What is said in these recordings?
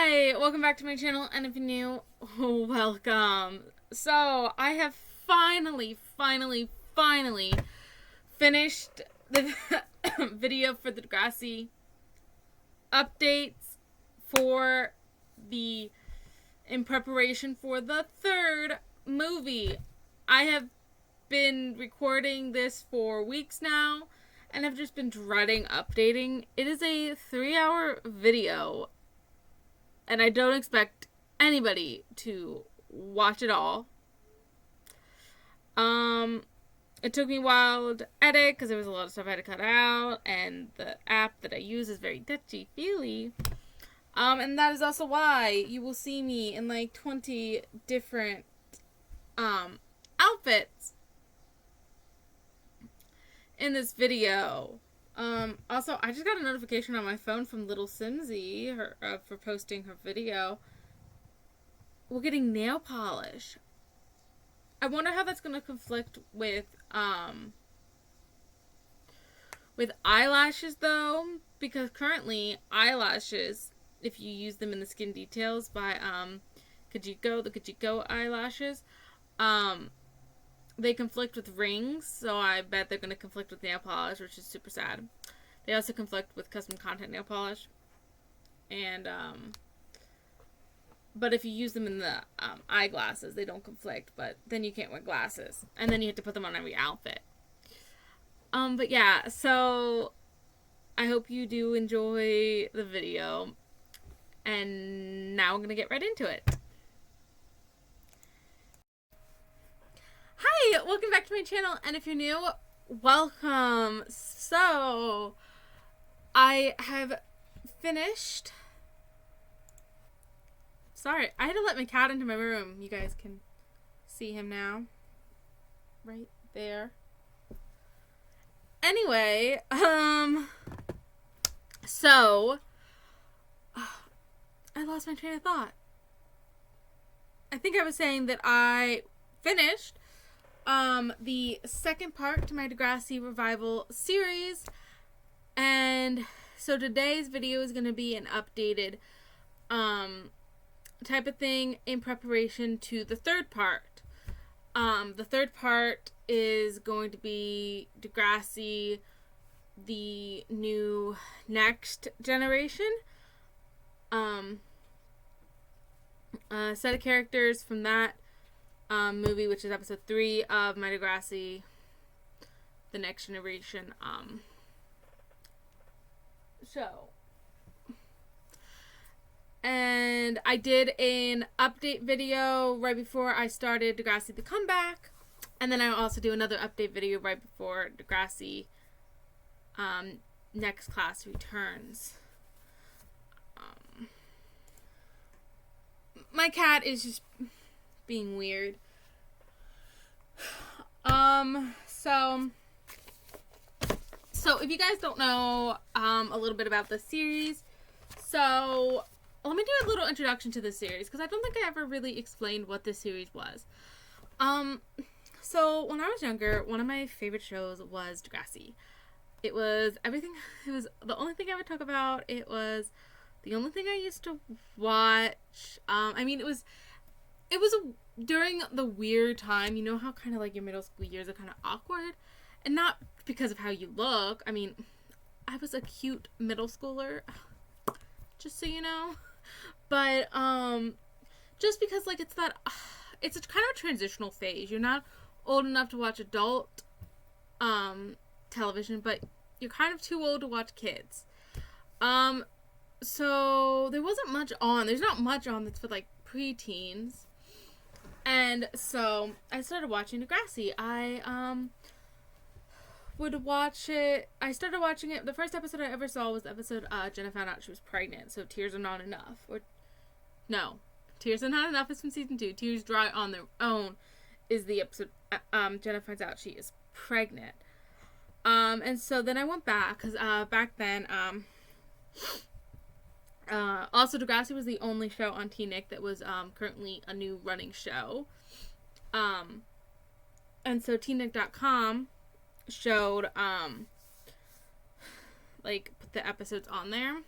Hi, welcome back to my channel, and if you're new, welcome. So, I have finally finished the video for the Degrassi updates in preparation for the third movie. I have been recording this for weeks now, and I've just been dreading updating. It is a 3-hour video, and I don't expect anybody to watch it all. It took me a while to edit because there was a lot of stuff I had to cut out, and the app that I use is very touchy-feely. And that is also why you will see me in like 20 different outfits in this video. Also, I just got a notification on my phone from Little Simsy for posting her video. We're getting nail polish. I wonder how that's gonna conflict with eyelashes though, because currently eyelashes, if you use them in the Skin Details by the Kajiko eyelashes, they conflict with rings, so I bet they're going to conflict with nail polish, which is super sad. They also conflict with custom content nail polish. And, but if you use them in the eyeglasses, they don't conflict, but then you can't wear glasses. And then you have to put them on every outfit. But yeah, so I hope you do enjoy the video. And now we're going to get right into it. Hi, welcome back to my channel, and if you're new, welcome. So, I have finished. Sorry, I had to let my cat into my room. You guys can see him now. Right there. Anyway, so, I lost my train of thought. I think I was saying that I finished the second part to my Degrassi Revival series, and so today's video is going to be an updated type of thing in preparation to the third part. The third part is going to be Degrassi, the new next generation, set of characters from that movie, which is episode 3 of my Degrassi The Next Generation show. And I did an update video right before I started Degrassi The Comeback, and then I also do another update video right before Degrassi Next Class Returns. My cat is just being weird. So if you guys don't know a little bit about the series, so let me do a little introduction to this series, because I don't think I ever really explained what this series was. So when I was younger, one of my favorite shows was Degrassi. It was everything. It was the only thing I would talk about. It was the only thing I used to watch. I mean, it was during the weird time. You know how kind of like your middle school years are kind of awkward, and not because of how you look. I mean, I was a cute middle schooler, just so you know. But just because like it's a kind of a transitional phase. You're not old enough to watch adult television, but you're kind of too old to watch kids. So there wasn't much on. There's not much on that's for like preteens. And so I started watching Degrassi. I would watch it. I started watching it. The first episode I ever saw was the episode Jenna found out she was pregnant. So Tears Are Not Enough. Or no, Tears Are Not Enough is from season 2. Tears Dry on Their Own is the episode Jenna finds out she is pregnant. And so then I went back, because back then also Degrassi was the only show on TNIC that was currently a new running show. And so TNIC.com showed like put the episodes on there.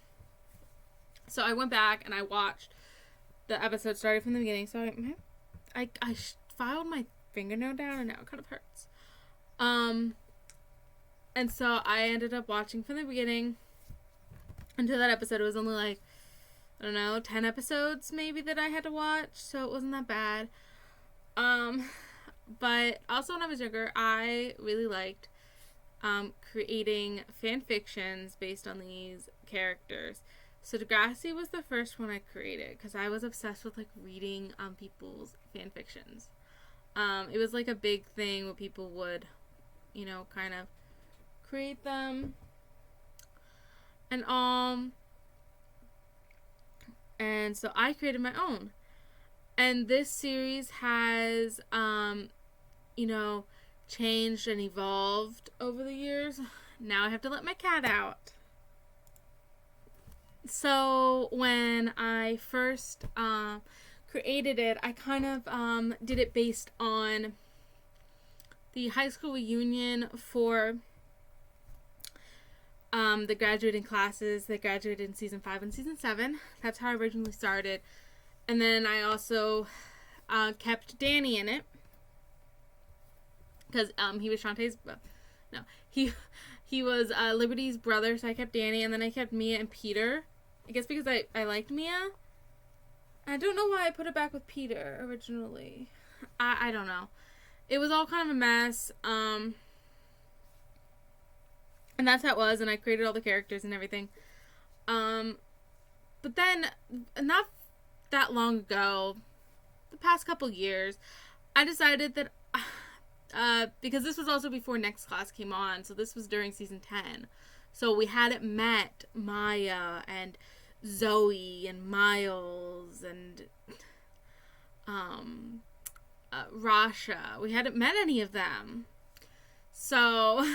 So I went back and I watched the episode started from the beginning. So I filed my fingernail down and now it kind of hurts. And so I ended up watching from the beginning until that episode. It was only like, I don't know, 10 episodes maybe that I had to watch, so it wasn't that bad. But also when I was younger, I really liked creating fan fictions based on these characters. So Degrassi was the first one I created because I was obsessed with like reading people's fan fictions. It was like a big thing where people would, you know, kind of create them and so I created my own. And this series has you know, changed and evolved over the years. Now I have to let my cat out. So when I first created it, I kind of did it based on the high school reunion for the graduating classes that graduated in season 5 and season 7. That's how I originally started. And then I also kept Danny in it because he was Shantae's no, he was Liberty's brother, so I kept Danny, and then I kept Mia and Peter. I guess because I liked Mia. I don't know why I put it back with Peter originally. I don't know. It was all kind of a mess. And that's how it was, and I created all the characters and everything. But then, not that long ago, the past couple years, I decided that, because this was also before Next Class came on, so this was during season 10. So we hadn't met Maya and Zoe and Miles and Rasha. We hadn't met any of them. So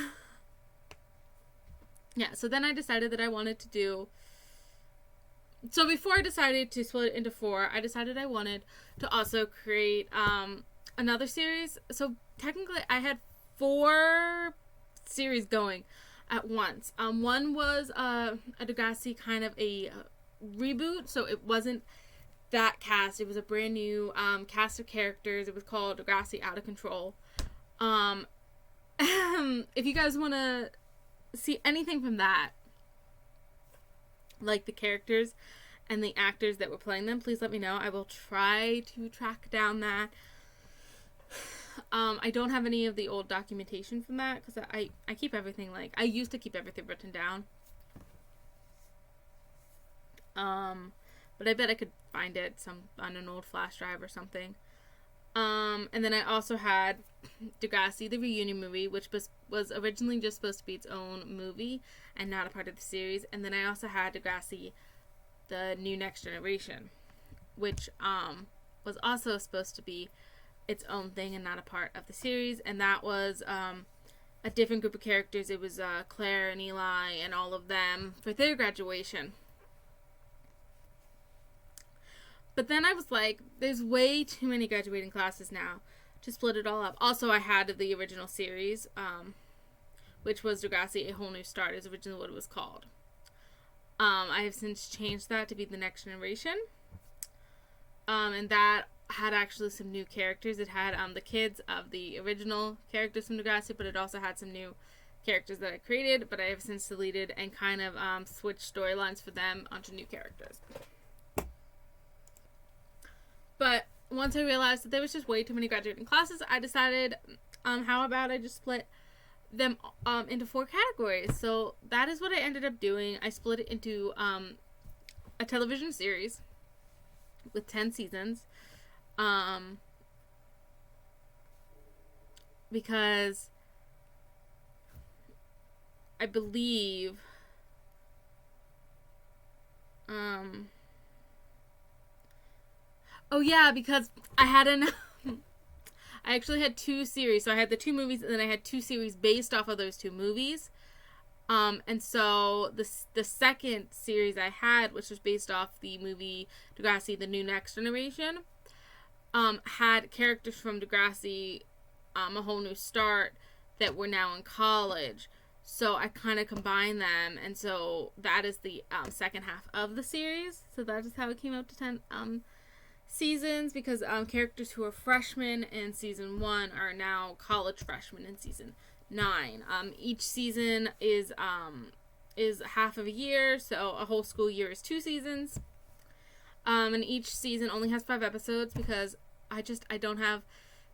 yeah, so then I decided that I wanted to do... So before I decided to split it into 4, I decided I wanted to also create another series. So technically I had 4 series going at once. One was a Degrassi kind of a reboot, so it wasn't that cast. It was a brand new cast of characters. It was called Degrassi Out of Control. If you guys want to see anything from that, like the characters and the actors that were playing them, please let me know. I will try to track down that. I don't have any of the old documentation from that because I keep everything, like, I used to keep everything written down. But I bet I could find it on an old flash drive or something. And then I also had Degrassi The Reunion Movie, which was originally just supposed to be its own movie and not a part of the series. And then I also had Degrassi The New Next Generation, which was also supposed to be its own thing and not a part of the series. And that was a different group of characters. It was Claire and Eli and all of them for their graduation. But then I was like, there's way too many graduating classes now to split it all up. Also, I had the original series, which was Degrassi A Whole New Start, is originally what it was called. I have since changed that to be The Next Generation. And that had actually some new characters. It had the kids of the original characters from Degrassi, but it also had some new characters that I created, but I have since deleted and kind of switched storylines for them onto new characters. But once I realized that there was just way too many graduating classes, I decided, how about I just split them into 4 categories. So that is what I ended up doing. I split it into a television series with 10 seasons. Because I believe oh yeah, because I had I actually had 2 series. So I had the 2 movies, and then I had 2 series based off of those 2 movies. And so the second series I had, which was based off the movie Degrassi The New Next Generation, had characters from Degrassi A Whole New Start that were now in college. So I kind of combined them, and so that is the second half of the series. So that is how it came out to 10 seasons, because characters who are freshmen in season 1 are now college freshmen in season 9. Each season is half of a year, so a whole school year is 2 seasons. And each season only has 5 episodes, because I don't have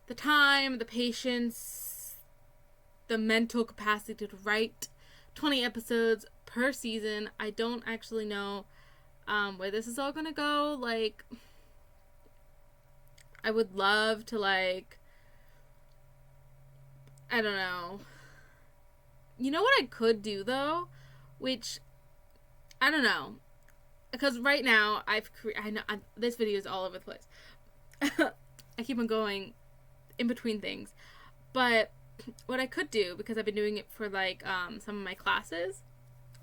the time, the patience, the mental capacity to write 20 episodes per season. I don't actually know where this is all gonna go. Like, I would love to, like, I don't know. You know what I could do, though? Which, I don't know. Because right now, I know this video is all over the place. I keep on going in between things. But what I could do, because I've been doing it for, like, some of my classes,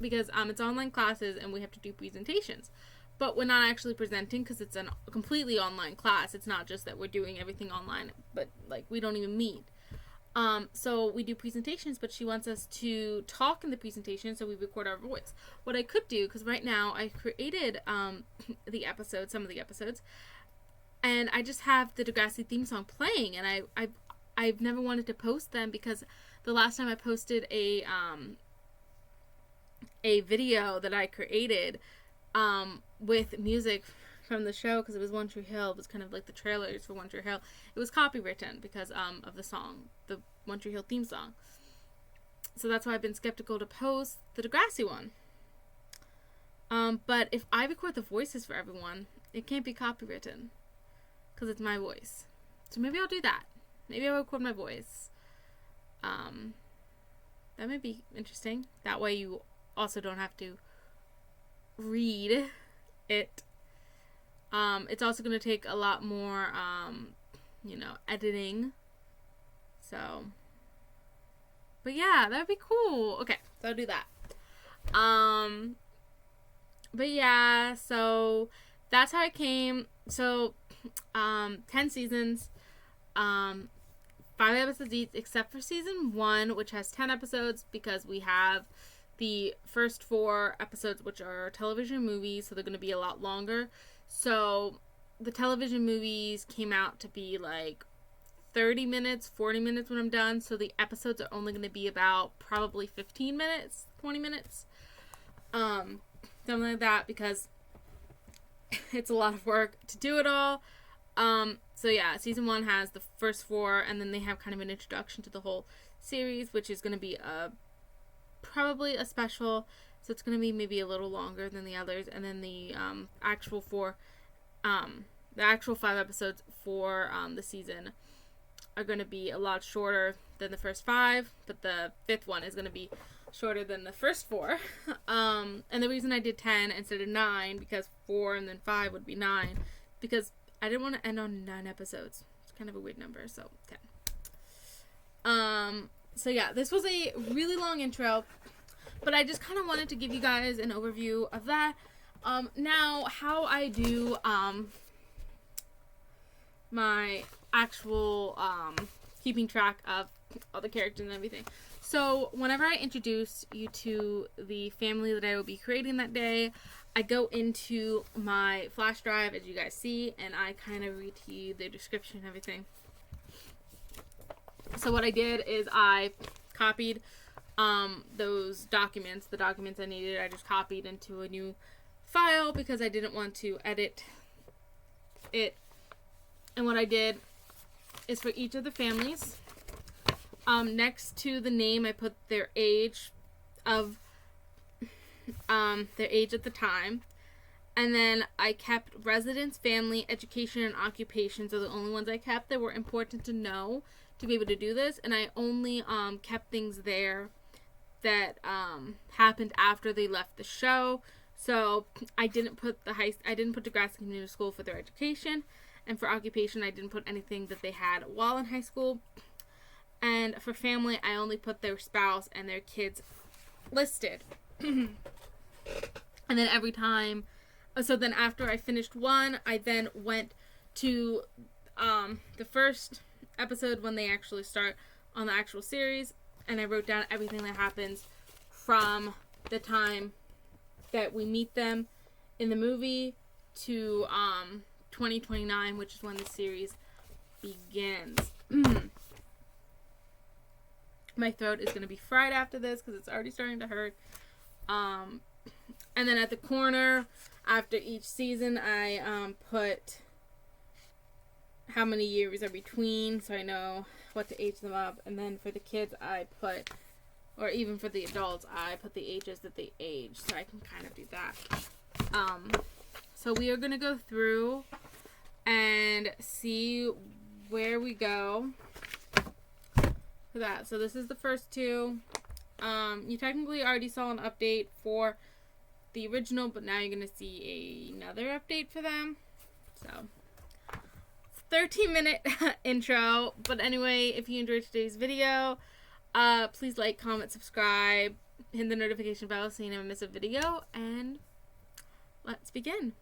because it's online classes and we have to do presentations. But we're not actually presenting, because it's a completely online class. It's not just that we're doing everything online, but, like, we don't even meet. So we do presentations, but she wants us to talk in the presentation, so we record our voice. What I could do, because right now I created the episodes, some of the episodes, and I just have the Degrassi theme song playing, and I've never wanted to post them, because the last time I posted a video that I created with music from the show, because it was One Tree Hill, it was kind of like the trailers for One Tree Hill, it was copywritten because of the song, the One Tree Hill theme song. So that's why I've been skeptical to post the Degrassi one. But if I record the voices for everyone, it can't be copywritten, because it's my voice. So maybe I'll do that. Maybe I'll record my voice. That might be interesting. That way you also don't have to read it. It's also going to take a lot more, editing. So, but yeah, that would be cool. Okay, so I'll do that. But yeah, so that's how it came. So, 10 seasons, 5 episodes each, except for season 1, which has 10 episodes, because we have the first 4 episodes, which are television movies, so they're going to be a lot longer. So the television movies came out to be like 30 minutes, 40 minutes when I'm done. So the episodes are only going to be about probably 15 minutes, 20 minutes. Something like that, because it's a lot of work to do it all. So yeah, season 1 has the first 4, and then they have kind of an introduction to the whole series, which is going to be probably a special. So it's going to be maybe a little longer than the others. And then the actual 5 episodes for the season are going to be a lot shorter than the first 5. But the 5th one is going to be shorter than the first 4. And the reason I did 10 instead of 9, because 4 and then 5 would be 9. Because I didn't want to end on 9 episodes. It's kind of a weird number, so 10. So yeah, this was a really long intro. But I just kind of wanted to give you guys an overview of that. Now, how I do my actual keeping track of all the characters and everything. So, whenever I introduce you to the family that I will be creating that day, I go into my flash drive, as you guys see, and I kind of read to you the description and everything. So, what I did is I copied those documents, the documents I needed, I just copied into a new file because I didn't want to edit it. And what I did is for each of the families, next to the name, I put their age of, their age at the time. And then I kept residence, family, education, and occupations are the only ones I kept that were important to know to be able to do this. And I only kept things there that happened after they left the show. So I didn't put Degrassi Community School for their education, and for occupation I didn't put anything that they had while in high school. And for family, I only put their spouse and their kids listed. And then every time, so then after I finished one, I then went to the first episode when they actually start on the actual series, and I wrote down everything that happens from the time that we meet them in the movie to 2029, which is when the series begins. My throat is going to be fried after this because it's already starting to hurt. And then at the corner, after each season, I put how many years are between, so I know what to age them up. And then for the kids, I put, or even for the adults, I put the ages that they age, so I can kind of do that. So we are going to go through and see where we go for that. So this is the first two. You technically already saw an update for the original, but now you're going to see another update for them. So, 13-minute intro. But anyway, if you enjoyed today's video, please like, comment, subscribe, hit the notification bell so you never miss a video, and let's begin.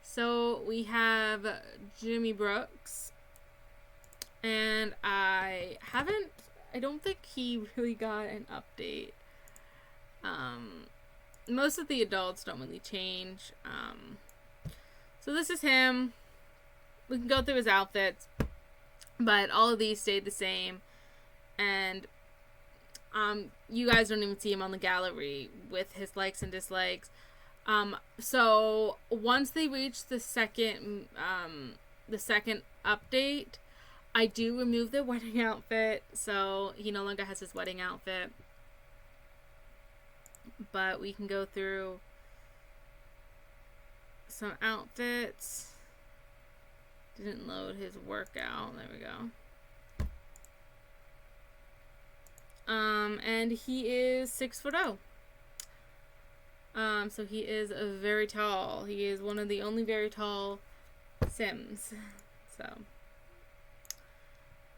So we have Jimmy Brooks, and I don't think he really got an update. Most of the adults don't really change. So this is him. We can go through his outfits, but all of these stayed the same, and you guys don't even see him on the gallery with his likes and dislikes. So once they reach the second update, I do remove the wedding outfit, so he no longer has his wedding outfit. But we can go through some outfits. Didn't load his workout. There we go. And he is 6'0". So he is very tall. He is one of the only very tall Sims. So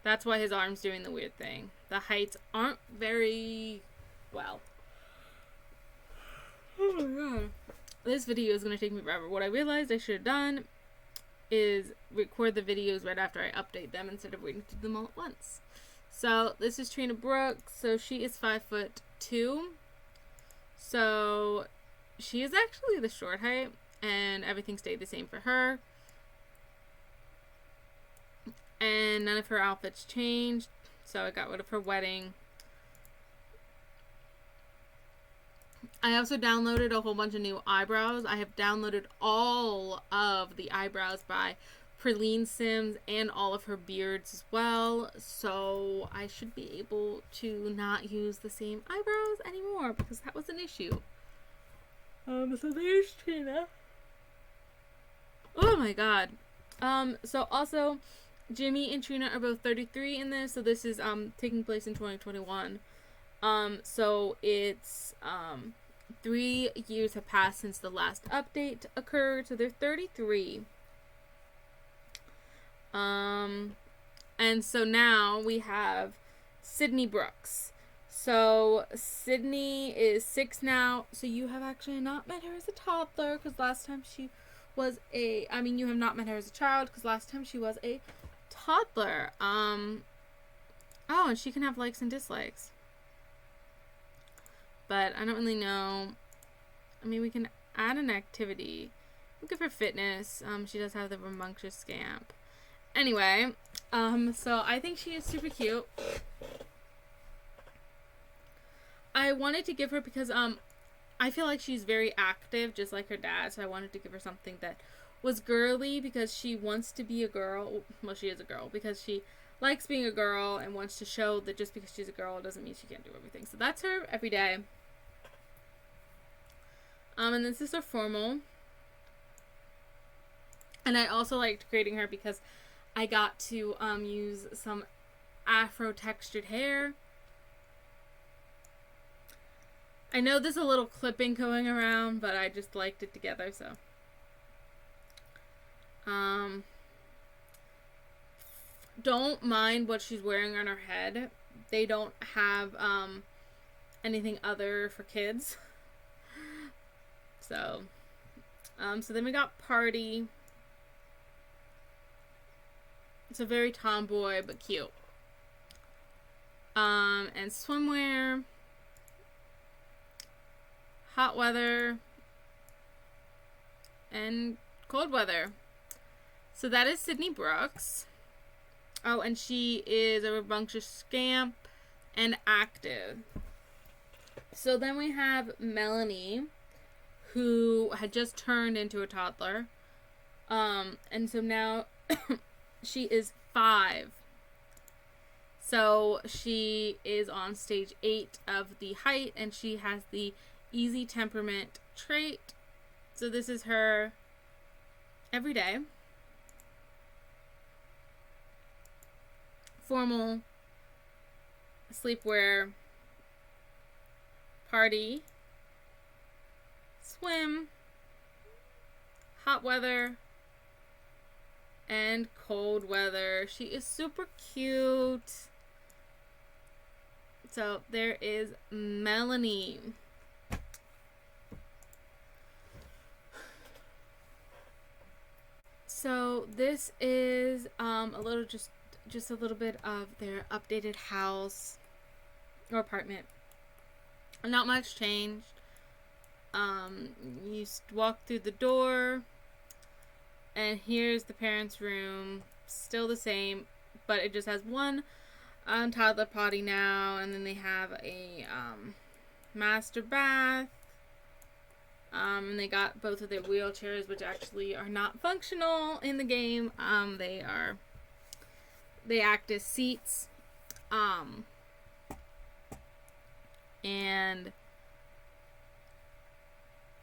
that's why his arm's doing the weird thing. The heights aren't very well. Oh my god. This video is going to take me forever. What I realized I should have done is record the videos right after I update them instead of waiting to do them all at once. So this is Trina Brooks. So she is 5'2". So she is actually the short height, and everything stayed the same for her. And none of her outfits changed, so I got rid of her wedding. I also downloaded a whole bunch of new eyebrows. I have downloaded all of the eyebrows by Praline Sims and all of her beards as well, so I should be able to not use the same eyebrows anymore because that was an issue. So there's Trina. Oh my god. So also, Jimmy and Trina are both 33 in this, so this is, taking place in 2021. So it's, 3 years have passed since the last update occurred, so they're 33. And so now we have Sydney Brooks. So Sydney is 6 now. So you have actually not met her as a toddler because last time she was you have not met her as a child because last time she was a toddler. Oh, and she can have likes and dislikes. But I don't really know. I mean, we can add an activity. We'll give her fitness. She does have the rambunctious scamp. Anyway, so I think she is super cute. I wanted to give her because, I feel like she's very active, just like her dad, so I wanted to give her something that was girly because she wants to be a girl. Well, she is a girl because she likes being a girl and wants to show that just because she's a girl doesn't mean she can't do everything. So that's her every day. And this is her formal. And I also liked creating her because I got to use some afro textured hair. I know there's a little clipping going around, but I just liked it together, so. Don't mind what she's wearing on her head. They don't have anything other for kids. So, so then we got Party. It's a very tomboy but cute. And swimwear, hot weather, and cold weather. So that is Sydney Brooks. Oh, and she is a rambunctious scamp and active. So then we have Melanie, who had just turned into a toddler. And so now she is 5. So she is on stage 8 of the height, and she has the easy temperament trait. So this is her every day. Formal, sleepwear, party, swim, hot weather, and cold weather. She is super cute. So there is Melanie. So this is a little just a little bit of their updated house or apartment. Not much changed. You walk through the door, and here's the parents' room. Still the same, but it just has one toddler potty now, and then they have a master bath. And they got both of their wheelchairs, which actually are not functional in the game. They act as seats. And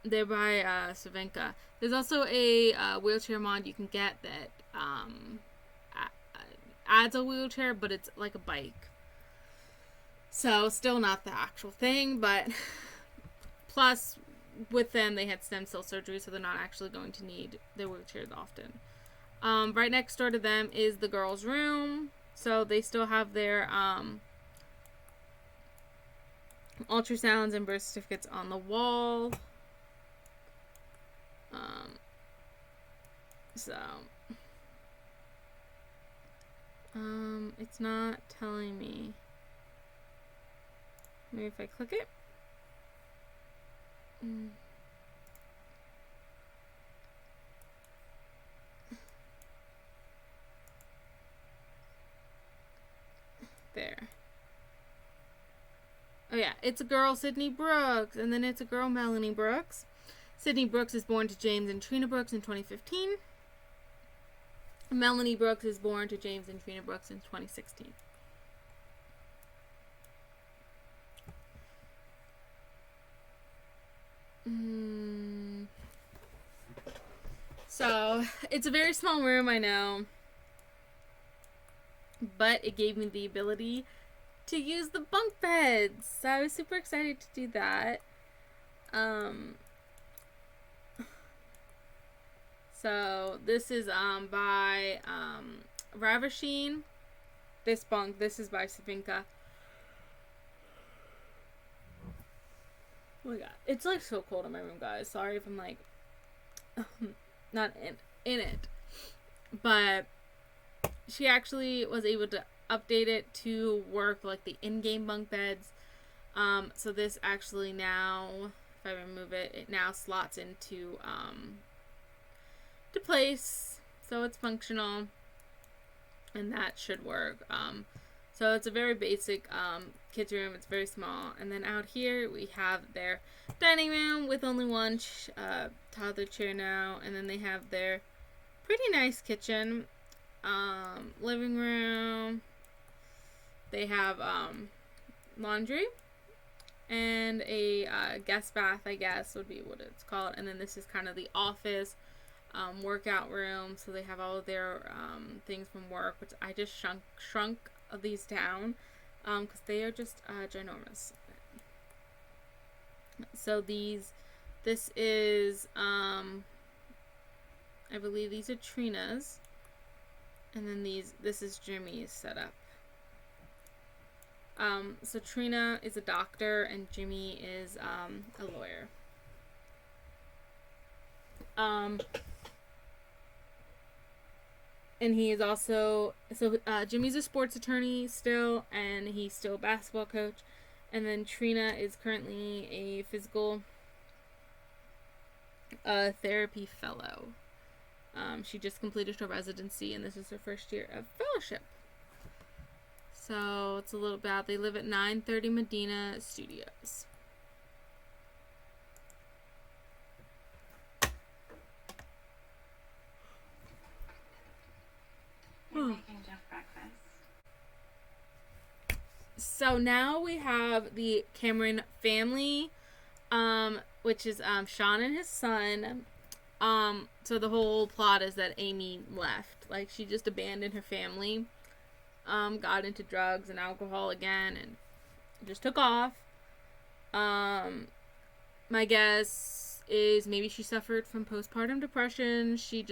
they're by Savinka. There's also a wheelchair mod you can get that adds a wheelchair, but it's like a bike. So still not the actual thing, but plus with them they had stem cell surgery, so they're not actually going to need their wheelchairs often. Right next door to them is the girls' room, so they still have their ultrasounds and birth certificates on the wall. It's not telling me. Maybe if I click it. There. Oh yeah, it's a girl, Sydney Brooks, and then it's a girl, Melanie Brooks. Sydney Brooks is born to James and Trina Brooks in 2015. Melanie Brooks is born to James and Trina Brooks in 2016. So, it's a very small room, I know. But it gave me the ability to use the bunk beds. So I was super excited to do that. So this is by Ravasheen. This is by Savinka. Oh my god. It's like so cold in my room, guys. Sorry if I'm like not in it. But she actually was able to update it to work like the in-game bunk beds. So this actually now, if I remove it, it now slots into to place, so it's functional, and that should work. So it's a very basic kids room. It's very small. And then out here we have their dining room with only one toddler chair now, and then they have their pretty nice kitchen, living room. They have laundry and a guest bath, I guess would be what it's called. And then this is kind of the office workout room. So they have all of their things from work, which I just shrunk these down because they are just ginormous. So this is I believe these are Trina's, and then this is Jimmy's setup. So Trina is a doctor and Jimmy is a lawyer. And he is also, Jimmy's a sports attorney still, and he's still a basketball coach. And then Trina is currently a physical therapy fellow. She just completed her residency, and this is her first year of fellowship. So it's a little bad. They live at 930 Medina Studios. You're making Jeff breakfast. So now we have the Cameron family, which is Sean and his son. So the whole plot is that Amy left. Like, she just abandoned her family, got into drugs and alcohol again, and just took off. My guess is maybe she suffered from postpartum depression. She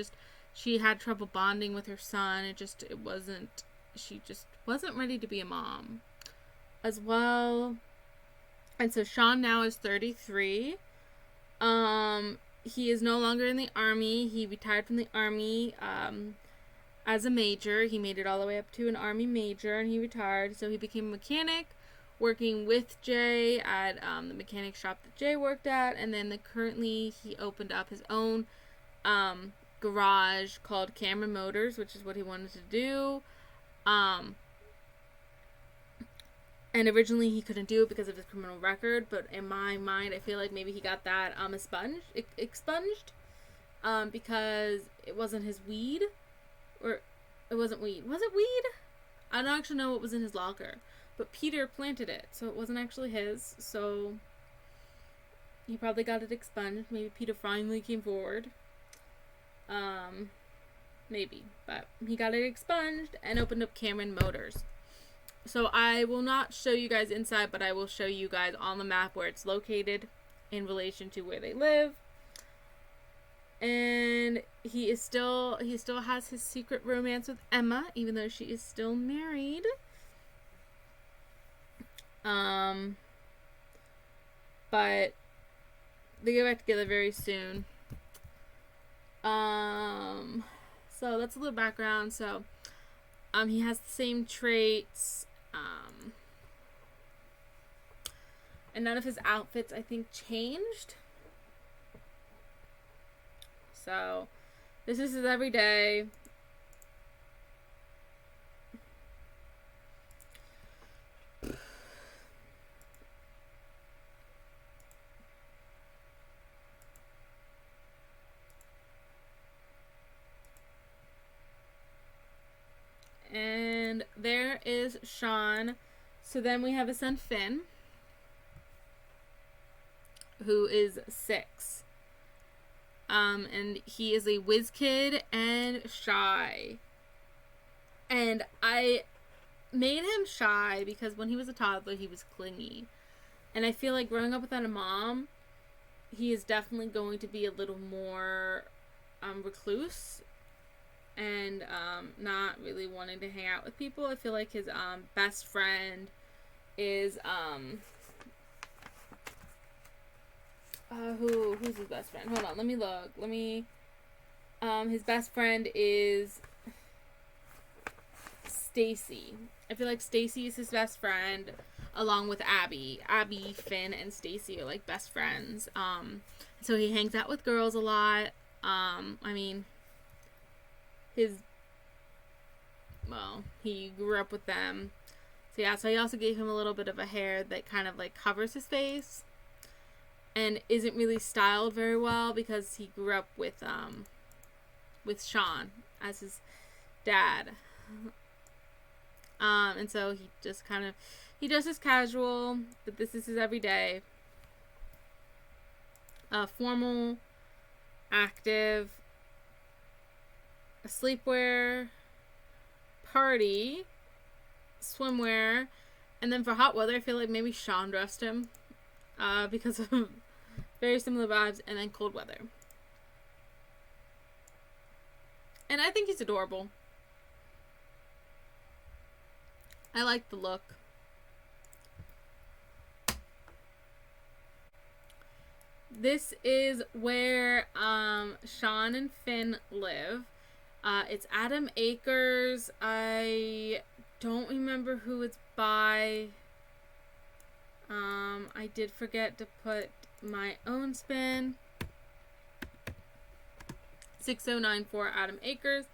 had trouble bonding with her son. She just wasn't ready to be a mom as well. And so Sean now is 33. He is no longer in the army. He retired from the army as a major. He made it all the way up to an army major, and he retired. So he became a mechanic, working with Jay at the mechanic shop that Jay worked at. And then currently he opened up his own garage called Cameron Motors, which is what he wanted to do. And originally he couldn't do it because of his criminal record, but in my mind I feel like maybe he got that expunged because it wasn't his weed, or it wasn't weed. Was it weed? I don't actually know what was in his locker, but Peter planted it, so it wasn't actually his. So he probably got it expunged. Maybe Peter finally came forward. Maybe, but he got it expunged and opened up Cameron Motors. So I will not show you guys inside, but I will show you guys on the map where it's located in relation to where they live. And he still has his secret romance with Emma, even though she is still married. But they get back together very soon. So that's a little background. So he has the same traits. And none of his outfits, I think, changed. So this is his everyday. And there is Sean. So then we have his son Finn, who is 6. And he is a whiz kid and shy. And I made him shy because when he was a toddler, he was clingy. And I feel like growing up without a mom, he is definitely going to be a little more recluse and not really wanting to hang out with people. I feel like his best friend is who's his best friend? Hold on, let me look. His best friend is Stacy. I feel like Stacy is his best friend, along with Abby. Abby, Finn, and Stacy are like best friends. So he hangs out with girls a lot. He grew up with them. So yeah, so he also gave him a little bit of a hair that kind of like covers his face and isn't really styled very well because he grew up with Sean as his dad. And so he just he does his casual, but this is his everyday. Formal, active, a sleepwear, party, swimwear, and then for hot weather, I feel like maybe Sean dressed him because of very similar vibes, and then cold weather. And I think he's adorable. I like the look. This is where Sean and Finn live. It's Adam Akers. I don't remember who it's by. I did forget to put my own spin. 6094 Adam Akers.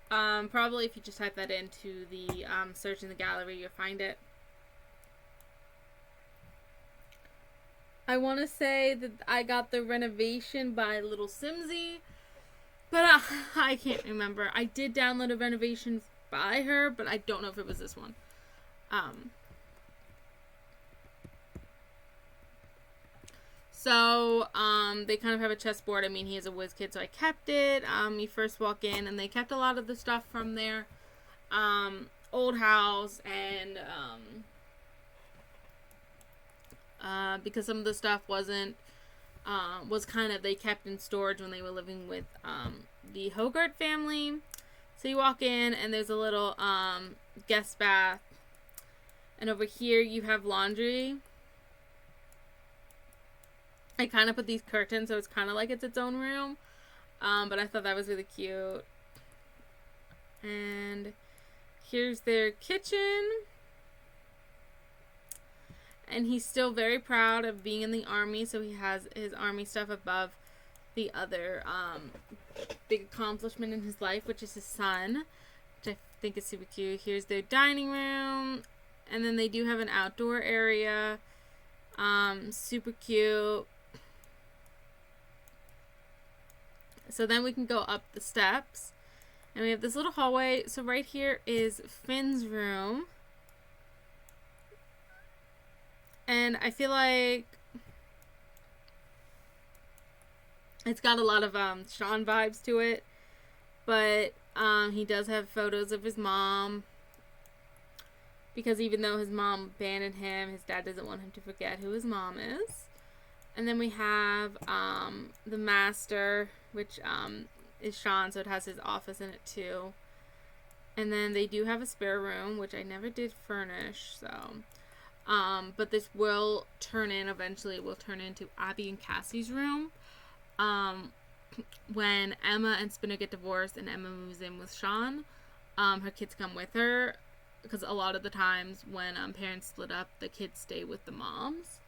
Probably if you just type that into the search in the gallery, you'll find it. I want to say that I got the renovation by Little Simsy, but I can't remember. I did download a renovation by her, but I don't know if it was this one. So, they kind of have a chessboard. I mean, he is a whiz kid, so I kept it. You first walk in, and they kept a lot of the stuff from their, old house, and, because some of the stuff was kind of, they kept in storage when they were living with, the Hogart family. So you walk in, and there's a little, guest bath, and over here you have laundry. I kind of put these curtains, so it's kind of like it's its own room. But I thought that was really cute. And here's their kitchen. And he's still very proud of being in the army, so he has his army stuff above the other big accomplishment in his life, which is his son, which I think is super cute. Here's their dining room. And then they do have an outdoor area. Super cute. So then we can go up the steps. And we have this little hallway. So right here is Finn's room. And I feel like it's got a lot of Sean vibes to it. But he does have photos of his mom. Because even though his mom abandoned him, his dad doesn't want him to forget who his mom is. And then we have the master, which is Sean, so it has his office in it too. And then they do have a spare room, which I never did furnish, so. But this will turn in, eventually it will turn into Abby and Cassie's room. When Emma and Spinner get divorced and Emma moves in with Sean, her kids come with her. Because a lot of the times when parents split up, the kids stay with the moms.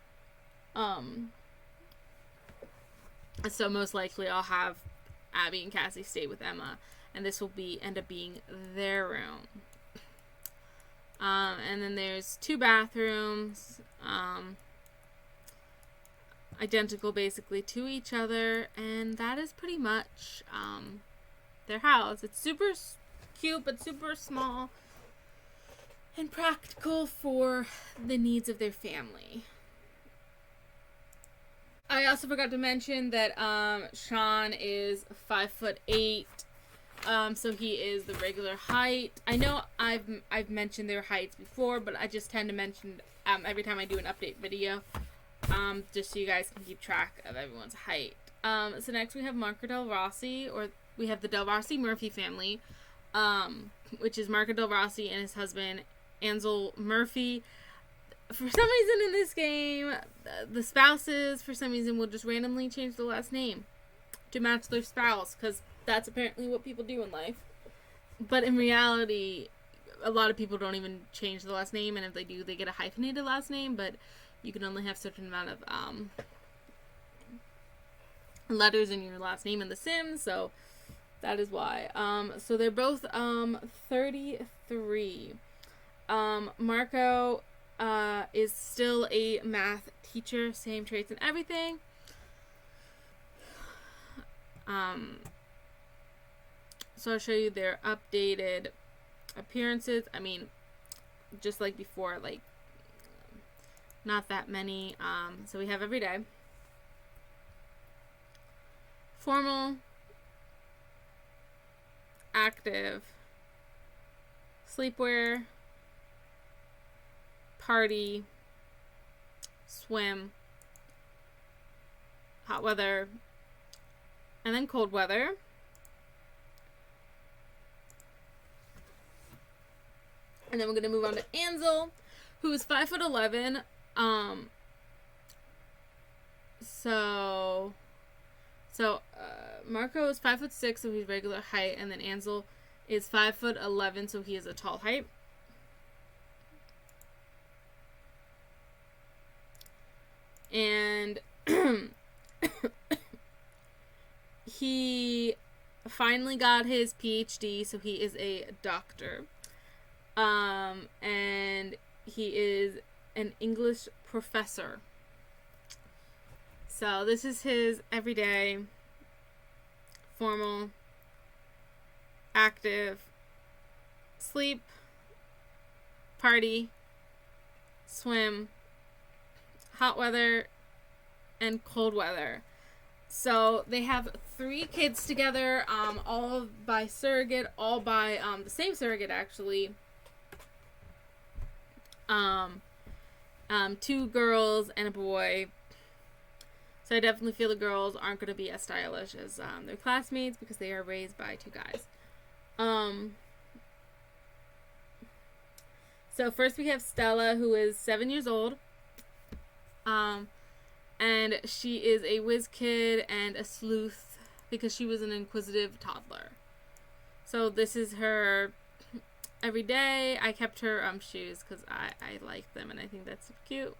So most likely I'll have Abby and Cassie stay with Emma, and this will end up being their room. And then there's 2 bathrooms, identical basically to each other, and that is pretty much their house. It's super cute, but super small and practical for the needs of their family. I also forgot to mention that Sean is 5'8", so he is the regular height. I know I've mentioned their heights before, but I just tend to mention every time I do an update video, just so you guys can keep track of everyone's height. So next we have Marco Del Rossi, or we have the Del Rossi Murphy family, which is Marco Del Rossi and his husband Ansel Murphy. For some reason in this game, the spouses, for some reason, will just randomly change the last name to match their spouse, because that's apparently what people do in life. But in reality, a lot of people don't even change the last name, and if they do, they get a hyphenated last name, but you can only have a certain amount of letters in your last name in The Sims, so that is why. So they're both 33. Marco is still a math teacher, same traits and everything. So I'll show you their updated appearances. I mean, just like before, like, not that many. So we have every day. Formal, active, sleepwear, party, swim, hot weather, and then cold weather. And then we're going to move on to Ansel, who is 5'11". So So Marco is 5'6", so he's regular height, and then Ansel is 5'11", so he is a tall height. And he finally got his PhD, so he is a doctor. And he is an English professor. So this is his everyday, formal, active, sleep, party, swim, hot weather, and cold weather. So they have 3 kids together, all by surrogate, all by the same surrogate actually. 2 girls and a boy. So I definitely feel the girls aren't going to be as stylish as their classmates because they are raised by 2 guys. So first we have Stella, who is 7 years old. And she is a whiz kid and a sleuth because she was an inquisitive toddler. So this is her every day. I kept her shoes because I like them and I think that's super cute.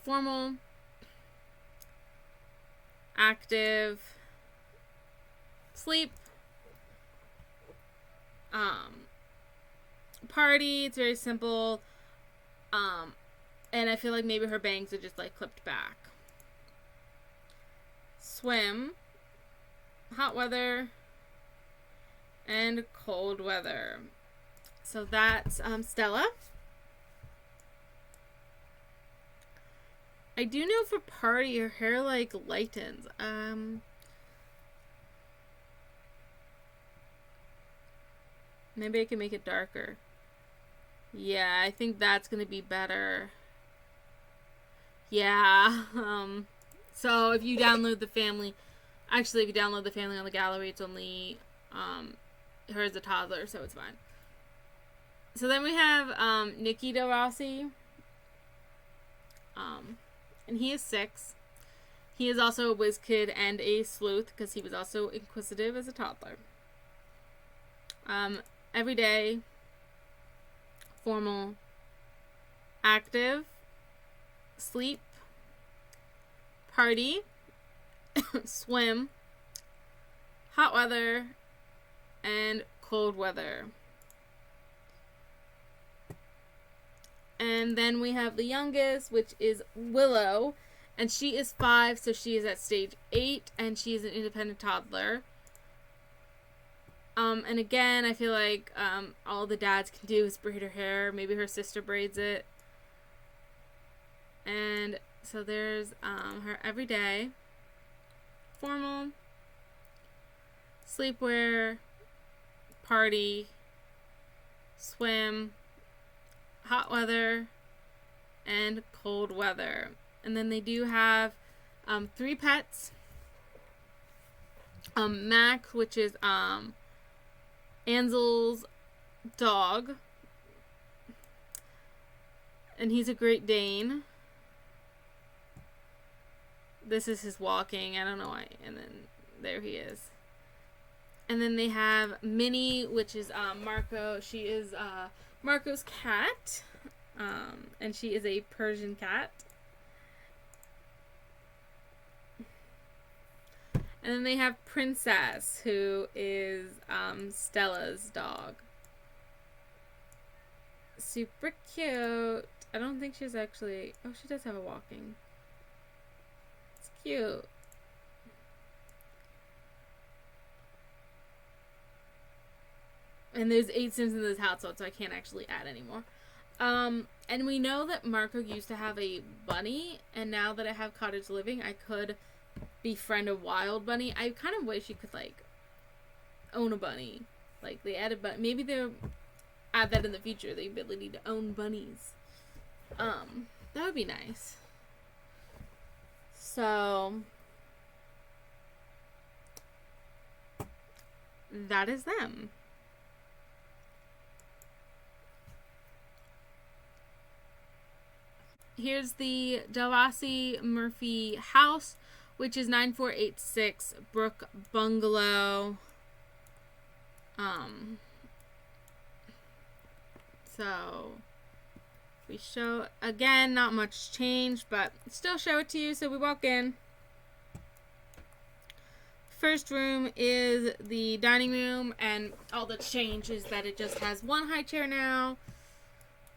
Formal, active, sleep, party. It's very simple. And I feel like maybe her bangs are just like clipped back. Swim, hot weather, and cold weather. So that's Stella. I do know for party her hair like lightens. Maybe I can make it darker. Yeah, I think that's gonna be better. Yeah. So if you download the family, actually if you download the family on the gallery, it's only her as a toddler, so it's fine. So then we have Nicky Degrassi. And he is 6. He is also a whiz kid and a sleuth because he was also inquisitive as a toddler. Every day, formal, active, sleep, party, swim, hot weather, and cold weather. And then we have the youngest, which is Willow. And she is 5, so she is at stage 8. And she is an independent toddler. And again, I feel like all the dads can do is braid her hair. Maybe her sister braids it. And so there's her everyday. Formal. Sleepwear. Party. Swim. Hot weather and cold weather. And then they do have 3 pets. Mac, which is Ansel's dog. And he's a Great Dane. This is his walking. I don't know why. And then there he is. And then they have Minnie, which is Marco. She is Marco's cat, and she is a Persian cat. And then they have Princess, who is Stella's dog. Super cute. I don't think she's actually... Oh, she does have a walking. It's cute. And there's 8 Sims in this household, so I can't actually add anymore. And we know that Marco used to have a bunny, and now that I have cottage living, I could befriend a wild bunny. I kind of wish you could, like, own a bunny. Like, they added bunny. Maybe they'll add that in the future, the ability to own bunnies. That would be nice. So, that is them. here's the Degrassi Murphy house, which is 9486 Brook Bungalow. So we show, again, not much change, but still show it to you. So we walk in. First room is the dining room, and all that's changed is that it just has one high chair now.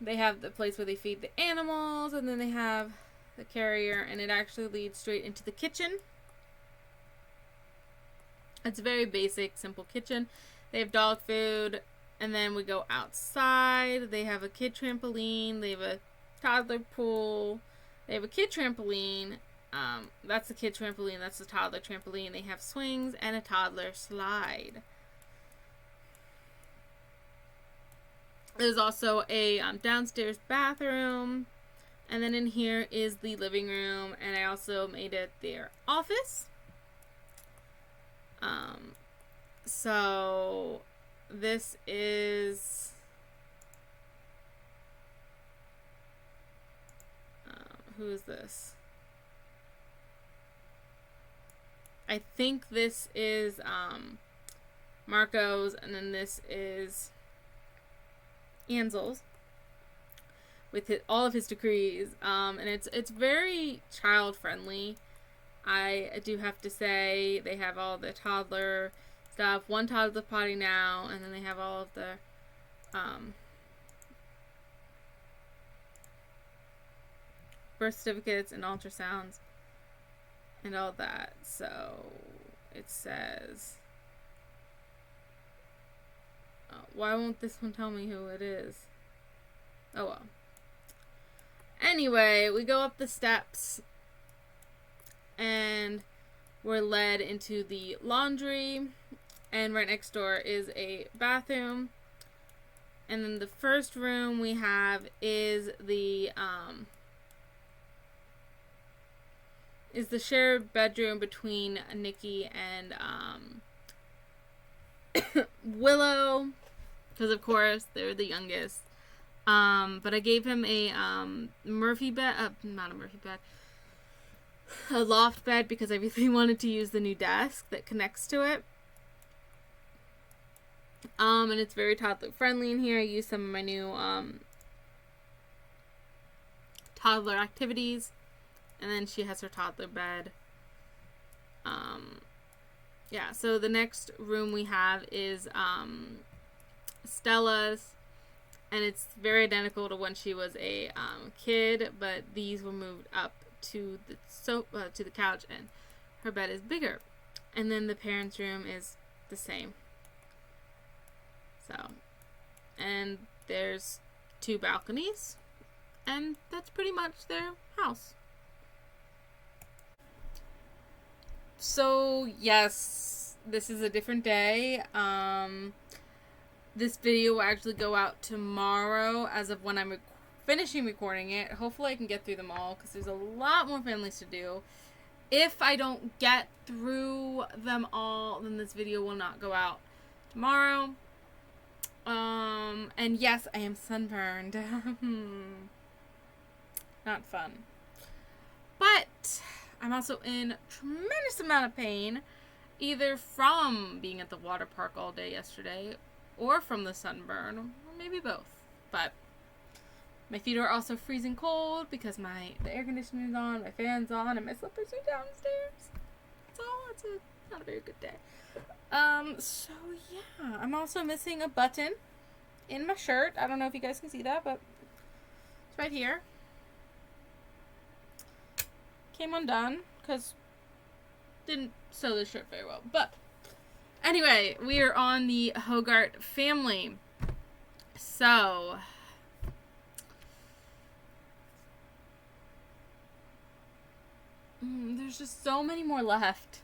They have the place where they feed the animals, and then they have the carrier, and it actually leads straight into the kitchen. It's a very basic, simple kitchen. They have dog food, and then we go outside. They have a kid trampoline. They have a toddler pool. They have a kid trampoline. That's the kid trampoline. That's the toddler trampoline. They have swings and a toddler slide. There's also a downstairs bathroom. And then in here is the living room. And I also made it their office. So this is who is this? I think this is Marco's, and then this is Ansel's with all of his decrees. And it's very child friendly. I do have to say, they have all the toddler stuff. One toddler potty now, and then they have all of the birth certificates and ultrasounds and all that. So it says, why won't this one tell me who it is? Oh well. Anyway, we go up the steps and we're led into the laundry, and right next door is a bathroom. And then the first room we have is the shared bedroom between Nikki and Willow, because of course they're the youngest. But I gave him a Murphy bed, not a Murphy bed, a loft bed, because I really wanted to use the new desk that connects to it. And it's very toddler friendly in here. I used some of my new toddler activities. And then she has her toddler bed. Yeah, so the next room we have is Stella's. And it's very identical to when she was a kid, but these were moved up to the couch, and her bed is bigger. And then the parents' room is the same. So, and there's 2 balconies, and that's pretty much their house. So, yes, this is a different day. This video will actually go out tomorrow as of when I'm finishing recording it. Hopefully I can get through them all, because there's a lot more families to do. If I don't get through them all, then this video will not go out tomorrow. And yes, I am sunburned. Not fun. But I'm also in tremendous amount of pain, either from being at the water park all day yesterday, or from the sunburn, or maybe both. But my feet are also freezing cold because the air conditioner's on, my fan's on, and my slippers are downstairs. So it's not a very good day. So yeah, I'm also missing a button in my shirt. I don't know if you guys can see that, but it's right here. Came undone because didn't sew the shirt very well. But anyway, we are on the Hogart Family. So there's just so many more left.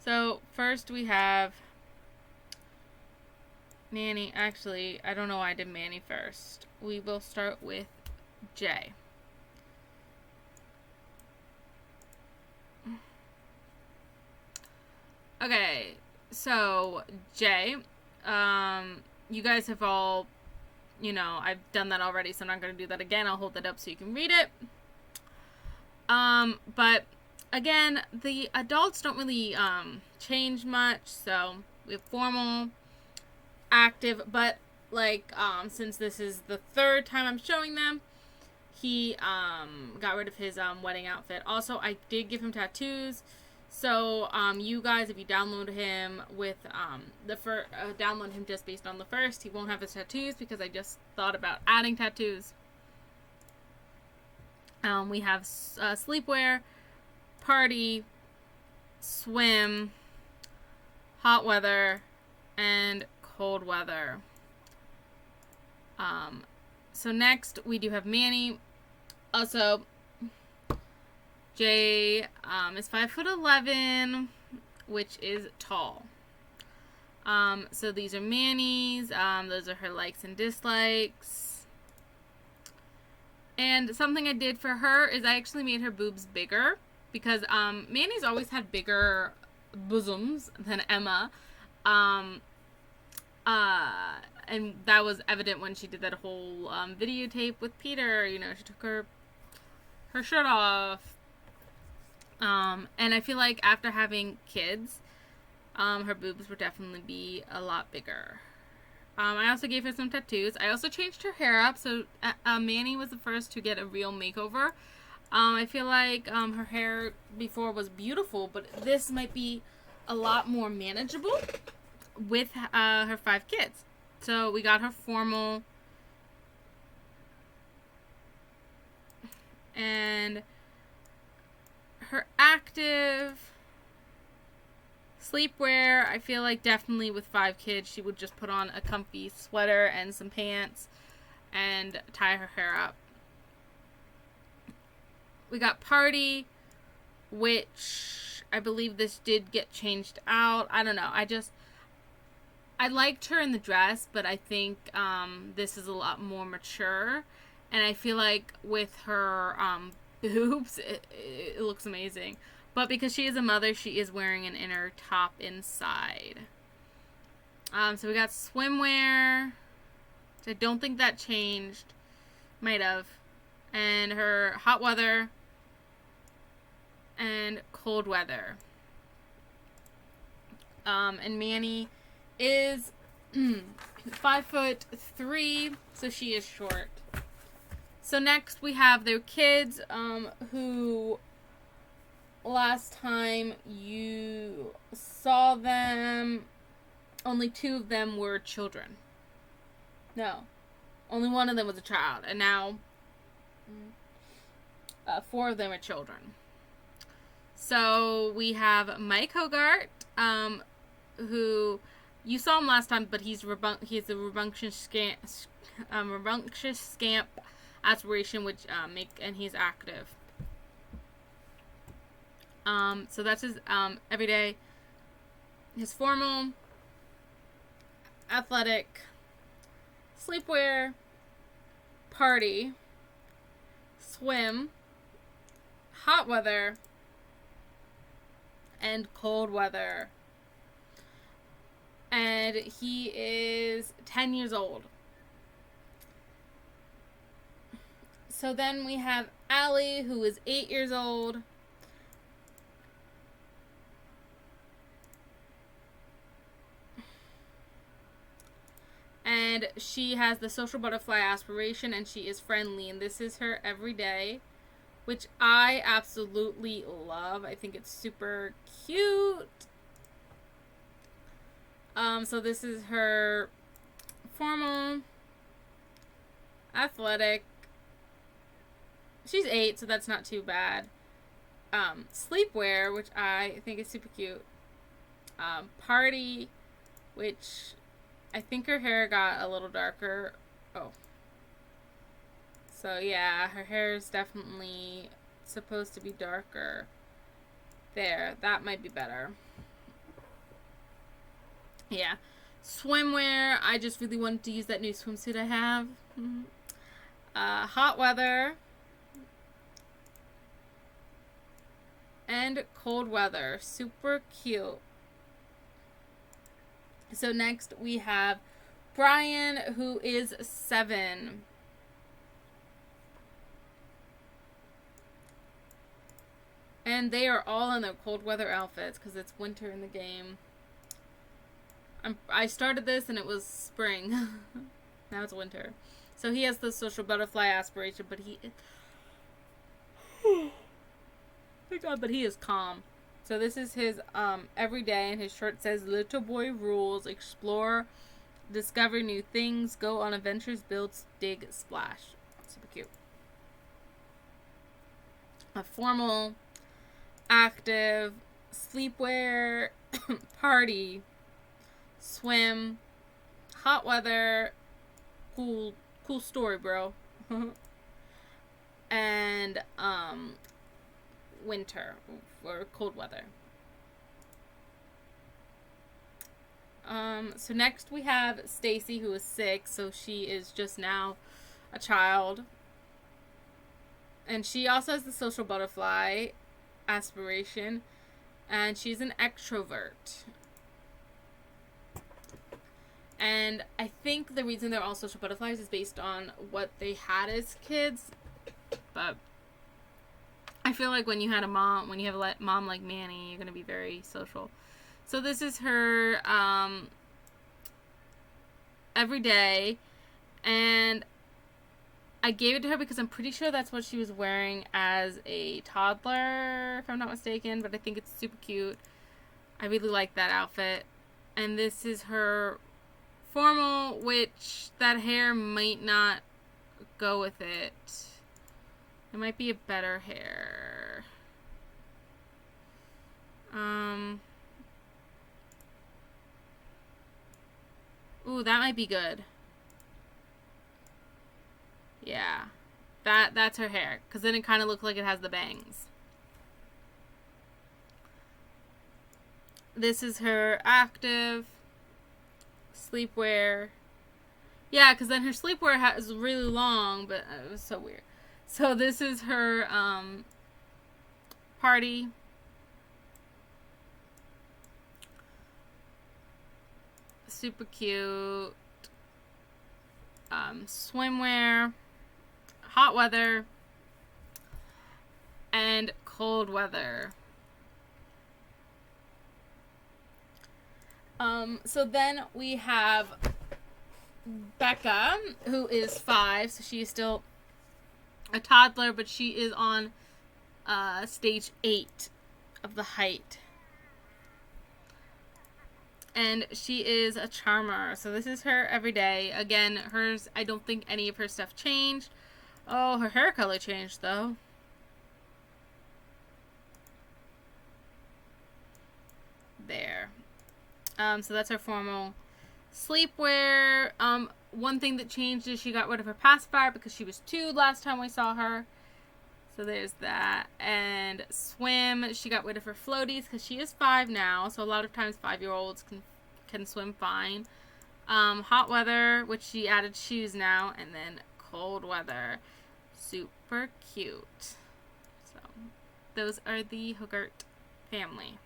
So first we have Nanny. Actually, I don't know why I did Manny first. We will start with Jay. Okay, so Jay, you guys have all you know, I've done that already, so I'm not going to do that again. I'll hold it up so you can read it. But again, the adults don't really change much. So we have formal, active, but like since this is the third time I'm showing them, he got rid of his wedding outfit. Also, I did give him tattoos. So you guys, if you download him with download him just based on the first, he won't have his tattoos because I just thought about adding tattoos. We have sleepwear, party, swim, hot weather, and cold weather. So next we do have Manny. Also, Jay is 5'11", which is tall. So these are Manny's. Those are her likes and dislikes. And something I did for her is I actually made her boobs bigger because Manny's always had bigger bosoms than Emma. And that was evident when she did that whole videotape with Peter. You know, she took her shirt off. And I feel like after having kids, her boobs would definitely be a lot bigger. I also gave her some tattoos. I also changed her hair up. So Manny was the first to get a real makeover. I feel like her hair before was beautiful, but this might be a lot more manageable with her 5 kids. So we got her formal. And her active. Sleepwear, I feel like definitely with 5 kids, she would just put on a comfy sweater and some pants and tie her hair up. We got party, which I believe this did get changed out. I don't know. I liked her in the dress, but I think this is a lot more mature. And I feel like with her boobs, it looks amazing. But because she is a mother, she is wearing an inner top inside. So we got swimwear. I don't think that changed. Might have. And her hot weather. And cold weather. And Manny is 5'3", so she is short. So next we have their kids, who last time you saw them, only 2 of them were children. No, only 1 of them was a child, and now 4 of them are children. So we have Mike Hogart, who you saw him last time, but he's a rambunctious scamp aspiration, which and he's active. So that's his everyday, his formal, athletic, sleepwear, party, swim, hot weather, and cold weather. And he is 10 years old. So then we have Allie, who is 8 years old. And she has the social butterfly aspiration, and she is friendly. And this is her everyday, which I absolutely love. I think it's super cute. So this is her formal, athletic. She's 8, so that's not too bad. Sleepwear, which I think is super cute. Party, which I think her hair got a little darker. Oh. So yeah, her hair is definitely supposed to be darker. There, that might be better. Yeah. Swimwear, I just really wanted to use that new swimsuit I have. Hot weather. And cold weather. Super cute. So next we have Brian, who is 7. And they are all in their cold weather outfits because it's winter in the game. I started this and it was spring. Now it's winter. So he has the social butterfly aspiration, but thank God, but he is calm. So this is his everyday, and his shirt says "Little Boy Rules: Explore, discover new things, go on adventures, build, dig, splash." Super cute. A formal, active, sleepwear, party, swim, hot weather, cool story, bro. And winter or cold weather. So next we have Stacy, who is 6, so she is just now a child. And she also has the social butterfly aspiration, and she's an extrovert. And I think the reason they're all social butterflies is based on what they had as kids. But I feel like when you have a mom like Manny, you're going to be very social. So this is her every day. And I gave it to her because I'm pretty sure that's what she was wearing as a toddler, if I'm not mistaken. But I think it's super cute. I really like that outfit. And this is her formal, which that hair might not go with it. It might be a better hair. Ooh, that might be good. Yeah. That's her hair, because then it kind of looks like it has the bangs. This is her active sleepwear. Yeah, because then her sleepwear is really long, but it was so weird. So this is her party. Super cute. Swimwear. Hot weather. And cold weather. So then we have Becca, who is 5, so she is still a toddler, but she is on stage 8 of the height. And she is a charmer. So this is her everyday. Again, hers, I don't think any of her stuff changed. Oh, her hair color changed, though. There. So that's her formal sleepwear. One thing that changed is she got rid of her pacifier because she was 2 last time we saw her. So there's that. And swim, she got rid of her floaties because she is 5 now. So a lot of times 5-year-olds can swim fine. Hot weather, which she added shoes now. And then cold weather. Super cute. So those are the Hogart family.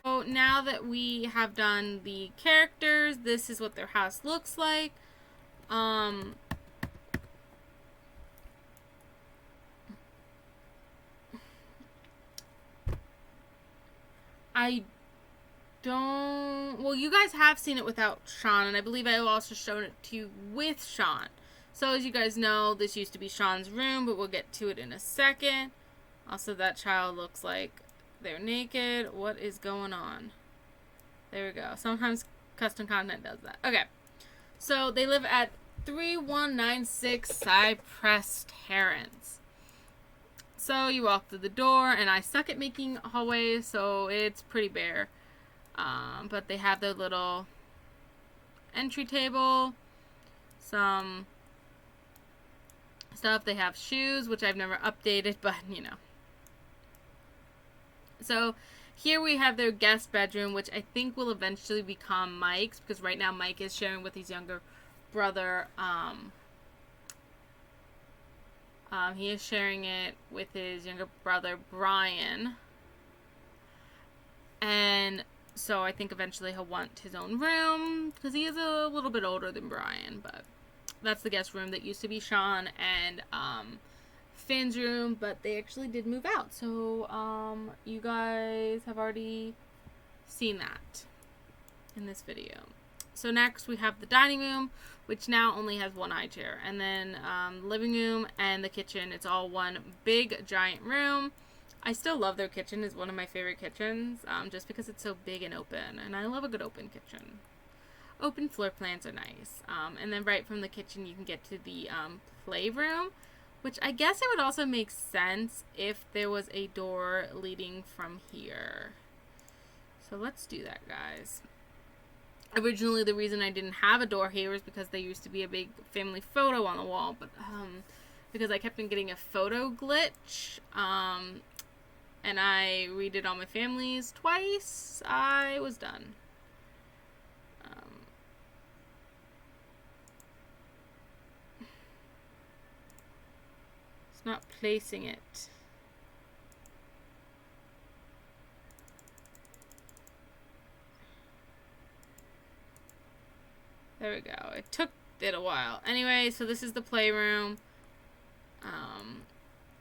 So now that we have done the characters, this is what their house looks like. I don't... Well, you guys have seen it without Sean, and I believe I have also shown it to you with Sean. So as you guys know, this used to be Sean's room, but we'll get to it in a second. Also, that child looks like they're naked. What is going on? There we go. Sometimes custom content does that. Okay. So they live at 3196 Cypress Terrace. So you walk through the door, and I suck at making hallways, so it's pretty bare. But they have their little entry table, some stuff. They have shoes, which I've never updated, but you know. So here we have their guest bedroom, which I think will eventually become Mike's, because right now Mike is sharing with his younger brother. He is sharing it with his younger brother, Brian. And So I think eventually he'll want his own room because he is a little bit older than Brian, but that's the guest room that used to be Sean and Finn's room, but they actually did move out. So you guys have already seen that in this video. So next we have the dining room, which now only has one high chair, and then the living room and the kitchen. It's all one big giant room. I still love their kitchen. It's one of my favorite kitchens, just because it's so big and open, and I love a good open kitchen. Open floor plans are nice. And then right from the kitchen you can get to the playroom, which I guess it would also make sense if there was a door leading from here. So let's do that, guys. Originally, the reason I didn't have a door here was because there used to be a big family photo on the wall, but because I kept on getting a photo glitch, and I redid all my families twice, I was done. It's not placing it. There we go. It took it a while. Anyway, so this is the playroom.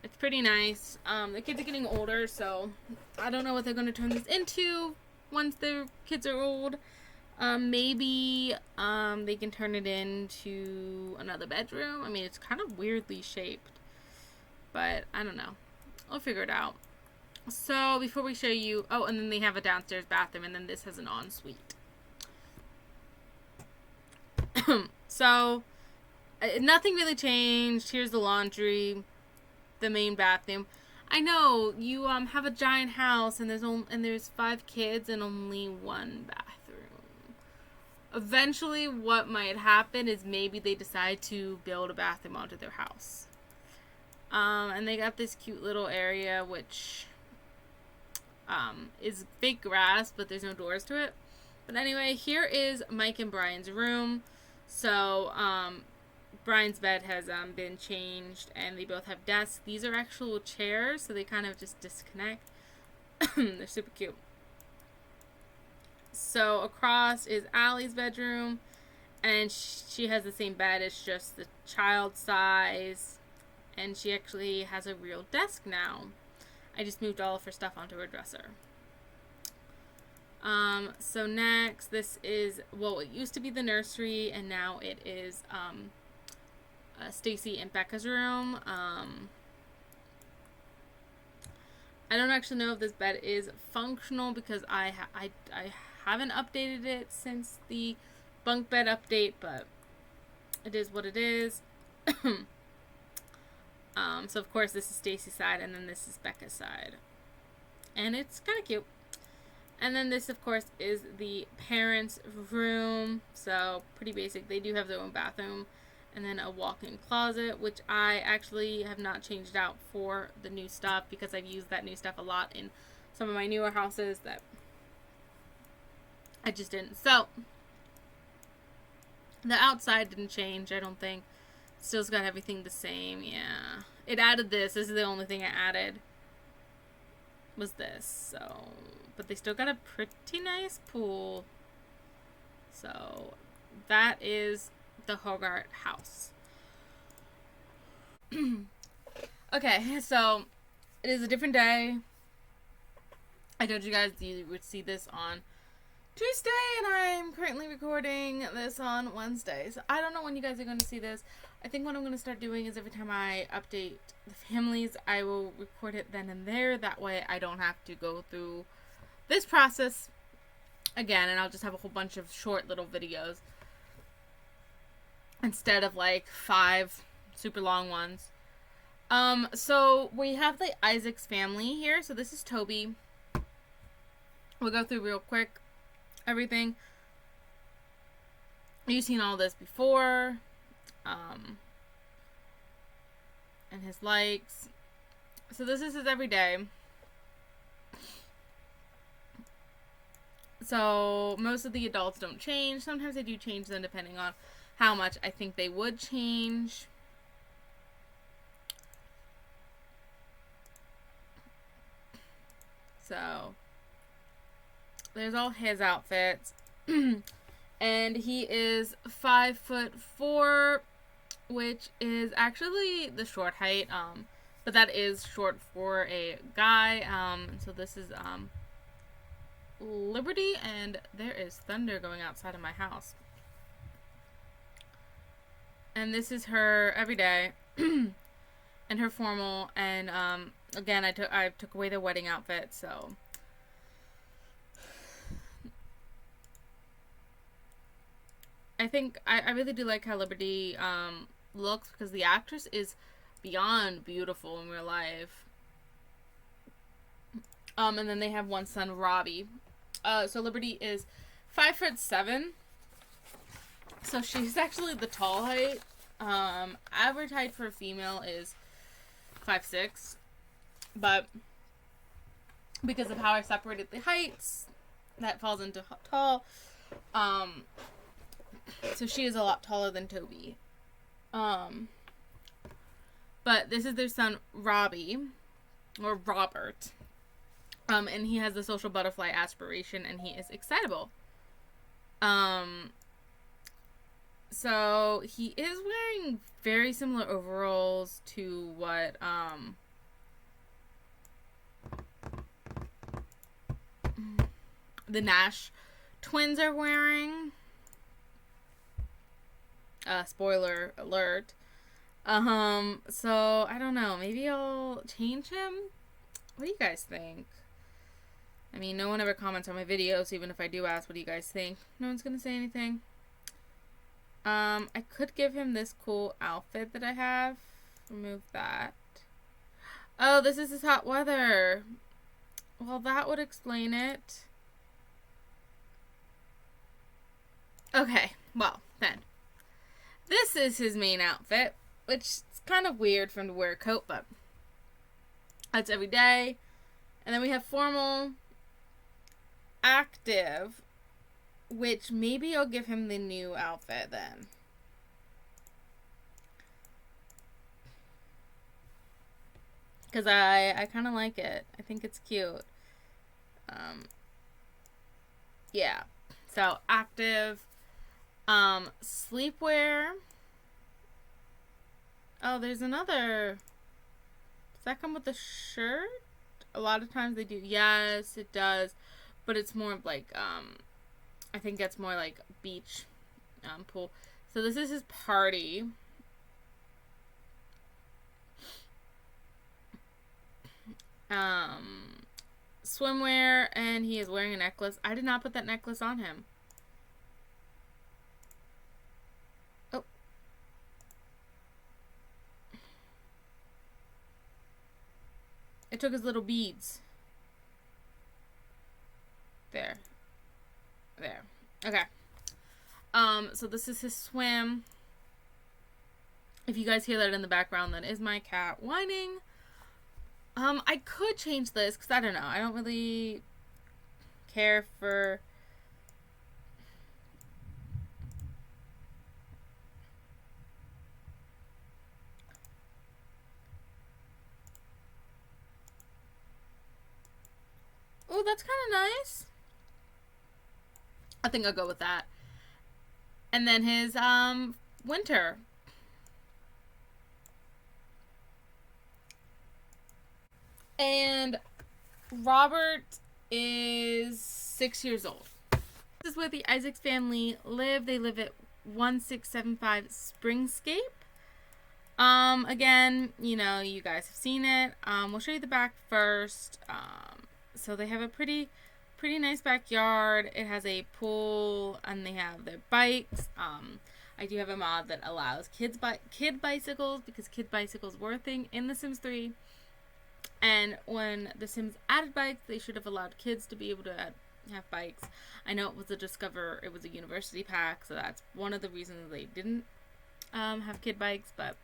It's pretty nice. The kids are getting older, so I don't know what they're going to turn this into once their kids are old. Maybe they can turn it into another bedroom. I mean, it's kind of weirdly shaped, but I don't know. I'll figure it out. So before we show you, oh, and then they have a downstairs bathroom, and then this has an ensuite. So nothing really changed. Here's the laundry, the main bathroom. I know you have a giant house and there's 5 kids and only one bathroom. Eventually what might happen is maybe they decide to build a bathroom onto their house. And they got this cute little area which is fake grass, but there's no doors to it. But anyway, here is Mike and Brian's room. So, Brian's bed has been changed, and they both have desks. These are actual chairs, so they kind of just disconnect. They're super cute. So, across is Allie's bedroom, and she has the same bed. It's just the child size, and she actually has a real desk now. I just moved all of her stuff onto her dresser. So next, this is, well, it used to be the nursery, and now it is, Stacy and Becca's room. I don't actually know if this bed is functional because I haven't updated it since the bunk bed update, but it is what it is. So of course this is Stacy's side, and then this is Becca's side. And it's kind of cute. And then this, of course, is the parents' room. So, pretty basic. They do have their own bathroom. And then a walk-in closet, which I actually have not changed out for the new stuff because I've used that new stuff a lot in some of my newer houses that I just didn't. So, the outside didn't change, I don't think. Still's got everything the same, yeah. It added this. This is the only thing I added. Was this, so... But they still got a pretty nice pool. So, that is the Hogart house. Okay, so, it is a different day. I told you guys you would see this on Tuesday, and I'm currently recording this on Wednesday. So, I don't know when you guys are going to see this. I think what I'm going to start doing is every time I update the families, I will record it then and there. That way I don't have to go through this process again, and I'll just have a whole bunch of short little videos instead of like 5 super long ones. So we have the Isaac's family here. So this is Toby. We'll go through real quick everything. You've seen all this before. And his likes. So this is his everyday. So most of the adults don't change. Sometimes I do change them depending on how much I think they would change. So there's all his outfits. And he is 5'4", which is actually the short height. But that is short for a guy. So this is Liberty, and there is thunder going outside of my house. And this is her everyday, and her formal. And again, I took away the wedding outfit, so. I think I really do like how Liberty looks, because the actress is beyond beautiful in real life. And then they have one son, Robbie. So Liberty is 5'7". So she's actually the tall height. Average height for a female is 5'6". But because of how I separated the heights, that falls into tall. So she is a lot taller than Toby. But this is their son, Robbie, or Robert. And he has the social butterfly aspiration, and he is excitable. So he is wearing very similar overalls to what, the Nash twins are wearing. Spoiler alert. So I don't know. Maybe I'll change him. What do you guys think? I mean, no one ever comments on my videos, even if I do ask, what do you guys think? No one's gonna say anything. I could give him this cool outfit that I have. Remove that. Oh, this is his hot weather. Well, that would explain it. Okay, well, then. This is his main outfit, which is kind of weird for him to wear a coat, but that's every day. And then we have formal, active, which maybe I'll give him the new outfit then. Because I kind of like it. I think it's cute. Yeah. So, active. Sleepwear. Oh, there's another. Does that come with a shirt? A lot of times they do. Yes, it does. But it's more of like, I think it's more like beach, pool. So this is his party. Swimwear, and he is wearing a necklace. I did not put that necklace on him. Oh. It took his little beads. There. There. Okay. So this is his swim. If you guys hear that in the background, that is my cat whining. I could change this, because I don't know. I don't really care for... Oh, that's kind of nice. I think I'll go with that. And then his, winter. And Robert is 6 years old. This is where the Isaacs family live. They live at 1675 Springscape. Again, you know, you guys have seen it. We'll show you the back first. So they have a pretty nice backyard. It has a pool, and they have their bikes. I do have a mod that allows kid bicycles, because kid bicycles were a thing in The Sims 3. And when The Sims added bikes, they should have allowed kids to be able to have bikes. I know it was a university pack, so that's one of the reasons they didn't have kid bikes, but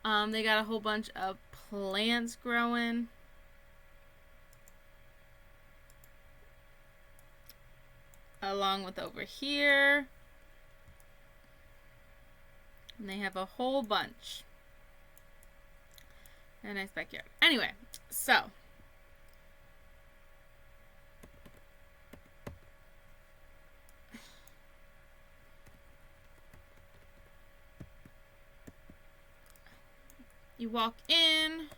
they got a whole bunch of plants growing. Along with over here. And they have a whole bunch. A nice backyard. Anyway, so you walk in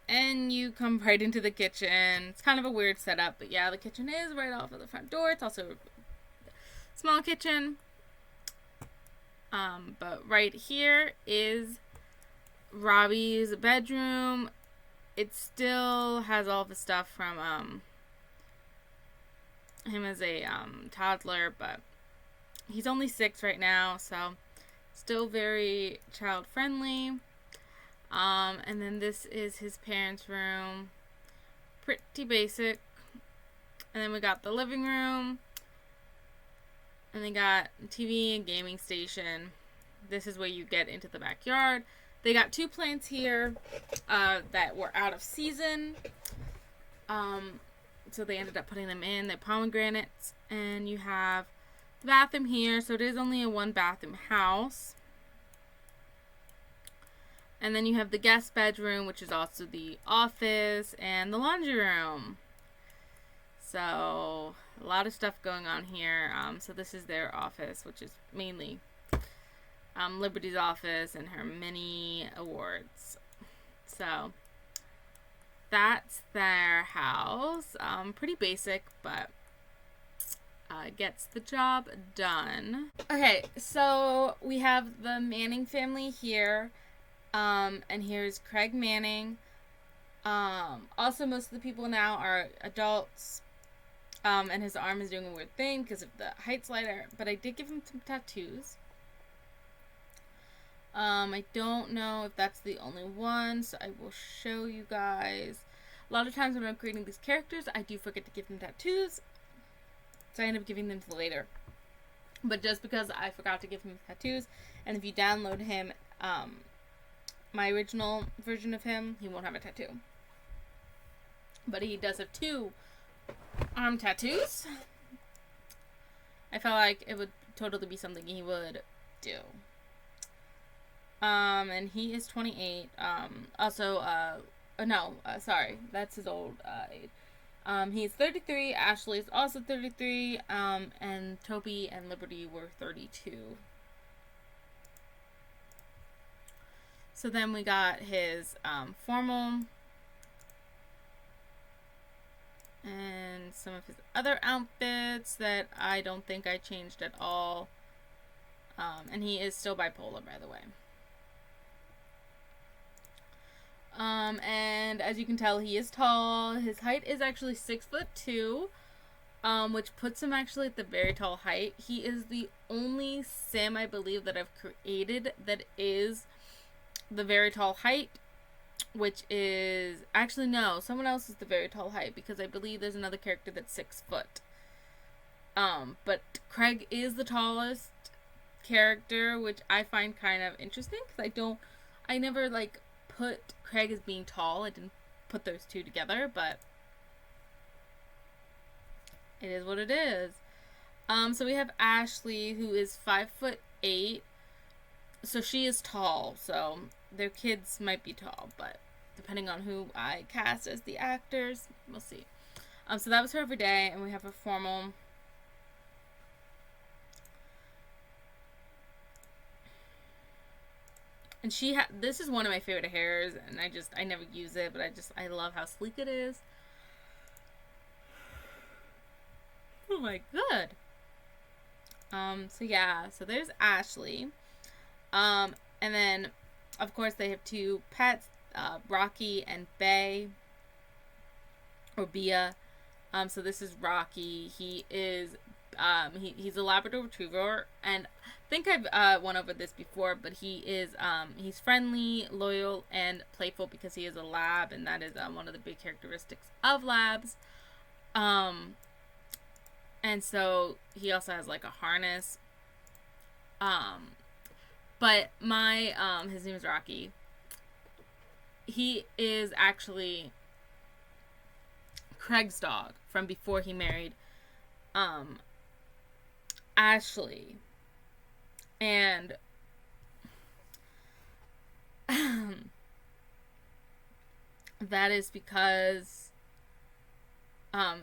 and you come right into the kitchen. It's kind of a weird setup, but yeah, the kitchen is right off of the front door. It's also a small kitchen. But right here is Robbie's bedroom. It still has all the stuff from him as a toddler, but he's only 6 right now, so still very child friendly. And then this is his parents' room. Pretty basic. And then we got the living room. And they got TV and gaming station. This is where you get into the backyard. They got 2 plants here that were out of season. So they ended up putting them in. They're pomegranates. And you have the bathroom here. So it is only a 1-bathroom house. And then you have the guest bedroom, which is also the office, and the laundry room. So a lot of stuff going on here. So this is their office, which is mainly Liberty's office and her mini awards. So that's their house. Pretty basic, but gets the job done. Okay, so we have the Manning family here. And here's Craig Manning. Also, most of the people now are adults. And his arm is doing a weird thing because of the height slider. But I did give him some tattoos. I don't know if that's the only one, so I will show you guys. A lot of times when I'm creating these characters, I do forget to give them tattoos. So I end up giving them to later. But just because I forgot to give him tattoos, and if you download him, my original version of him, he won't have a tattoo. But he does have 2 arm tattoos. I felt like it would totally be something he would do. And he is 28. Sorry, that's his old age. He's 33. Ashley is also 33. And Toby and Liberty were 32. So then we got his formal and some of his other outfits that I don't think I changed at all. And he is still bipolar, by the way. And as you can tell, he is tall. His height is actually 6'2", which puts him actually at the very tall height. He is the only sim, I believe, that I've created that is the very tall height, which is actually no, someone else is the very tall height because I believe there's another character that's 6 foot. But Craig is the tallest character, which I find kind of interesting because I never like put Craig as being tall. I didn't put those 2 together, but it is what it is. So we have Ashley, who is 5'8". So she is tall, so their kids might be tall, but depending on who I cast as the actors, we'll see. So that was her every day, and we have her formal. And this is one of my favorite hairs, and I never use it, but I love how sleek it is. Oh my god. So yeah, so there's Ashley. And then, of course, they have 2 pets, Rocky and Bay, or Bia. So this is Rocky. He is, he's a Labrador Retriever, and I think I've went over this before, but he is, he's friendly, loyal, and playful because he is a lab, and that is one of the big characteristics of labs. And so he also has like a harness. But his name is Rocky. He is actually Craig's dog from before he married Ashley. And that is because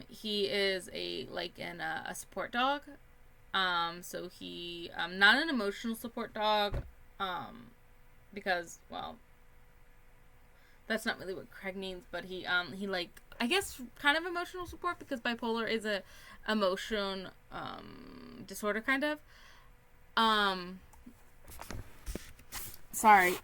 he is a support dog. So he not an emotional support dog. Because, well, that's not really what Craig needs, but he like, I guess, kind of emotional support, because bipolar is a emotion disorder, kind of. Sorry.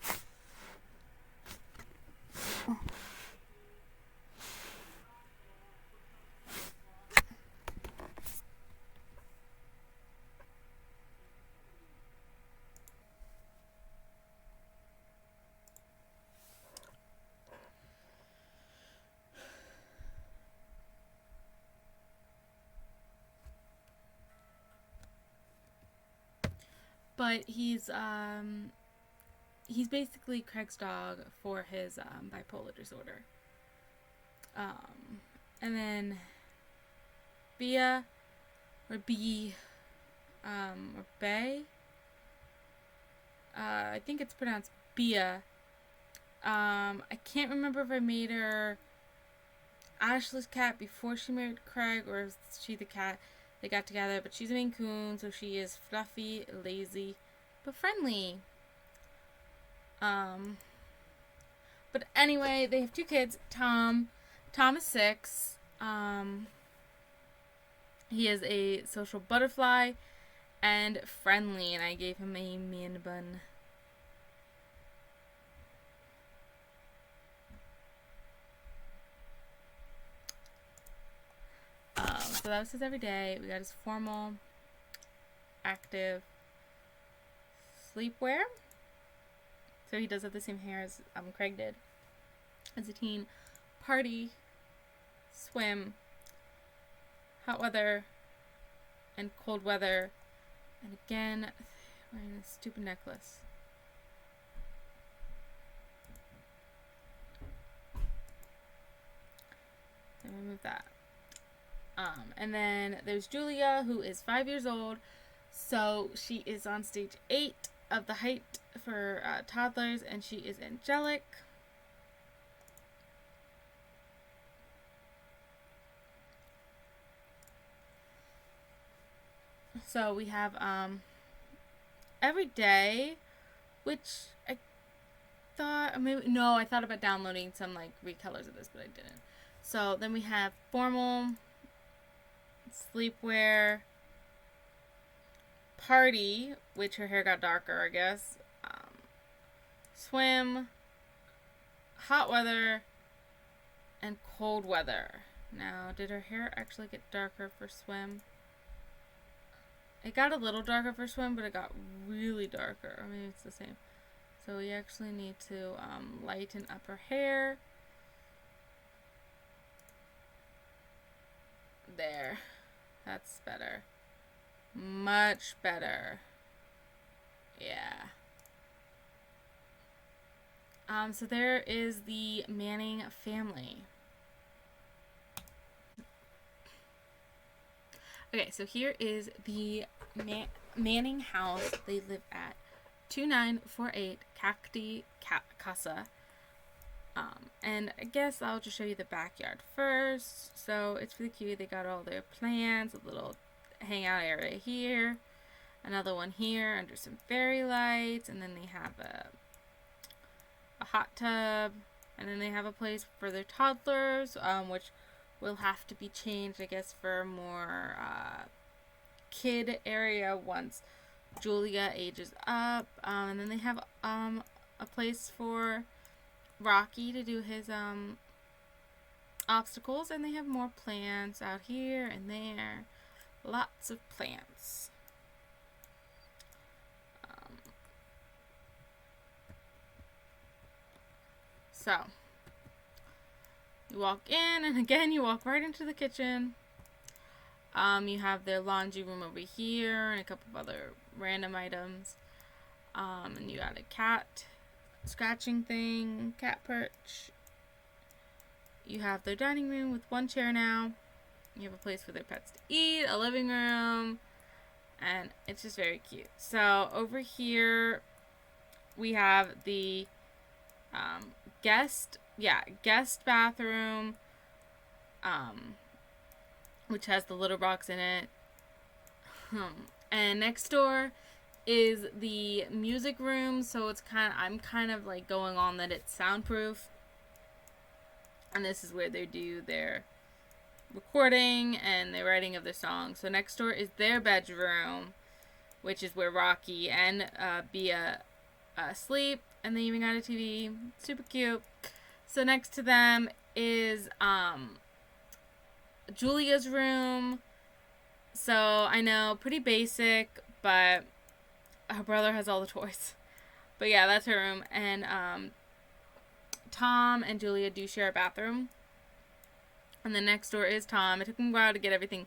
But he's basically Craig's dog for his bipolar disorder. And then Bia, or B, or Bay. I think it's pronounced Bia. I can't remember if I made her Ashley's cat before she married Craig, or is she the cat they got together. But she's a Maine Coon, so she is fluffy, lazy, but friendly. But anyway, they have 2 kids. Tom is 6. He is a social butterfly and friendly, and I gave him a man bun. So that was his everyday. We got his formal, active sleepwear. So he does have the same hair as Craig did as a teen. Party, swim, hot weather, and cold weather. And again, wearing a stupid necklace. Let me remove that. And then there's Julia, who is 5 years old. So she is on stage 8 of the height for toddlers, and she is angelic. So we have every day, which I thought, I thought about downloading some like recolors of this, but I didn't. So then we have formal, sleepwear, party, which her hair got darker, I guess, swim, hot weather, and cold weather. Now, did her hair actually get darker for swim? It got a little darker for swim, but it got really darker. I mean, it's the same. So we actually need to lighten up her hair. There. That's better. Much better. Yeah. So there is the Manning family. Okay, so here is the Manning house. They live at 2948 Cacti Casa. And I guess I'll just show you the backyard first. So it's really cute. They got all their plants, a little hangout area here, another one here under some fairy lights, and then they have a hot tub, and then they have a place for their toddlers, which will have to be changed, I guess, for more kid area once Julia ages up. And then they have a place for Rocky to do his obstacles, and they have more plants out here and there. Lots of plants. So you walk in, and again you walk right into the kitchen. You have their laundry room over here and a couple of other random items. And you got a cat scratching thing, cat perch. You have their dining room with one chair now. You have a place for their pets to eat, a living room, and it's just very cute. So over here we have the guest bathroom, which has the litter box in it. And next door is the music room. So I'm kind of like going on that it's soundproof. And this is where they do their recording and their writing of their songs. So next door is their bedroom, which is where Rocky and Bia sleep. And they even got a TV. Super cute. So next to them is Julia's room. So I know, pretty basic, but her brother has all the toys. But yeah, that's her room. And Tom and Julia do share a bathroom. And then next door is Tom. It took me a while to get everything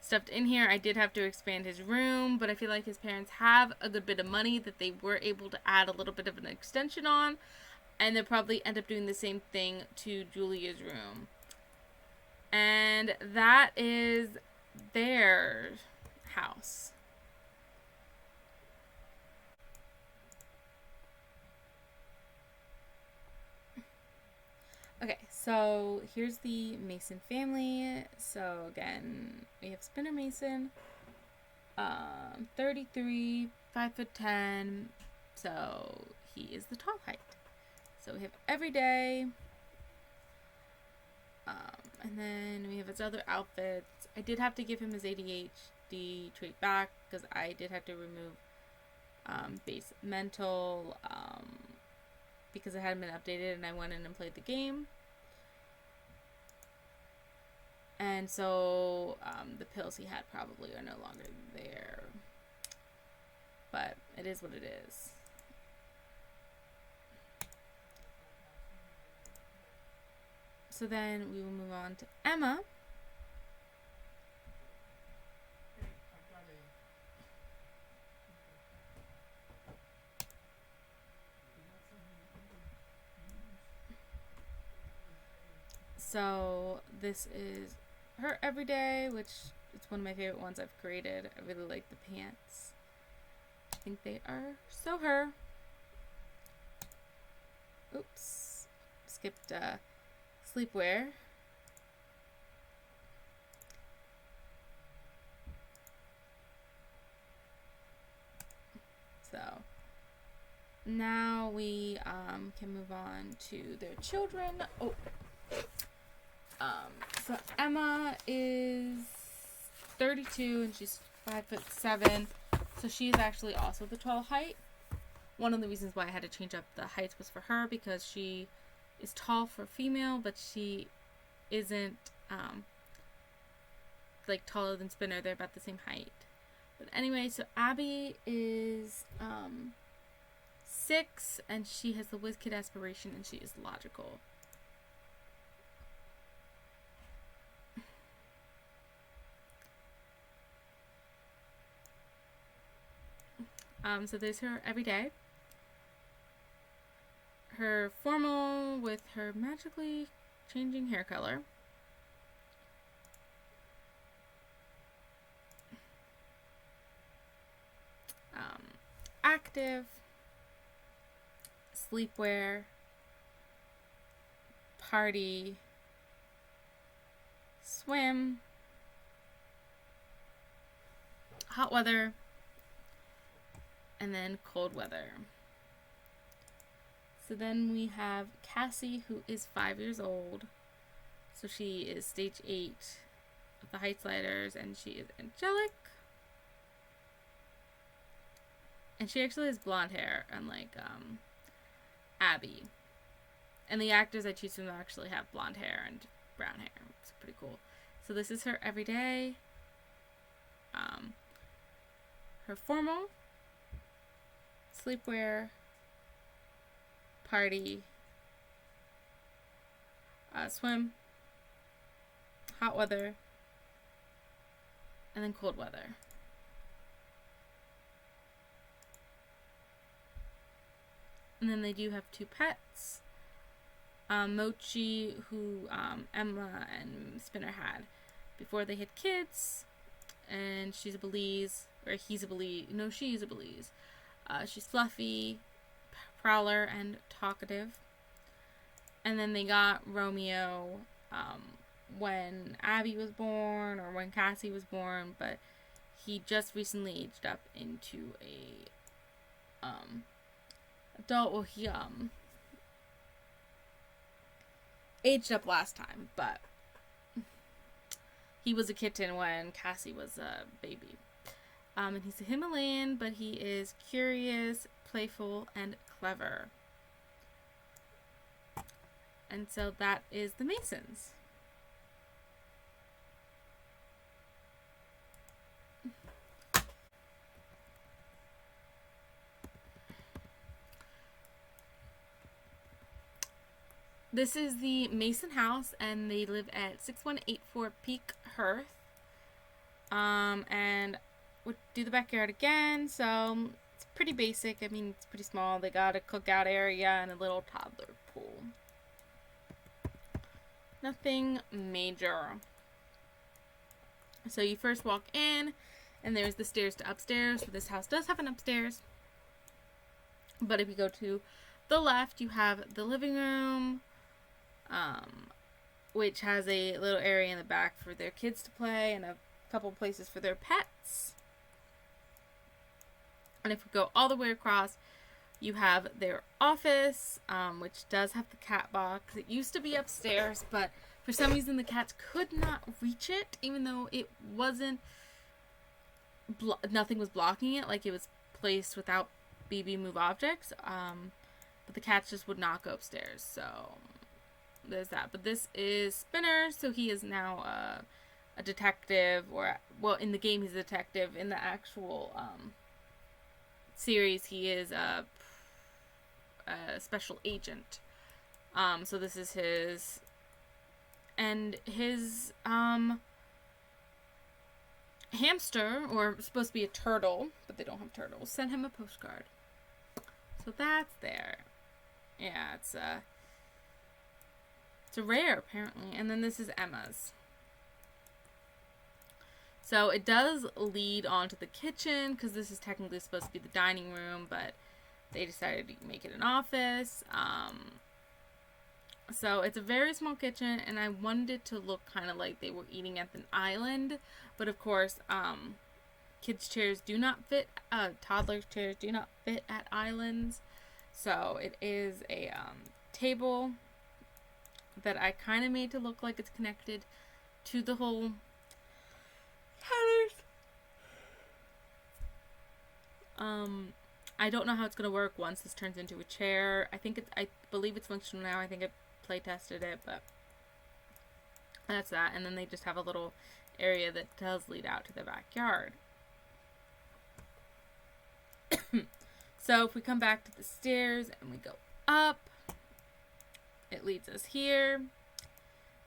stuffed in here. I did have to expand his room, but I feel like his parents have a good bit of money that they were able to add a little bit of an extension on. And they'll probably end up doing the same thing to Julia's room. And that is their house. Okay, so here's the Mason family. So again, we have Spinner Mason, 33, 5'10", so he is the tall height. So we have Everyday, and then we have his other outfits. I did have to give him his ADHD trait back because I did have to remove base mental because it hadn't been updated, and I went in and played the game. And so the pills he had probably are no longer there. But it is what it is. So then we will move on to Emma. So this is her Everyday, which is one of my favorite ones I've created. I really like the pants. I think they are so her. Oops. Skipped sleepwear. So now we can move on to their children. So Emma is 32 and she's 5'7", so she's actually also the tall height. One of the reasons why I had to change up the heights was for her, because she is tall for female, but she isn't like taller than Spinner. They're about the same height. But anyway, so Abby is 6 and she has the whiz kid aspiration and she is logical. So there's her Everyday. Her formal with her magically changing hair color. Active. Sleepwear. Party. Swim. Hot weather. And then cold weather. So then we have Cassie, who is 5 years old. So she is stage 8 of the height sliders, and she is angelic. And she actually has blonde hair, unlike Abby. And the actors I choose from actually have blonde hair and brown hair. It's pretty cool. So this is her Everyday. Her formal. Sleepwear, party, swim, hot weather, and then cold weather. And then they do have 2 pets. Mochi, who Emma and Spinner had before they had kids. And she's a Belize, or he's a Belize. No, she's a Belize. She's fluffy, prowler, and talkative. And then they got Romeo when Abby was born, or when Cassie was born, but he just recently aged up into a adult. Well, he aged up last time, but he was a kitten when Cassie was a baby. And he's a Himalayan, but he is curious, playful, and clever. And so that is the Masons. This is the Mason house, and they live at 6184 Peak Hearth. And we'll do the backyard again. So it's pretty basic. I mean, it's pretty small. They got a cookout area and a little toddler pool. Nothing major. So you first walk in, and there's the stairs to upstairs. So this house does have an upstairs. But if you go to the left, you have the living room, which has a little area in the back for their kids to play and a couple places for their pets. And if we go all the way across, you have their office, which does have the cat box. It used to be upstairs, but for some reason the cats could not reach it, even though it wasn't, nothing was blocking it, like it was placed without BB move objects. But the cats just would not go upstairs, so there's that. But this is Spinner, so he is now a detective, or, well, in the game he's a detective. In the actual series, he is a special agent. So this is his, and his hamster, or supposed to be a turtle, but they don't have turtles, sent him a postcard. So that's there. Yeah, it's a rare, apparently. And then this is Emma's. So it does lead onto the kitchen, because this is technically supposed to be the dining room, but they decided to make it an office. So it's a very small kitchen, and I wanted it to look kind of like they were eating at an island. But of course, kids' chairs do not fit, toddlers' chairs do not fit at islands. So it is a table that I kind of made to look like it's connected to the whole I don't know how it's gonna work once this turns into a chair. I believe it's functional now. I think I play tested it, but that's that. And then they just have a little area that does lead out to the backyard. So if we come back to the stairs and we go up, it leads us here.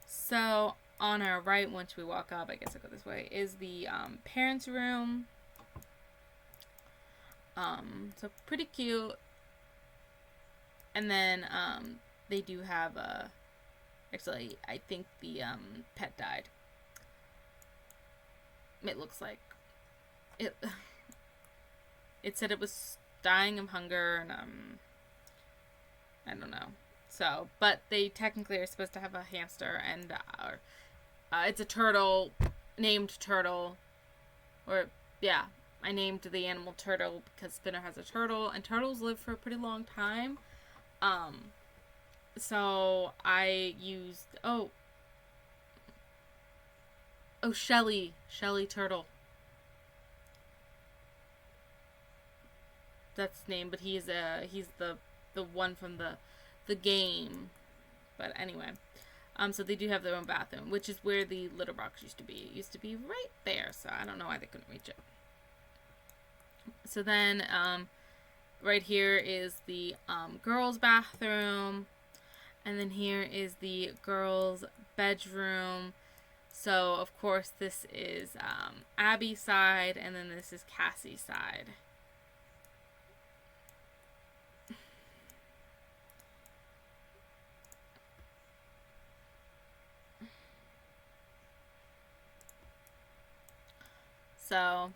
So on our right, once we walk up, I guess I'll go this way, is the parents' room. So pretty cute. And then they do have actually, I think the pet died. It looks like it. It said it was dying of hunger, and I don't know. So, but they technically are supposed to have a hamster, and it's a turtle, named Turtle, or yeah, I named the animal Turtle because Spinner has a turtle, and turtles live for a pretty long time. So I used Shelly Turtle. That's his name, but he's the one from the game. But anyway, so they do have their own bathroom, which is where the litter box used to be. It used to be right there, so I don't know why they couldn't reach it. So then, right here is the girls' bathroom, and then here is the girls' bedroom. So of course this is Abby's side, and then this is Cassie's side. So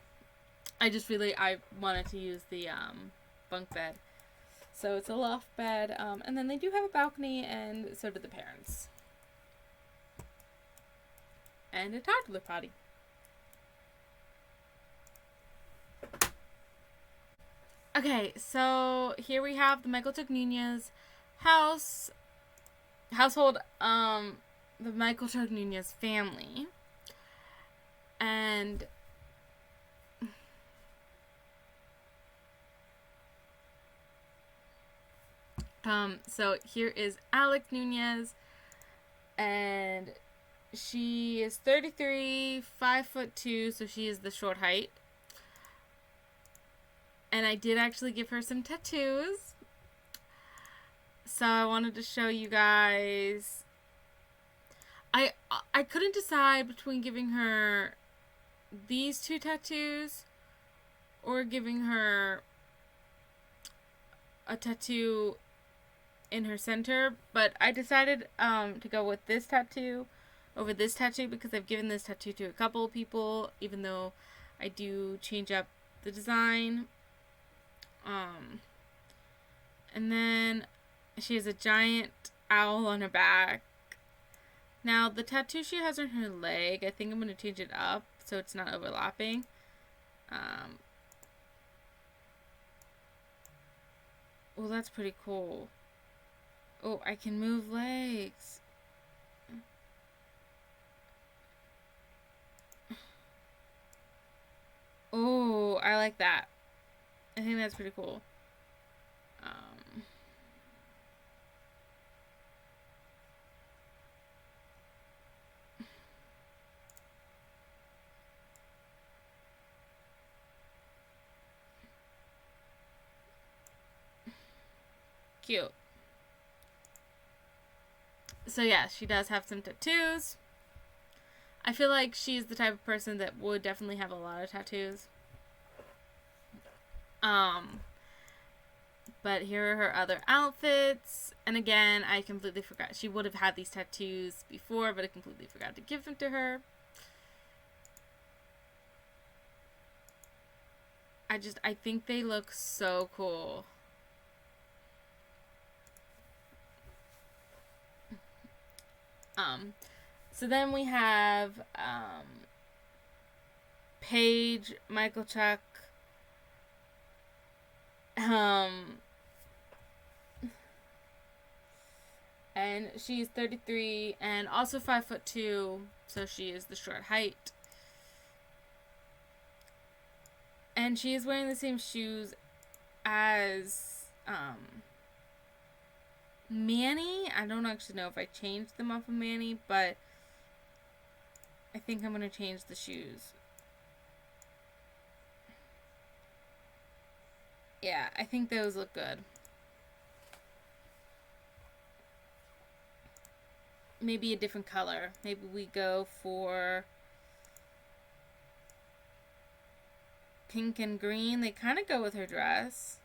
I wanted to use the bunk bed. So it's a loft bed, and then they do have a balcony, and so do the parents. And a toddler potty. Okay, so here we have the Michael Tuck Nunez household, the Michael Tuck Nunez family. And so here is Alex Nunez, and she is 33, 5'2", so she is the short height. And I did actually give her some tattoos. So I wanted to show you guys. I couldn't decide between giving her these two tattoos or giving her a tattoo in her center, but I decided to go with this tattoo over this tattoo because I've given this tattoo to a couple of people, even though I do change up the design. And then she has a giant owl on her back. Now, the tattoo she has on her leg, I think I'm going to change it up so it's not overlapping. Well, that's pretty cool. Oh, I can move legs. Oh, I like that. I think that's pretty cool. Cute. So yeah, she does have some tattoos. I feel like she's the type of person that would definitely have a lot of tattoos. But here are her other outfits. And again, I completely forgot. She would have had these tattoos before, but I completely forgot to give them to her. I think they look so cool. So then we have Paige, Michael Chuck, and she's 33 and also 5'2", so she is the short height. And she is wearing the same shoes as Manny. I don't actually know if I changed them off of Manny, but I think I'm going to change the shoes. Yeah, I think those look good. Maybe a different color. Maybe we go for pink and green. They kind of go with her dress.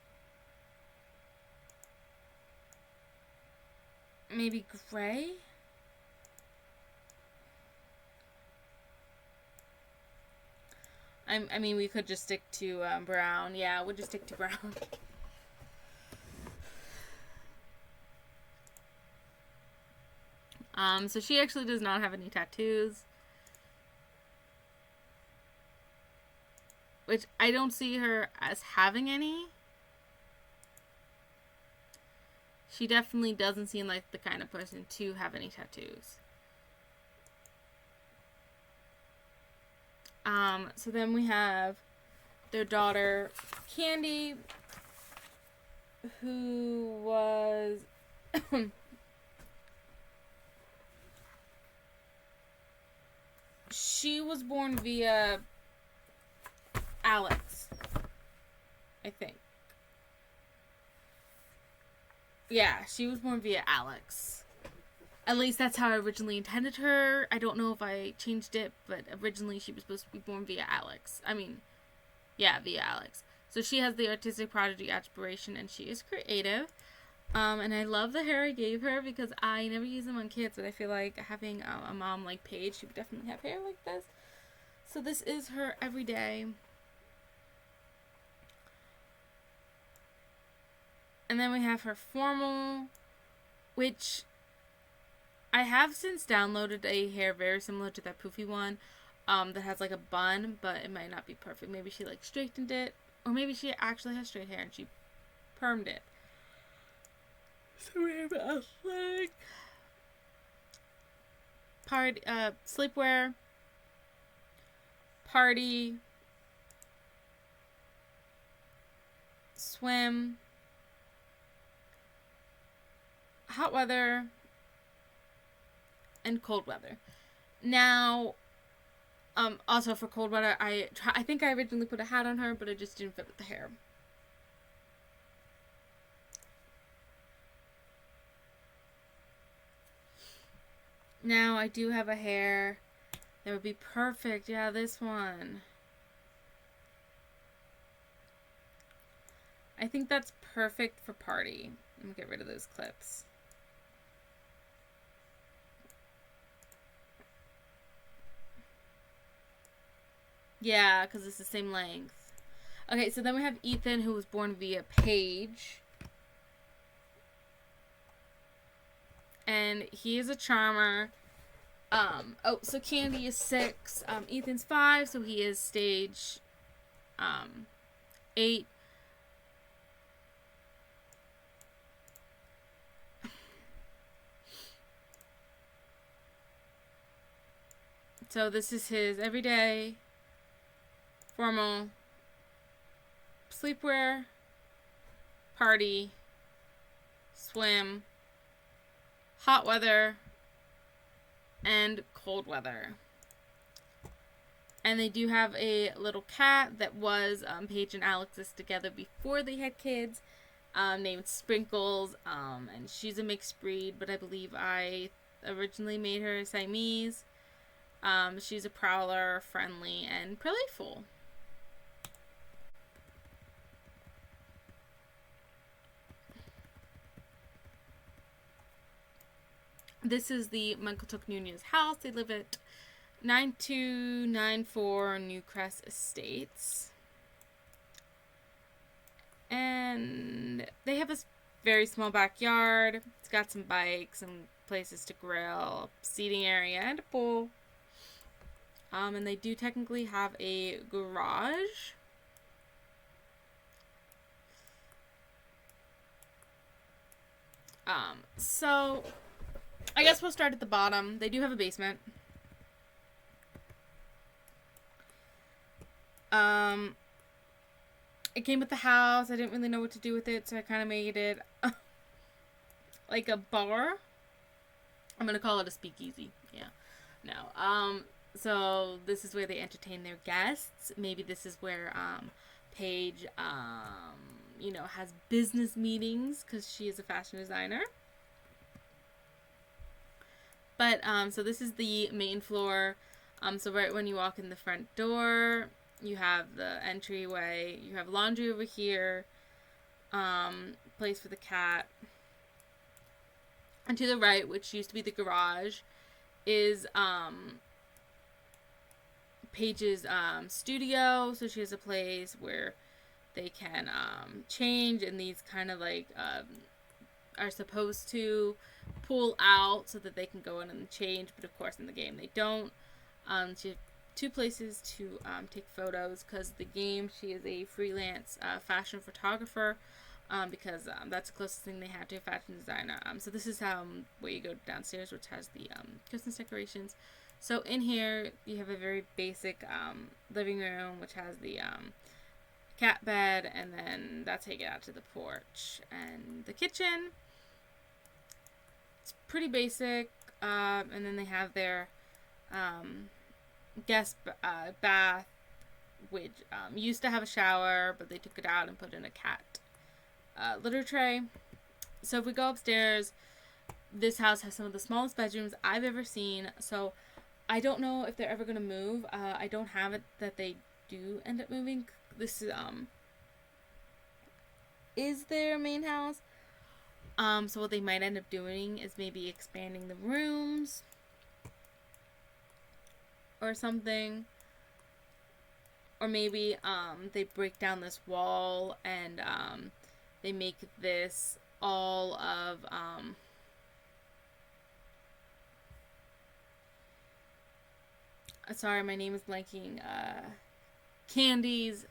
Maybe gray? I mean, we could just stick to brown. Yeah, we'll just stick to brown. So she actually does not have any tattoos. Which I don't see her as having any. She definitely doesn't seem like the kind of person to have any tattoos. So then we have their daughter, Candy, who was... she was born via Alex, I think. Yeah, she was born via Alex. At least that's how I originally intended her. I don't know if I changed it, but originally she was supposed to be born via Alex. I mean, yeah, via Alex. So she has the artistic prodigy aspiration, and she is creative. And I love the hair I gave her because I never use them on kids, but I feel like having a mom like Paige, she would definitely have hair like this. So this is her everyday. And then we have her formal, which I have since downloaded a hair very similar to that poofy one that has like a bun, but it might not be perfect. Maybe she like straightened it. Or maybe she actually has straight hair and she permed it. So we have athletic, party, sleepwear, party, swim, hot weather, and cold weather. Now, also for cold weather, I think I originally put a hat on her, but it just didn't fit with the hair. Now I do have a hair that would be perfect. Yeah, this one. I think that's perfect for party. I'm gonna get rid of those clips. Yeah, because it's the same length. Okay, so then we have Ethan, who was born via Paige. And he is a charmer. So Candy is 6. Ethan's 5, so he is stage 8. So this is his everyday formal sleepwear, party, swim, hot weather, and cold weather. And they do have a little cat that was Paige and Alex's together before they had kids, named Sprinkles, and she's a mixed breed, but I believe I originally made her a Siamese. She's a prowler, friendly, and playful. This is the Michael Took Nunez house. They live at 9294 Newcrest Estates. And they have a very small backyard. It's got some bikes and places to grill, seating area, and a pool. And they do technically have a garage. So I guess we'll start at the bottom. They do have a basement. It came with the house. I didn't really know what to do with it, so I kind of made it like a bar. I'm gonna call it a speakeasy. Yeah. No. So this is where they entertain their guests. Maybe this is where Paige has business meetings because she is a fashion designer. But so this is the main floor. So right when you walk in the front door, you have the entryway. You have laundry over here. Place for the cat. And to the right, which used to be the garage, is Paige's studio. So she has a place where they can change, and these kind of like are supposed to pull out so that they can go in and change, but of course in the game they don't. She has 2 places to take photos, because the game she is a freelance fashion photographer, because that's the closest thing they had to a fashion designer. So this is where you go downstairs, which has the Christmas decorations. So in here you have a very basic living room, which has the cat bed, and then that's how you get out to the porch. And the kitchen, it's pretty basic, and then they have their guest bath, which used to have a shower, but they took it out and put in a cat litter tray. So if we go upstairs, this house has some of the smallest bedrooms I've ever seen, so I don't know if they're ever going to move. I don't have it that they do end up moving. This is their main house. So what they might end up doing is maybe expanding the rooms or something. Or maybe they break down this wall and they make this all of sorry, my name is blanking. Candy's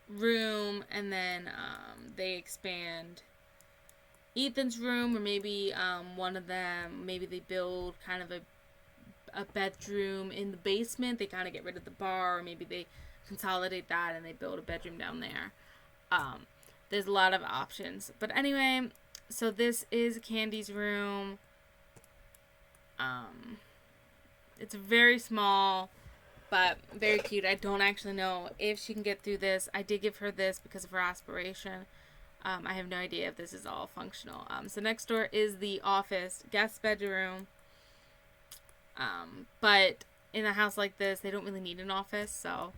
room, and then they expand Ethan's room, or maybe one of them, maybe they build kind of a bedroom in the basement. They kind of get rid of the bar, or maybe they consolidate that and they build a bedroom down there. There's a lot of options. But anyway, so this is Candy's room. It's very small, but very cute. I don't actually know if she can get through this. I did give her this because of her aspiration. I have no idea if this is all functional. So next door is the office, guest bedroom. But in a house like this, they don't really need an office, so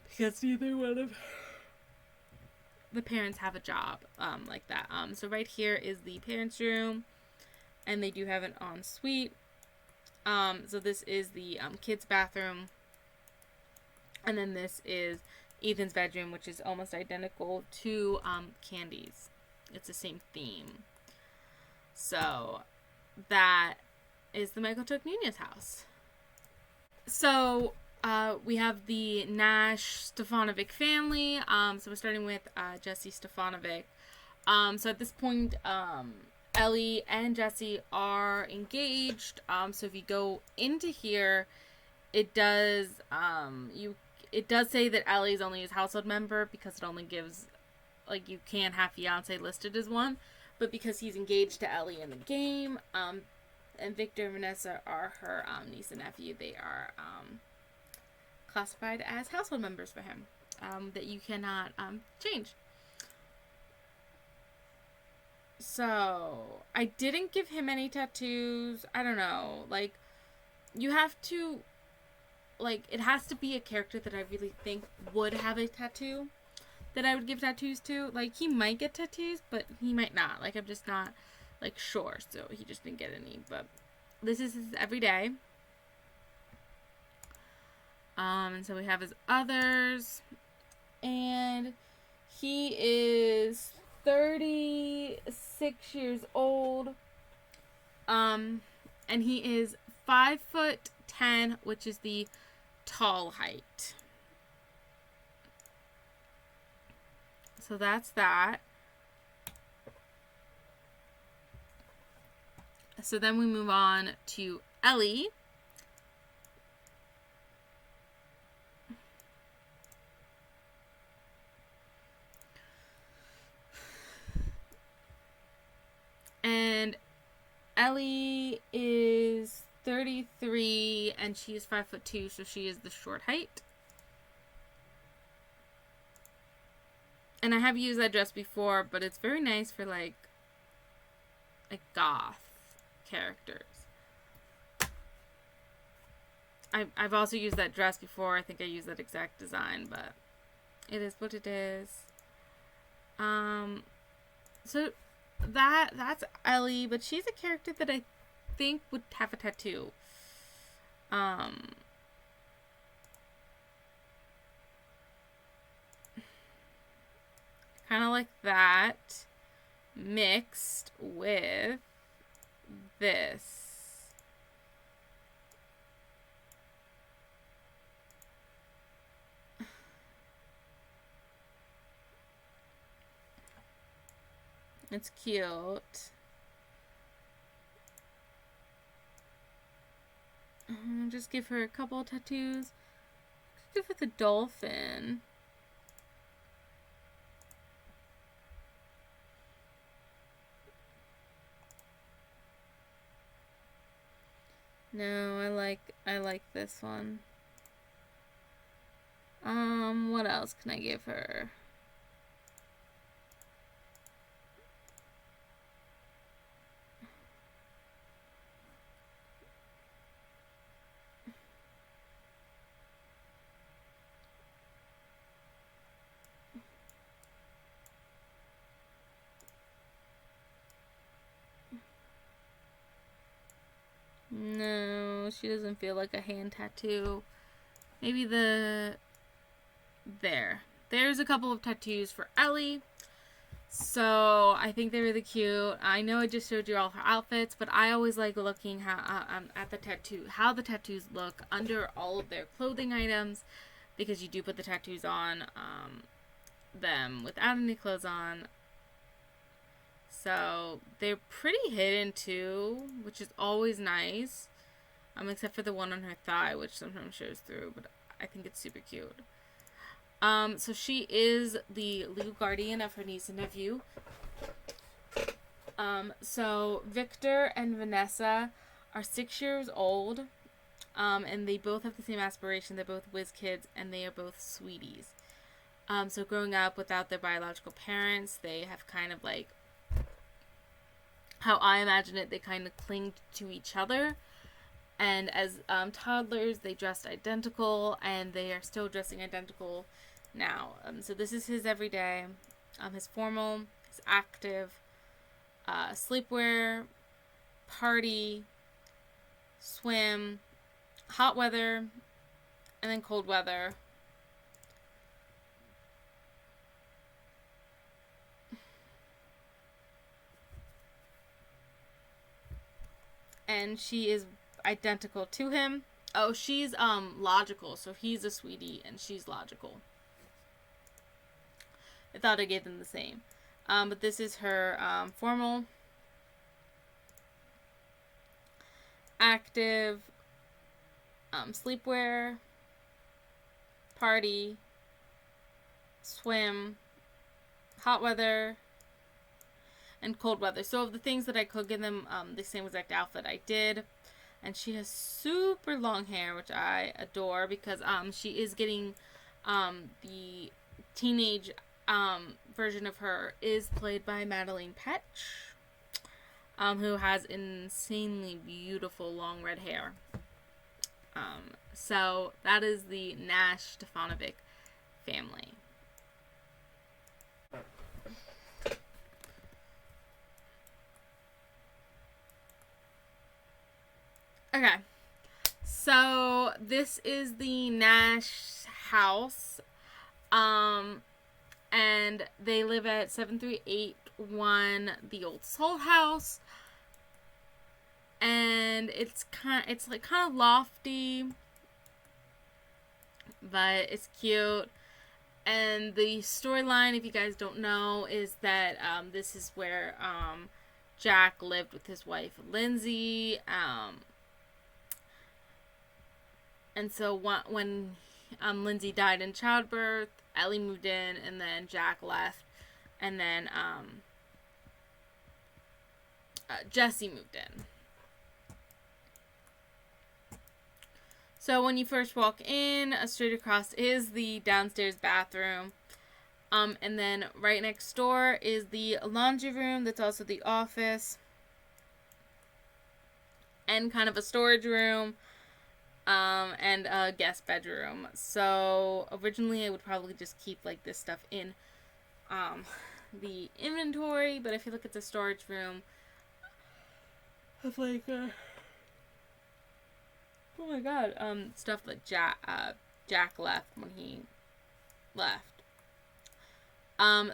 because neither one of the parents have a job like that. So right here is the parents' room, and they do have an ensuite. So this is the kids' bathroom, and then this is Ethan's bedroom, which is almost identical to Candy's. It's the same theme. So that is the Michael took Nina's house. So we have the Nash Stefanovic family. So we're starting with Jesse Stefanovic. So at this point, Ellie and Jesse are engaged. So if you go into here, it does say that Ellie's only his household member because it only gives, like, you can't have fiance listed as one, but because he's engaged to Ellie in the game, and Victor and Vanessa are her niece and nephew, they are classified as household members for him that you cannot change. So I didn't give him any tattoos. I don't know, like, you have to, like, it has to be a character that I really think would have a tattoo that I would give tattoos to. Like, he might get tattoos, but he might not. Like, I'm just not, like, sure. So he just didn't get any. But this is his everyday. And so we have his others. And he is 36 years old. And he is 5'10", which is the tall height. So that's that. So then we move on to Ellie. And Ellie is 33 and she is 5'2", so she is the short height. And I have used that dress before, but it's very nice for like goth characters. I've also used that dress before. I think I used that exact design, but it is what it is. So that's Ellie, but she's a character that I think would have a tattoo. Kind of like that, mixed with this. It's cute. Just give her a couple of tattoos. Give her the dolphin. No, I like this one. What else can I give her? No, she doesn't feel like a hand tattoo. Maybe there's a couple of tattoos for Ellie. So I think they're really cute. I know I just showed you all her outfits, but I always like looking at the tattoos look under all of their clothing items. because you do put the tattoos on them without any clothes on. So they're pretty hidden too, which is always nice. Except for the one on her thigh, which sometimes shows through, but I think it's super cute. So she is the legal guardian of her niece and nephew. So Victor and Vanessa are 6 years old, and they both have the same aspiration. They're both whiz kids, and they are both sweeties. So growing up without their biological parents, they have kind of like, how I imagine it, they kind of cling to each other. And as toddlers, they dressed identical, and they are still dressing identical now. So this is his everyday, his formal, his active, sleepwear, party, swim, hot weather, and then cold weather. And she is identical to him. Oh, she's logical, so he's a sweetie and she's logical. I thought I gave them the same. But this is her formal, active, sleepwear, party, swim, hot weather, and cold weather. So of the things that I could give them, the same exact outfit I did. And she has super long hair, which I adore, because she is getting the teenage version of her is played by Madeline Petch, who has insanely beautiful long red hair. So that is the Nash Stefanovic family. Okay, so this is the Nash house, and they live at 7381 the Old Salt House, and it's kind of lofty, but it's cute. And the storyline, if you guys don't know, is that this is where Jack lived with his wife Lindsay. And so when Lindsay died in childbirth, Ellie moved in, and then Jack left, and then Jesse moved in. So when you first walk in, straight across is the downstairs bathroom, and then right next door is the laundry room that's also the office, and kind of a storage room. And a guest bedroom. So originally I would probably just keep like this stuff in the inventory, but if you look at the storage room of like oh my god, stuff that Jack left when he left.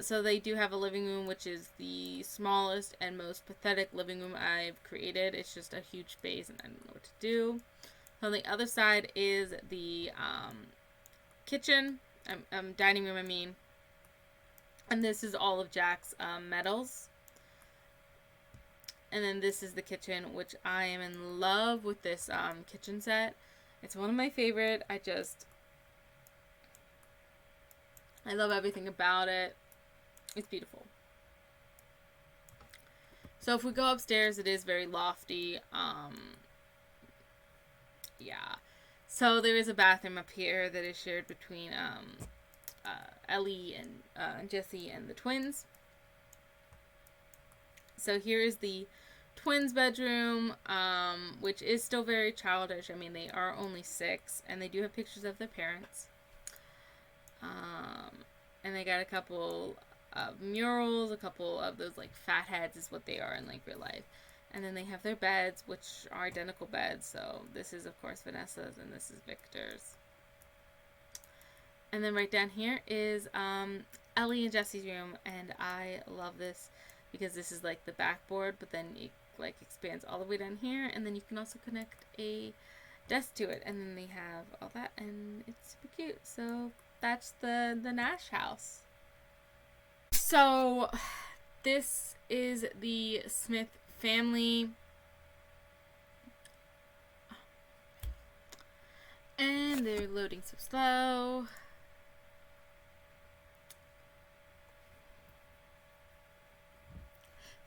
So they do have a living room, which is the smallest and most pathetic living room I've created. It's just a huge space and I don't know what to do. On the other side is the kitchen, dining room, I mean. And this is all of Jack's medals. And then this is the kitchen, which I am in love with this kitchen set. It's one of my favorite. I love everything about it. It's beautiful. So if we go upstairs, it is very lofty. Yeah. So there is a bathroom up here that is shared between Ellie and Jesse and the twins. So here is the twins' bedroom, which is still very childish. I mean, they are only 6, and they do have pictures of their parents. And they got a couple of murals, a couple of those like fat heads is what they are in like real life. And then they have their beds, which are identical beds. So this is, of course, Vanessa's, and this is Victor's. And then right down here is Ellie and Jesse's room. And I love this because this is like the backboard, but then it like expands all the way down here. And then you can also connect a desk to it. And then they have all that, and it's super cute. So that's the Nash house. So this is the Smith family. And they're loading so slow.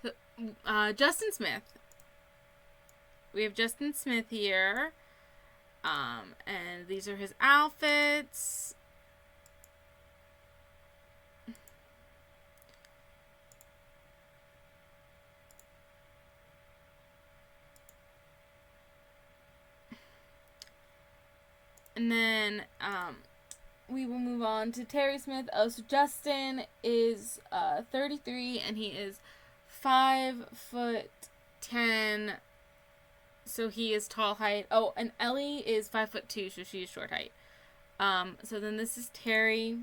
So, Justin Smith. We have Justin Smith here. And these are his outfits. And then, we will move on to Terry Smith. Oh, so Justin is 33 and he is 5'10". So he is tall height. Oh, and Ellie is 5'2", so she is short height. So then this is Terry.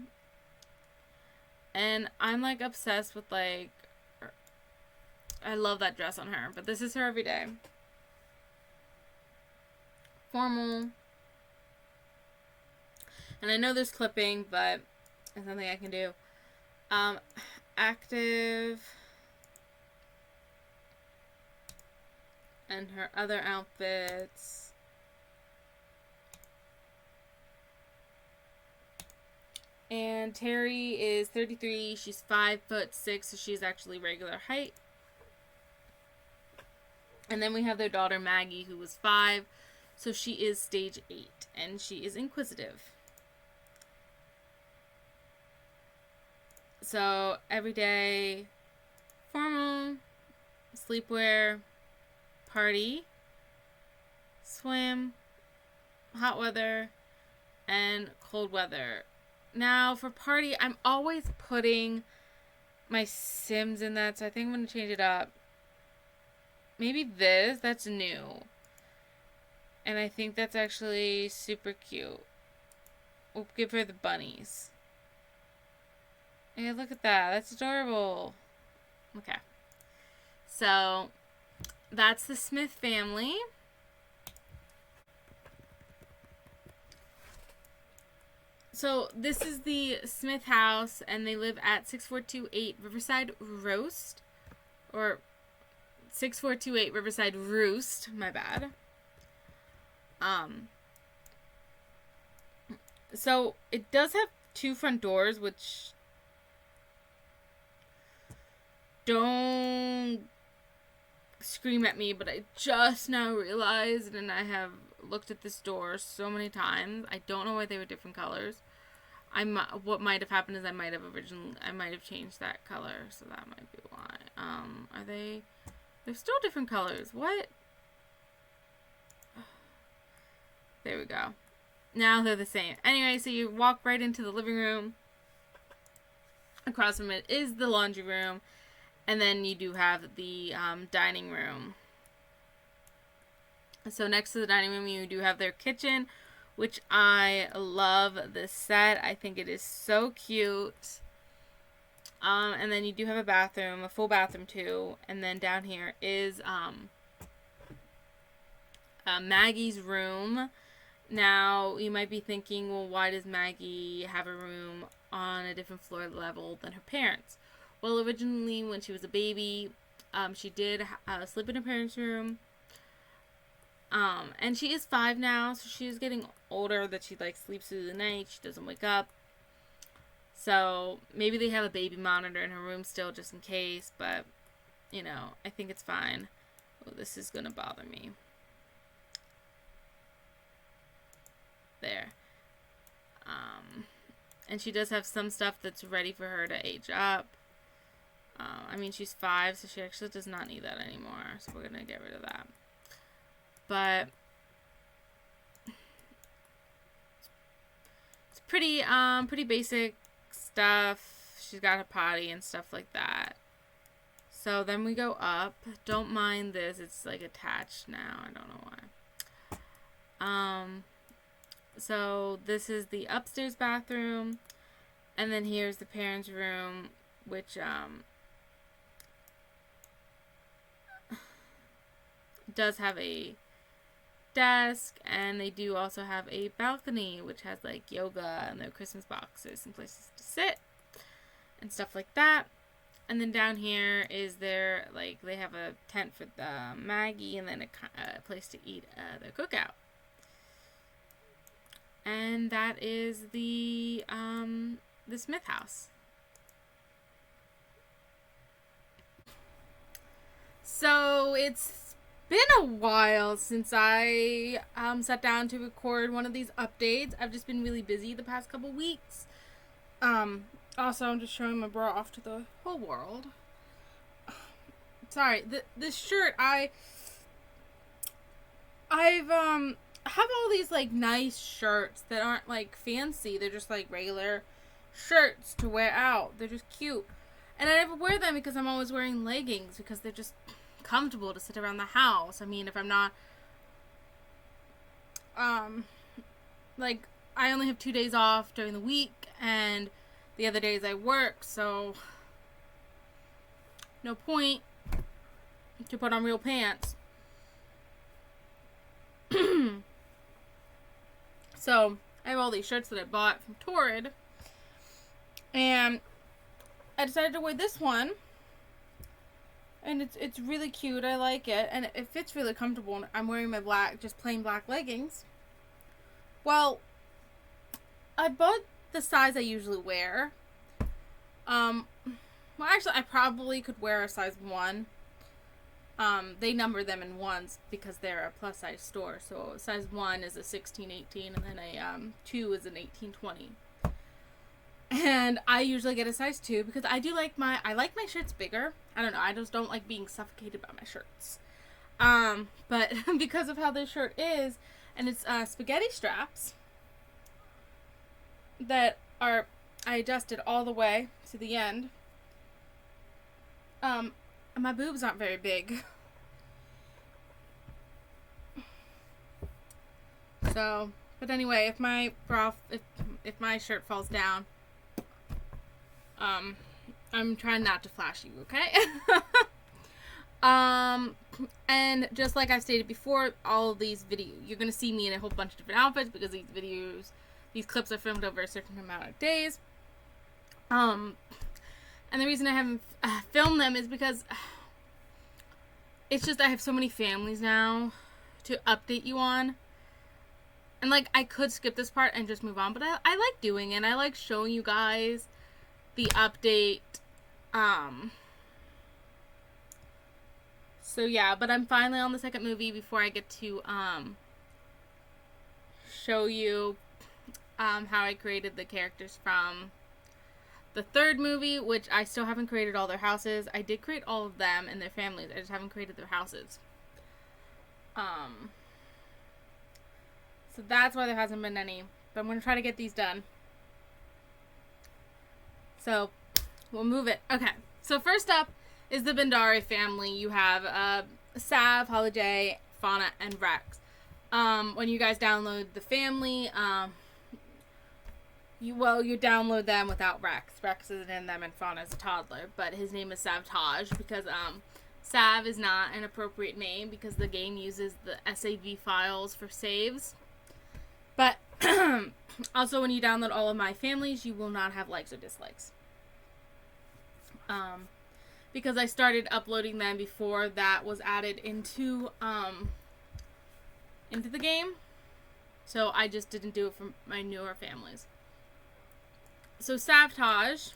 And I'm like obsessed with like, I love that dress on her, but this is her every day. Formal. And I know there's clipping, but there's nothing I can do. Active. And her other outfits. And Terry is 33. She's 5'6", so she's actually regular height. And then we have their daughter Maggie, who was 5, so she is stage 8, and she is inquisitive. So every day, formal, sleepwear, party, swim, hot weather, and cold weather. Now for party, I'm always putting my Sims in that, so I think I'm going to change it up. Maybe this, that's new. And I think that's actually super cute. We'll give her the bunnies. Hey, look at that. That's adorable. Okay. So, that's the Smith family. So, this is the Smith house, and they live at 6428 Riverside Roast. Or 6428 Riverside Roost. My bad. So, it does have 2 front doors, which don't scream at me, but I just now realized, and I have looked at this door so many times, I don't know why they were different colors. What might have happened is I might have changed that color, so that might be why. They're still different colors. What? There we go. Now they're the same. Anyway, so you walk right into the living room. Across from it is the laundry room. And then you do have the dining room. So next to the dining room, you do have their kitchen, which I love this set. I think it is so cute. And then you do have a bathroom, a full bathroom too. And then down here is Maggie's room. Now, you might be thinking, well, why does Maggie have a room on a different floor level than her parents? Well, originally, when she was a baby, she did sleep in her parents' room. And she is 5 now, so she is getting older that she, like, sleeps through the night. She doesn't wake up. So, maybe they have a baby monitor in her room still, just in case. But, you know, I think it's fine. Oh, this is going to bother me. There. And she does have some stuff that's ready for her to age up. I mean, she's 5, so she actually does not need that anymore. So we're going to get rid of that. But it's pretty basic stuff. She's got a potty and stuff like that. So then we go up. Don't mind this. It's like attached now. I don't know why. So this is the upstairs bathroom. And then here's the parents' room, which does have a desk, and they do also have a balcony, which has like yoga and their Christmas boxes and places to sit and stuff like that. And then down here is their, like, they have a tent for the Maggie, and then a place to eat their cookout. And that is the Smith house. So it's been a while since I sat down to record one of these updates. I've just been really busy the past couple weeks. Also, I'm just showing my bra off to the whole world. Sorry, this shirt, I've have all these like nice shirts that aren't like fancy. They're just like regular shirts to wear out. They're just cute. And I never wear them because I'm always wearing leggings because they're just comfortable to sit around the house. I mean, if I'm not like, I only have 2 days off during the week, and the other days I work, so no point to put on real pants. So I have all these shirts that I bought from Torrid, and I decided to wear this one, and it's really cute. I like it, and it fits really comfortable. I'm wearing my just plain black leggings. Well, I bought the size I usually wear. Well, actually, I probably could wear a size 1. They number them in ones because they're a plus size store. So size 1 is a 16-18, and then a 2 is an 18-20. And I usually get a size 2 because I like my shirts bigger. I don't know, I just don't like being suffocated by my shirts. But because of how this shirt is, and it's spaghetti straps that I adjusted all the way to the end. My boobs aren't very big. So, but anyway, if my shirt falls down, I'm trying not to flash you, okay? And just like I've stated before, all of these videos, you're gonna see me in a whole bunch of different outfits because these clips are filmed over a certain amount of days. And the reason I haven't filmed them is because it's just I have so many families now to update you on. And, like, I could skip this part and just move on, but I like doing it. I like showing you guys the update. So, yeah, but I'm finally on the second movie before I get to show you how I created the characters from the third movie, which I still haven't created all their houses. I did create all of them and their families. I just haven't created their houses. So that's why there hasn't been any. But I'm going to try to get these done. So, we'll move it. Okay. So first up is the Bendari family. You have Sav, Holiday, Fauna, and Rex. When you guys download the family, you download them without Rex. Rex isn't in them, and Fauna is a toddler, but his name is Savtage because Sav is not an appropriate name because the game uses the SAV files for saves. But also, when you download all of my families, you will not have likes or dislikes. Because I started uploading them before that was added into the game, so I just didn't do it for my newer families. So Savtage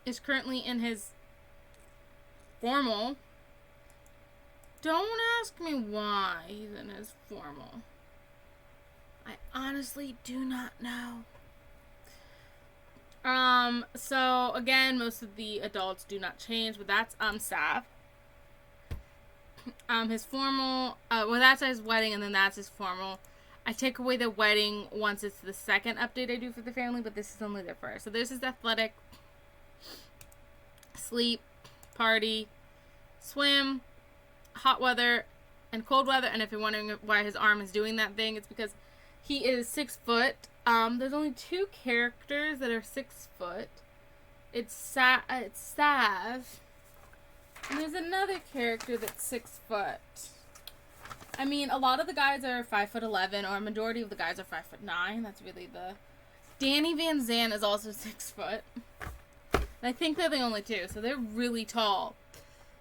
is currently in his formal. Don't ask me why he's in his formal. I honestly do not know. So again, most of the adults do not change, but that's Sav. His formal, that's his wedding, and then that's his formal. I take away the wedding once it's the second update I do for the family, but this is only their first. So there's his athletic, sleep, party, swim, hot weather, and cold weather. And if you're wondering why his arm is doing that thing, it's because he is 6 foot. There's only 2 characters that are 6 foot. It's Sav, and there's another character that's 6 foot. I mean, a lot of the guys are 5'11", or a majority of the guys are 5'9". That's really the... Danny Van Zandt is also 6 foot. And I think they're the only two, so they're really tall.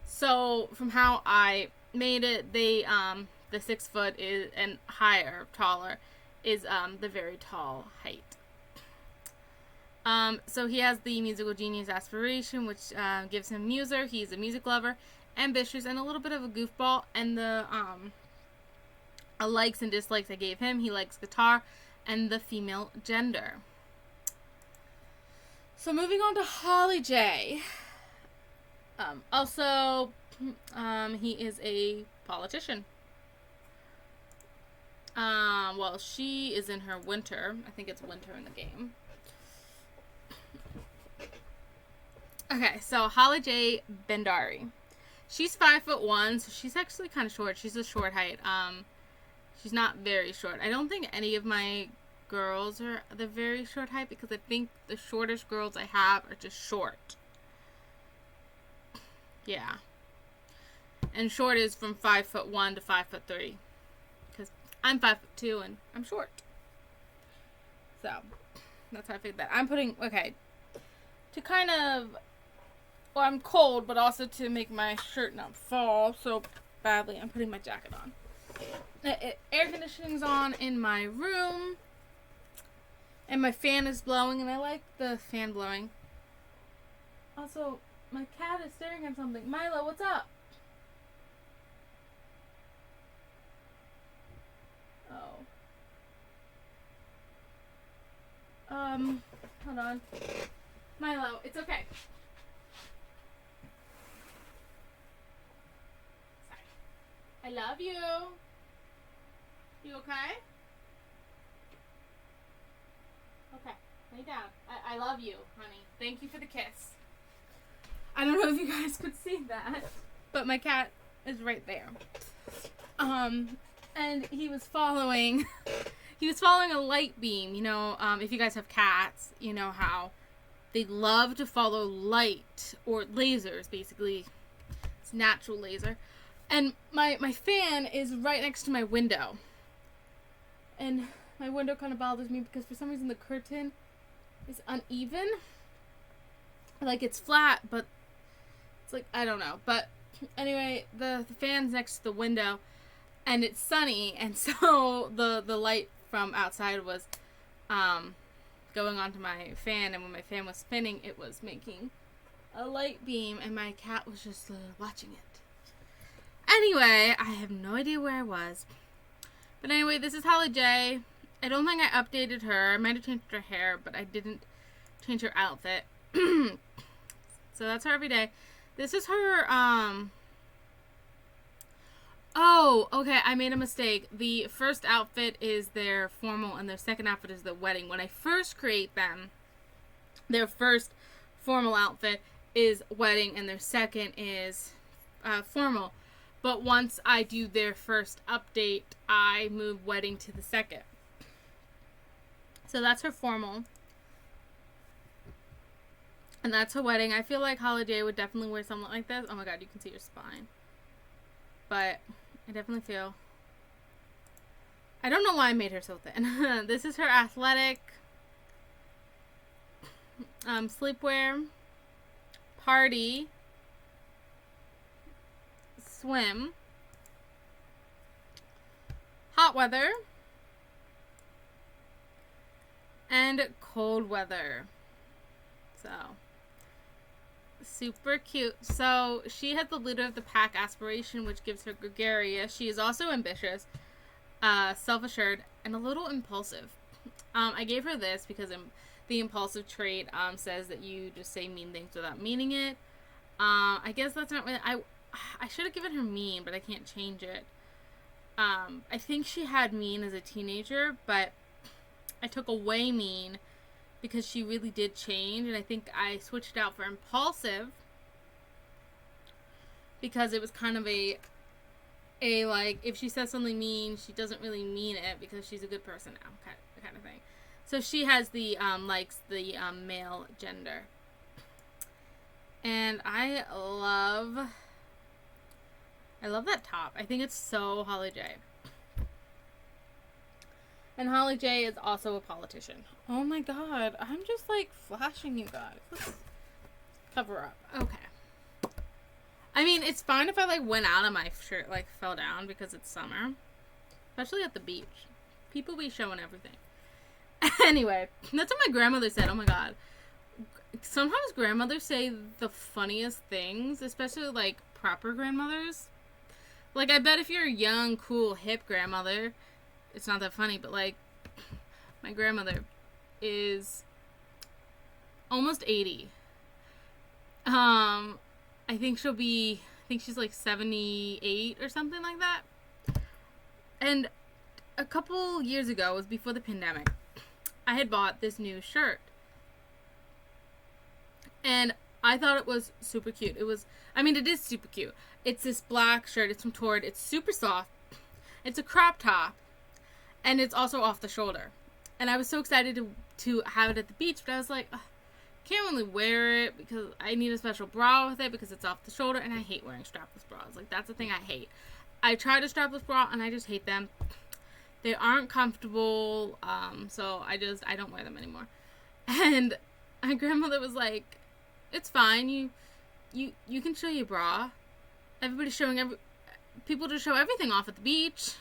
So, from how I made it, they, the 6 foot is, and higher, taller, is, the very tall height. So he has the musical genius aspiration, which, gives him muser. He's a music lover, ambitious, and a little bit of a goofball. And the, likes and dislikes I gave him: he likes guitar and the female gender. So moving on to Holly J. Also, he is a politician. Well, she is in her winter. I think it's winter in the game. Okay, so Holly J. Bendari. She's 5'1", so she's actually kind of short. She's a short height. She's not very short. I don't think any of my girls are the very short height, because I think the shortest girls I have are just short. Yeah. And short is from 5'1" to 5'3", because I'm 5'2" and I'm short. So that's how I figured that. I'm putting, okay, to kind of, well, I'm cold, but also to make my shirt not fall so badly, I'm putting my jacket on. Air conditioning's on in my room, and my fan is blowing, and I like the fan blowing. Also, my cat is staring at something. Milo, what's up? Oh. Hold on. Milo, it's okay. Sorry. I love you. You okay? Okay, lay down. I love you, honey. Thank you for the kiss. I don't know if you guys could see that, but my cat is right there. And he was following a light beam. You know, if you guys have cats, you know how they love to follow light, or lasers, basically. It's natural laser. And my fan is right next to my window. And my window kind of bothers me because for some reason the curtain is uneven. Like, it's flat, but it's like, I don't know. But anyway, the fan's next to the window, and it's sunny, and so the light from outside was going onto my fan, and when my fan was spinning, it was making a light beam, and my cat was just watching it. Anyway, I have no idea where I was. But anyway, this is Holly J. I don't think I updated her. I might have changed her hair, but I didn't change her outfit. So that's her every day. This is her, oh, okay, I made a mistake. The first outfit is their formal, and their second outfit is the wedding. When I first create them, their first formal outfit is wedding, and their second is formal. But once I do their first update, I move wedding to the second. So that's her formal. And that's her wedding. I feel like Holly J would definitely wear something like this. Oh my god, you can see her spine. But I definitely feel... I don't know why I made her so thin. This is her athletic sleepwear, party, swim, hot weather, and cold weather. So, super cute. So, she has the leader of the pack aspiration, which gives her gregarious. She is also ambitious, self-assured, and a little impulsive. I gave her this because the impulsive trait says that you just say mean things without meaning it. I guess that's not really... I should have given her mean, but I can't change it. I think she had mean as a teenager, but I took away mean because she really did change, and I think I switched it out for impulsive because it was kind of a like, if she says something mean, she doesn't really mean it because she's a good person now, kind of thing. So she has the likes the male gender, and I love that top. I think it's so Holly J. And Holly J is also a politician. Oh my god, I'm just like flashing you guys. Let's cover up. Okay. I mean, it's fine if I like went out and my shirt like fell down because it's summer. Especially at the beach. People be showing everything. Anyway, that's what my grandmother said. Oh my god. Sometimes grandmothers say the funniest things, especially like proper grandmothers. Like, I bet if you're a young, cool, hip grandmother, it's not that funny, but like, my grandmother is almost 80. I think she's like 78 or something like that. And a couple years ago, it was before the pandemic, I had bought this new shirt. And I thought it was super cute. It is super cute. It's this black shirt. It's from Torrid. It's super soft. It's a crop top. And it's also off the shoulder. And I was so excited to have it at the beach, but I was like, can't really wear it because I need a special bra with it because it's off the shoulder, and I hate wearing strapless bras. Like, that's the thing I hate. I tried a strapless bra, and I just hate them. They aren't comfortable, so I don't wear them anymore. And my grandmother was like, it's fine. You can show your bra. Everybody's showing people just show everything off at the beach.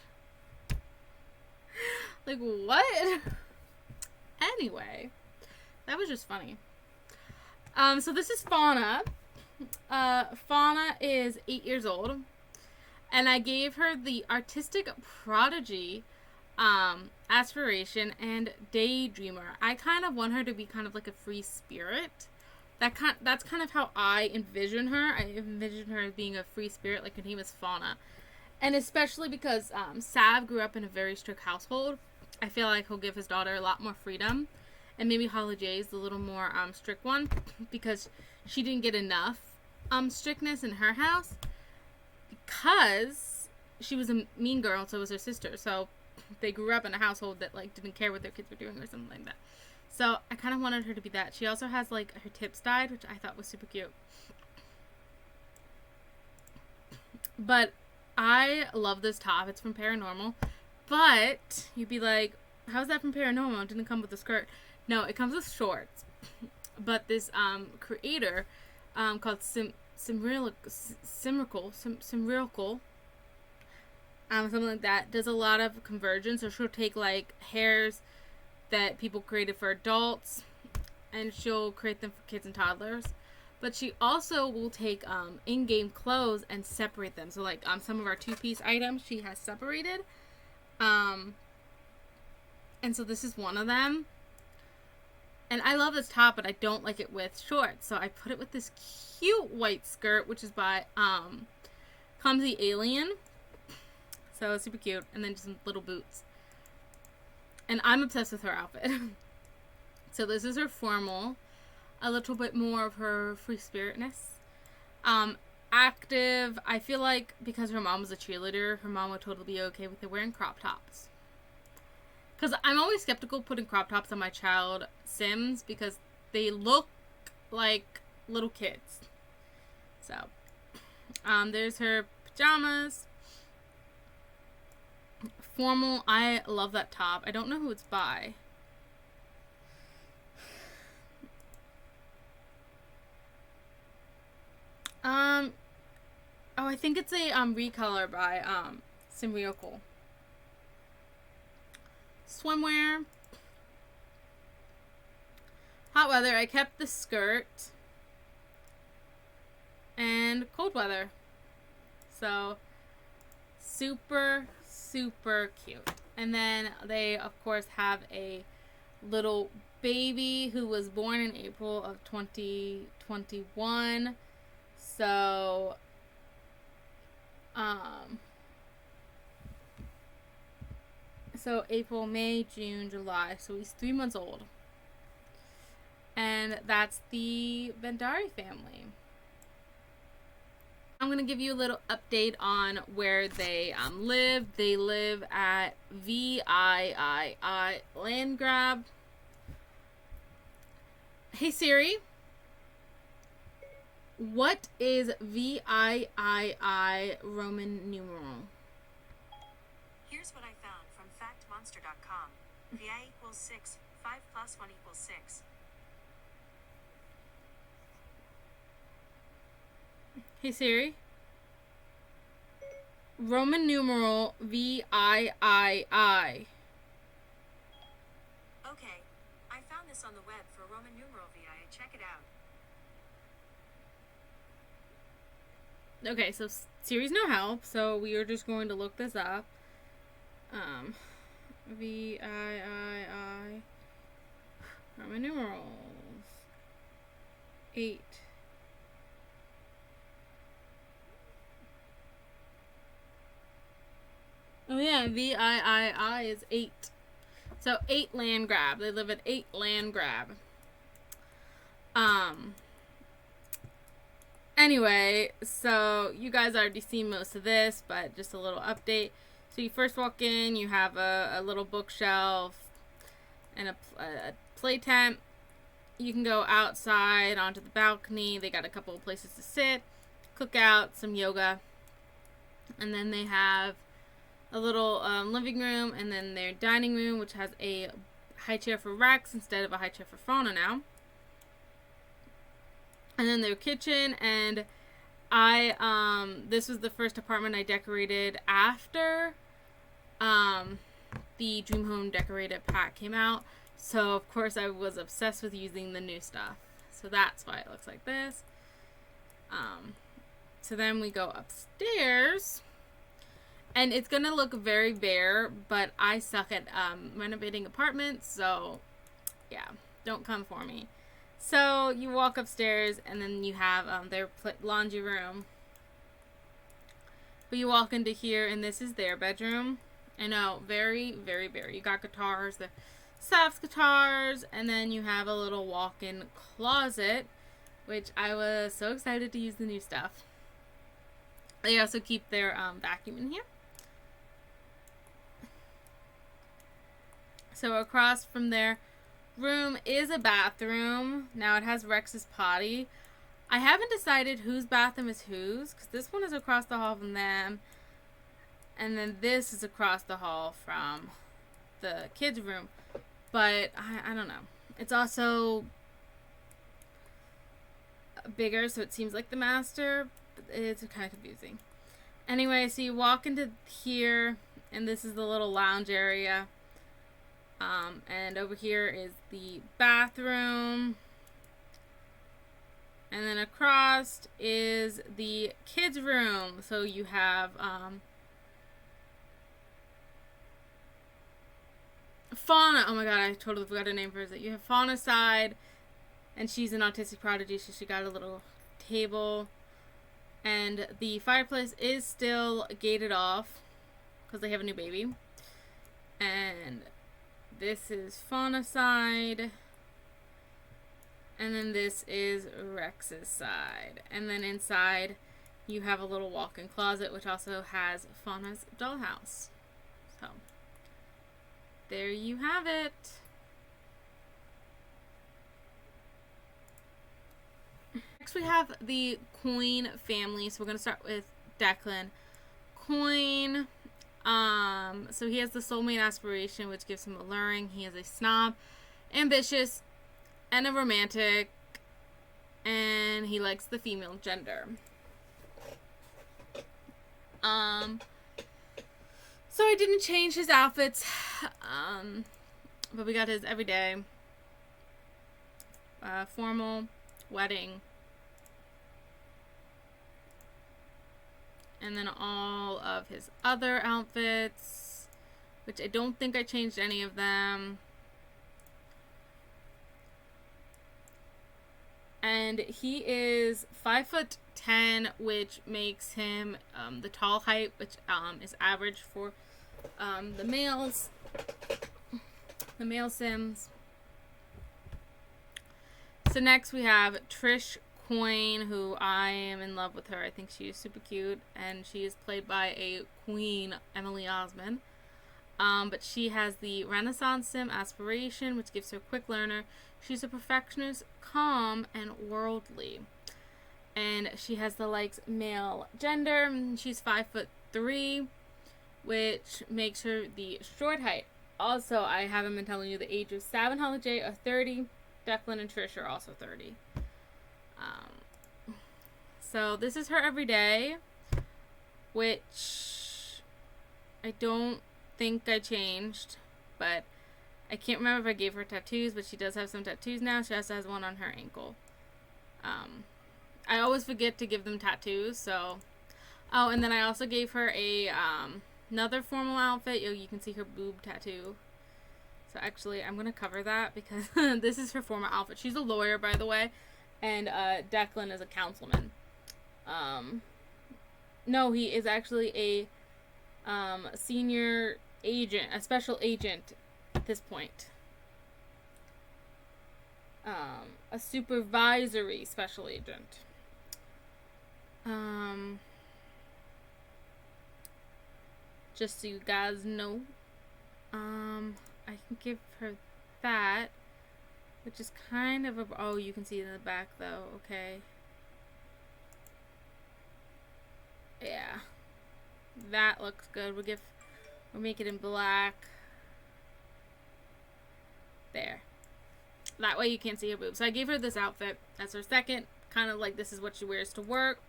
Like, what? Anyway, that was just funny. So this is Fauna. Fauna is 8 years old, and I gave her the artistic prodigy aspiration and daydreamer. I kind of want her to be kind of like a free spirit. That's kind of how I envision her. I envision her as being a free spirit, like her name is Fauna. And especially because Sav grew up in a very strict household, I feel like he'll give his daughter a lot more freedom. And maybe Holly J is the little more strict one, because she didn't get enough strictness in her house, because she was a mean girl, and so was her sister. So they grew up in a household that like didn't care what their kids were doing or something like that. So I kind of wanted her to be that. She also has like her tips dyed, which I thought was super cute. But I love this top. It's from Paranormal. But you'd be like, how's that from Paranormal? It didn't come with a skirt. No, it comes with shorts. But this creator called Simrical, something like that, does a lot of conversion. So she'll take like hairs that people created for adults, and she'll create them for kids and toddlers. But she also will take in-game clothes and separate them. So like some of our two-piece items she has separated. And so this is one of them. And I love this top, but I don't like it with shorts. So I put it with this cute white skirt, which is by Clumsy Alien. So it's super cute. And then just some little boots. And I'm obsessed with her outfit. So this is her formal. A little bit more of her free spiritness. Active. I feel like because her mom was a cheerleader, her mom would totally be okay with her wearing crop tops. Because I'm always skeptical putting crop tops on my child Sims, because they look like little kids. So, there's her pajamas. Formal. I love that top. I don't know who it's by. Oh, I think it's a recolor by Simrical. Swimwear. Hot weather. I kept the skirt. And cold weather. So super cute. And then they of course have a little baby who was born in April of 2021. So so April, May, June, July. So he's 3 months old. And that's the Bhandari family. I'm going to give you a little update on where they live. They live at VIII Land Grab. Hey Siri, what is VIII Roman numeral? Here's what I found from factmonster.com. VI equals 6. 5 plus 1 equals 6. Hey Siri. Roman numeral VIII. Okay. I found this on the web for Roman numeral VI. Check it out. Okay, so Siri's no help, so we are just going to look this up. VIII. Roman numerals. 8. Oh yeah, VIII is 8. So 8 land grab. They live at 8 land grab. Anyway, so you guys already seen most of this, but just a little update. So you first walk in, you have a little bookshelf and a play tent. You can go outside onto the balcony. They got a couple of places to sit, cook out, some yoga. And then they have a little living room, and then their dining room, which has a high chair for Rex instead of a high chair for Fauna now. And then their kitchen, and this was the first apartment I decorated after the Dream Home Decorated pack came out. So, of course, I was obsessed with using the new stuff. So that's why it looks like this. So then we go upstairs. And it's going to look very bare, but I suck at renovating apartments. So, yeah, don't come for me. So you walk upstairs, and then you have their laundry room. But you walk into here, and this is their bedroom. I know, very, very bare. You got guitars, the Saps guitars, and then you have a little walk-in closet, which I was so excited to use the new stuff. They also keep their vacuum in here. So across from their room is a bathroom. Now it has Rex's potty. I haven't decided whose bathroom is whose, because this one is across the hall from them, and then this is across the hall from the kids' room. But I don't know. It's also bigger, so it seems like the master. It's kind of confusing. Anyway, so you walk into here, and this is the little lounge area. And over here is the bathroom. And then across is the kids' room. So you have Fauna. Oh my god, I totally forgot her name for it. You have Fauna's side, and she's an autistic prodigy, so she got a little table. And the fireplace is still gated off because they have a new baby. And this is Fauna's side. And then this is Rex's side. And then inside you have a little walk-in closet, which also has Fauna's dollhouse. So there you have it. Next we have the Coin family. So we're going to start with Declan. Coin, so he has the soulmate aspiration, which gives him alluring. He is a snob, ambitious, and a romantic, and he likes the female gender. So I didn't change his outfits, but we got his everyday, formal, wedding, and then all of his other outfits, which I don't think I changed any of them. And he is 5'10", which makes him the tall height, which is average for the males, the male Sims. So next we have Trish Coin, who I am in love with her. I think she is super cute, and she is played by a queen, Emily Osmond. But she has the Renaissance Sim aspiration, which gives her quick learner. She's a perfectionist, calm, and worldly. And she has the likes male gender. She's 5'3", which makes her the short height. Also, I haven't been telling you the ages. Sav and Holiday are 30. Declan and Trish are also 30. So this is her everyday, which I don't think I changed, but I can't remember if I gave her tattoos, but she does have some tattoos now. She also has one on her ankle. I always forget to give them tattoos, so... Oh, and then I also gave her a, another formal outfit. You can see her boob tattoo. So actually, I'm going to cover that because this is her formal outfit. She's a lawyer, by the way, and Declan is a councilman. No, he is actually a senior agent, a special agent at this point. A supervisory special agent. Just so you guys know. I can give her that, which is kind of a... Oh, you can see it in the back, though. Okay. Yeah. That looks good. We'll make it in black. There. That way you can't see her boobs. So I gave her this outfit as her second. Kind of like this is what she wears to work.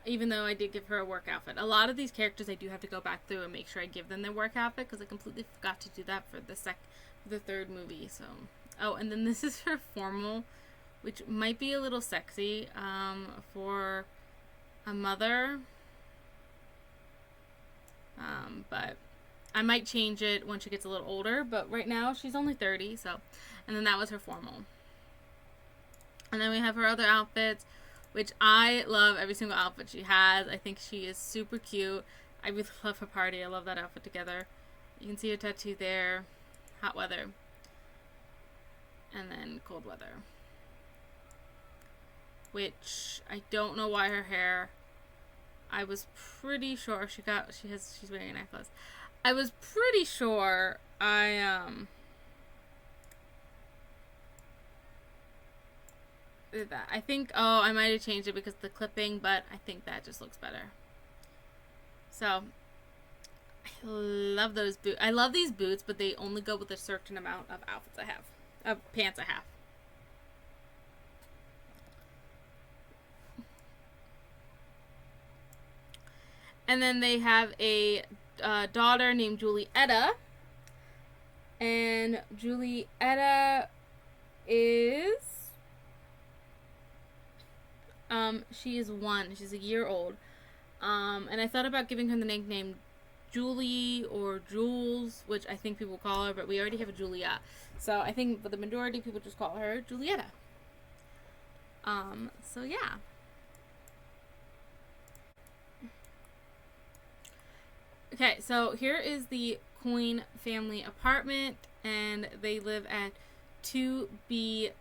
Even though I did give her a work outfit. A lot of these characters I do have to go back through and make sure I give them their work outfit, because I completely forgot to do that for the third movie. So, oh, and then this is her formal, which might be a little sexy for a mother. But I might change it when she gets a little older, but right now she's only 30, so. And then that was her formal. And then we have her other outfits, which I love every single outfit she has. I think she is super cute. I really love her party. I love that outfit together. You can see her tattoo there. Hot weather. And then cold weather. Which, I don't know why her hair... I was pretty sure she's wearing a necklace. I was pretty sure that. I think, I might have changed it because of the clipping, but I think that just looks better. So, I love those boots. I love these boots, but they only go with a certain amount of outfits I have. Of pants I have. And then they have a daughter named Julietta. And Julietta is... she is 1. She's a year old. And I thought about giving her the nickname Julie or Jules, which I think people call her, but we already have a Julia. So I think the majority of people just call her Julietta. So yeah. Okay, so here is the Coyne family apartment, and they live at 2B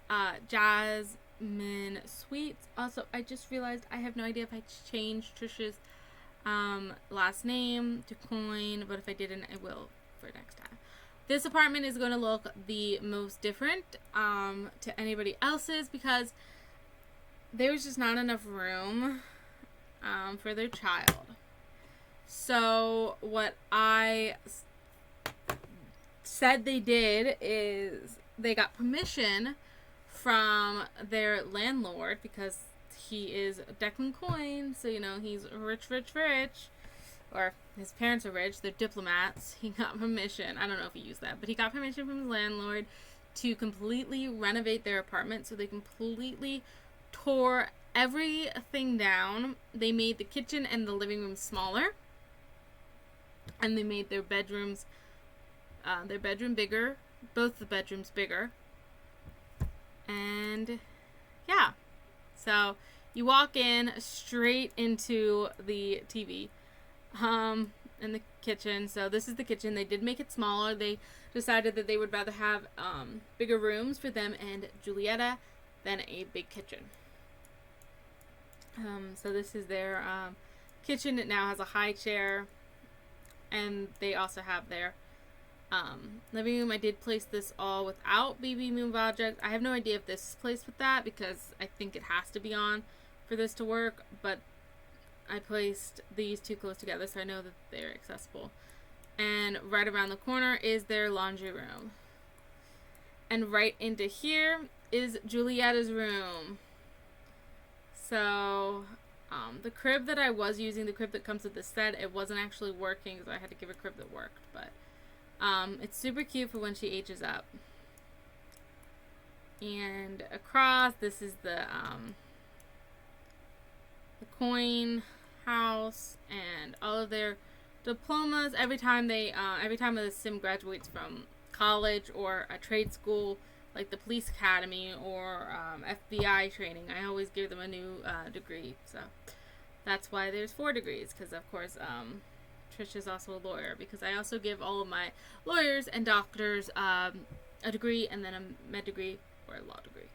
Jasmine Suites. Also, I just realized I have no idea if I changed Trish's last name to Coyne, but if I didn't, I will for next time. This apartment is going to look the most different to anybody else's because there's just not enough room for their child. So what I said they did is they got permission from their landlord, because he is Declan Coyne, so you know he's rich, or his parents are rich, they're diplomats. He got permission, I don't know if he used that, but he got permission from his landlord to completely renovate their apartment. So they completely tore everything down. They made the kitchen and the living room smaller. And they made their bedroom bigger. Both the bedrooms bigger. And, yeah. So, you walk in straight into the TV. In the kitchen. So, this is the kitchen. They did make it smaller. They decided that they would rather have bigger rooms for them and Julietta than a big kitchen. So, this is their kitchen. It now has a high chair. And they also have their living room. I did place this all without baby move objects. I have no idea if this is placed with that, because I think it has to be on for this to work. But I placed these two close together, so I know that they're accessible. And right around the corner is their laundry room. And right into here is Julietta's room. So, the crib that I was using, the crib that comes with the set, it wasn't actually working, so I had to give a crib that worked. But it's super cute for when she ages up. And across, this is the coin house and all of their diplomas. Every time a sim graduates from college or a trade school, like the police academy or FBI training, I always give them a new degree. So that's why there's 4 degrees, because of course Trish is also a lawyer, because I also give all of my lawyers and doctors a degree and then a med degree or a law degree.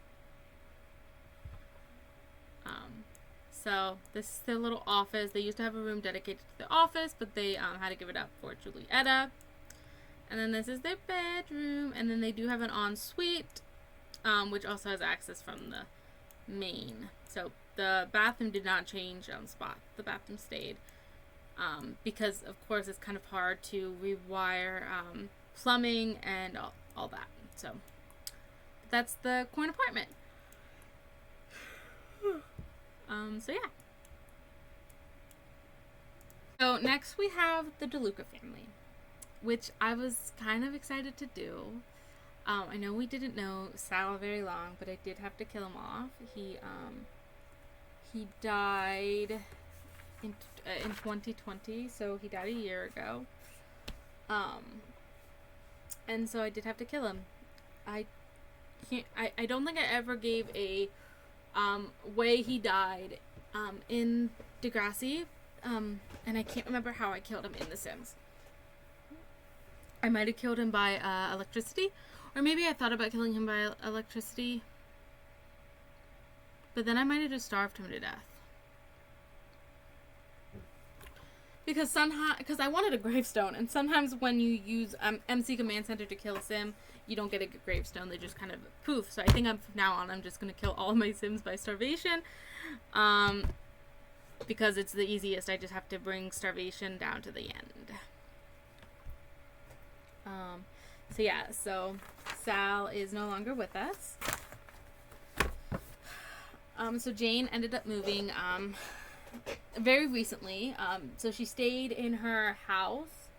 So this is their little office. They used to have a room dedicated to the office, but they had to give it up for Julietta. And then this is their bedroom. And then they do have an ensuite, which also has access from the main. So the bathroom did not change spot. The bathroom stayed. Because, of course, it's kind of hard to rewire plumbing and all that. So that's the coin apartment. So yeah. So next we have the DeLuca family, which I was kind of excited to do. I know we didn't know Sal very long, but I did have to kill him off. He died in 2020, so he died a year ago. And so I did have to kill him. I don't think I ever gave a way he died in Degrassi, and I can't remember how I killed him in The Sims. I might have killed him by electricity, or maybe I thought about killing him by electricity, but then I might have just starved him to death. Because I wanted a gravestone, and sometimes when you use MC Command Center to kill a sim, you don't get a gravestone. They just kind of poof. So I think from now on, I'm just going to kill all of my sims by starvation. Because it's the easiest. I just have to bring starvation down to the end. So yeah, so Sal is no longer with us. So Jane ended up moving very recently. So she stayed in her house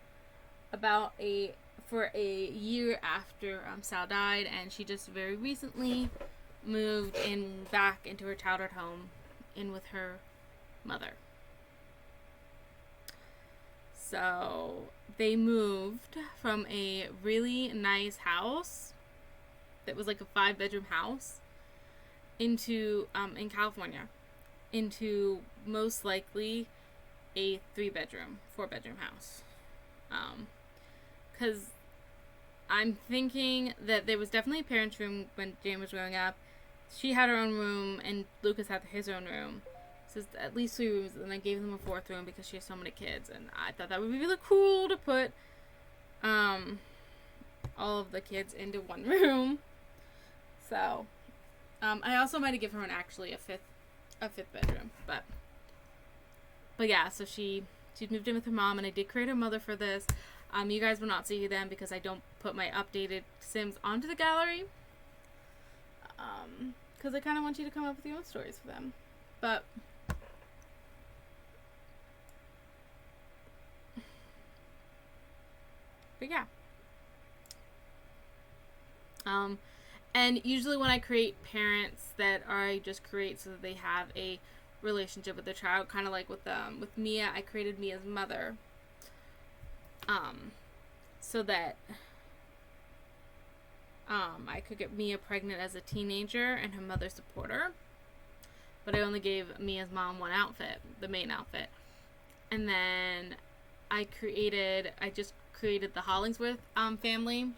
for a year after Sal died, and she just very recently moved back into her childhood home in with her mother. So they moved from a really nice house that was like a 5-bedroom house into in California into most likely a 4-bedroom house. Because I'm thinking that there was definitely a parents' room when Jane was growing up. She had her own room, and Lucas had his own room. So it's at least 3 rooms, and I gave them a 4th room because she has so many kids, and I thought that would be really cool to put all of the kids into one room. So I also might have given her a fifth bedroom, but yeah. So she moved in with her mom, and I did create her mother for this. You guys will not see them because I don't put my updated Sims onto the gallery. Because I kind of want you to come up with your own stories for them. But yeah. And usually when I create parents that I just create so that they have a relationship with their child, kind of like with Mia, I created Mia's mother. So that I could get Mia pregnant as a teenager and her mother support her. But I only gave Mia's mom one outfit, the main outfit. And then I just created the Hollingsworth family.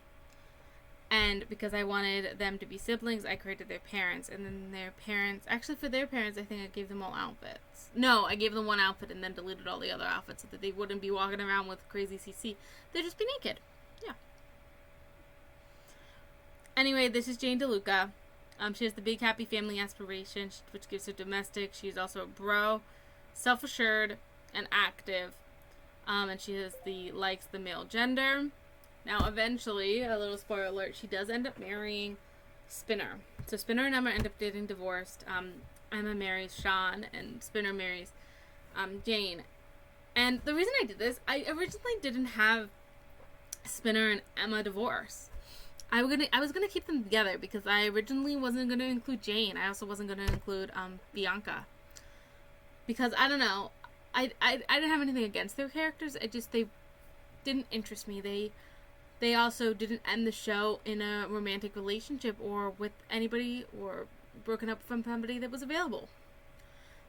And because I wanted them to be siblings, I created their parents. And then their parents, actually for their parents, I think I gave them all outfits. No, I gave them one outfit and then deleted all the other outfits so that they wouldn't be walking around with crazy CC. They'd just be naked. Yeah. Anyway, this is Jane DeLuca. She has the big happy family aspiration, which gives her domestic. She's also a bro, self-assured, and active. And she likes the male gender. Now, eventually, a little spoiler alert, she does end up marrying Spinner. So Spinner and Emma end up getting divorced. Emma marries Sean, and Spinner marries Jane. And the reason I did this, I originally didn't have Spinner and Emma divorce. I was gonna keep them together because I originally wasn't gonna include Jane. I also wasn't gonna include Bianca, because I don't know, I didn't have anything against their characters. They didn't interest me. They also didn't end the show in a romantic relationship or with anybody or broken up from somebody that was available.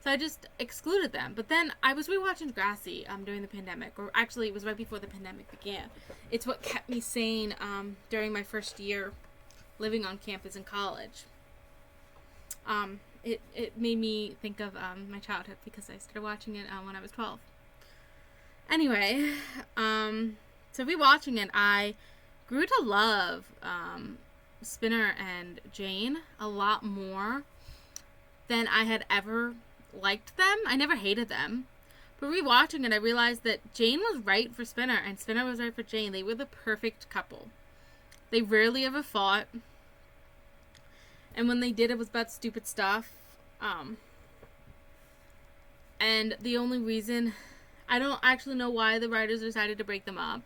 So I just excluded them. But then I was rewatching Degrassi during the pandemic, or actually it was right before the pandemic began. It's what kept me sane during my first year living on campus in college. It made me think of my childhood because I started watching it when I was 12. Anyway, so rewatching it, I grew to love Spinner and Jane a lot more than I had ever liked them. I never hated them. But rewatching it, I realized that Jane was right for Spinner and Spinner was right for Jane. They were the perfect couple. They rarely ever fought. And when they did, it was about stupid stuff. And the only reason, I don't actually know why the writers decided to break them up,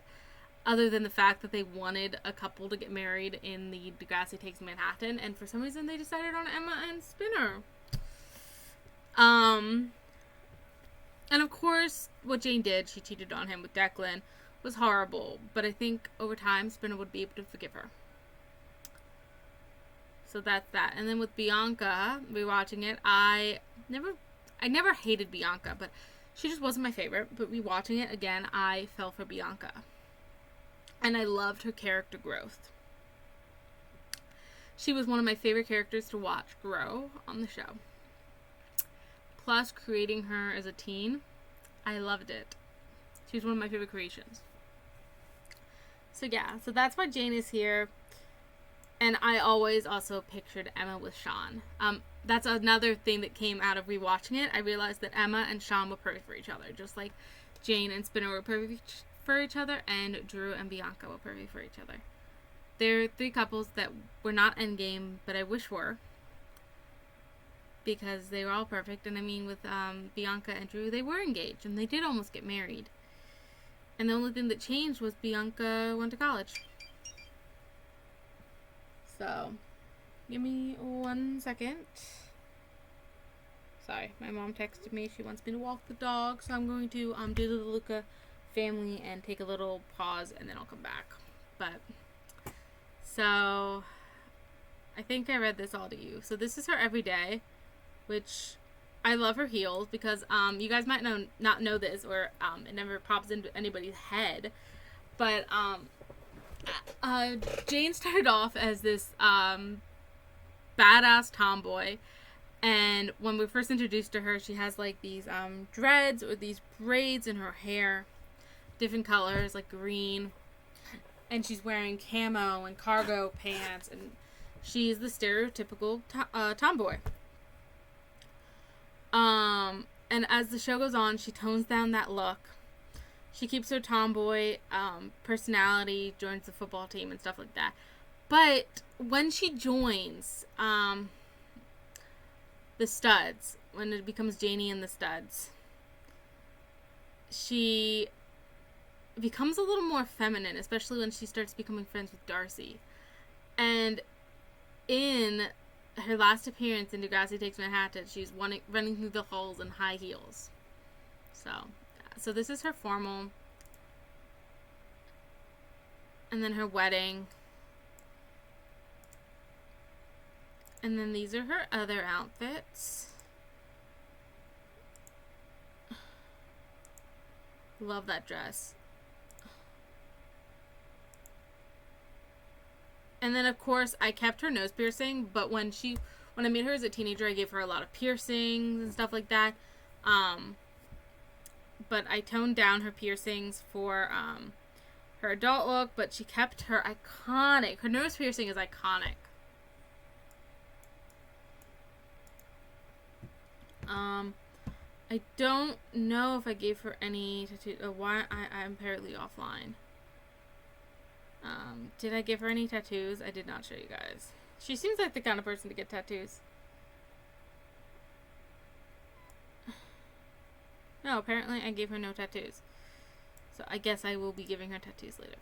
other than the fact that they wanted a couple to get married in the Degrassi Takes Manhattan, and for some reason they decided on Emma and Spinner. And of course, what Jane did, she cheated on him with Declan, was horrible, but I think over time Spinner would be able to forgive her. So that's that. And then with Bianca, rewatching it, I never hated Bianca, but she just wasn't my favorite. But rewatching it again, I fell for Bianca. And I loved her character growth. She was one of my favorite characters to watch grow on the show. Plus, creating her as a teen, I loved it. She was one of my favorite creations. So yeah, so that's why Jane is here. And I always also pictured Emma with Sean. That's another thing that came out of rewatching it. I realized that Emma and Sean were perfect for each other. Just like Jane and Spinner were perfect for each other, and Drew and Bianca were perfect for each other. They're three couples that were not endgame, but I wish were. Because they were all perfect. And I mean, with Bianca and Drew, they were engaged, and they did almost get married. And the only thing that changed was Bianca went to college. So, give me 1 second. Sorry, my mom texted me. She wants me to walk the dog, so I'm going to do the Luca family and take a little pause, and then I'll come back. But, so, I think I read this all to you. So this is her everyday, which I love her heels because you guys might not know this, or it never pops into anybody's head, but Jane started off as this badass tomboy, and when we first introduced to her, she has like these dreads or these braids in her hair, different colors like green, and she's wearing camo and cargo pants, and she's the stereotypical tomboy. And as the show goes on, she tones down that look. She keeps her tomboy personality, joins the football team and stuff like that. But when she joins the Studs, when it becomes Janie and the Studs, she becomes a little more feminine, especially when she starts becoming friends with Darcy. And in her last appearance in Degrassi Takes Manhattan, she's running through the halls in high heels. So this is her formal. And then her wedding. And then these are her other outfits. Love that dress. And then, of course, I kept her nose piercing, but when I made her as a teenager, I gave her a lot of piercings and stuff like that. But I toned down her piercings for her adult look, but she kept her nose piercing is iconic. I don't know if I gave her any tattoos. Why I'm apparently offline. Did I give her any tattoos? I did not show you guys. She seems like the kind of person to get tattoos. No, apparently I gave her no tattoos. So I guess I will be giving her tattoos later.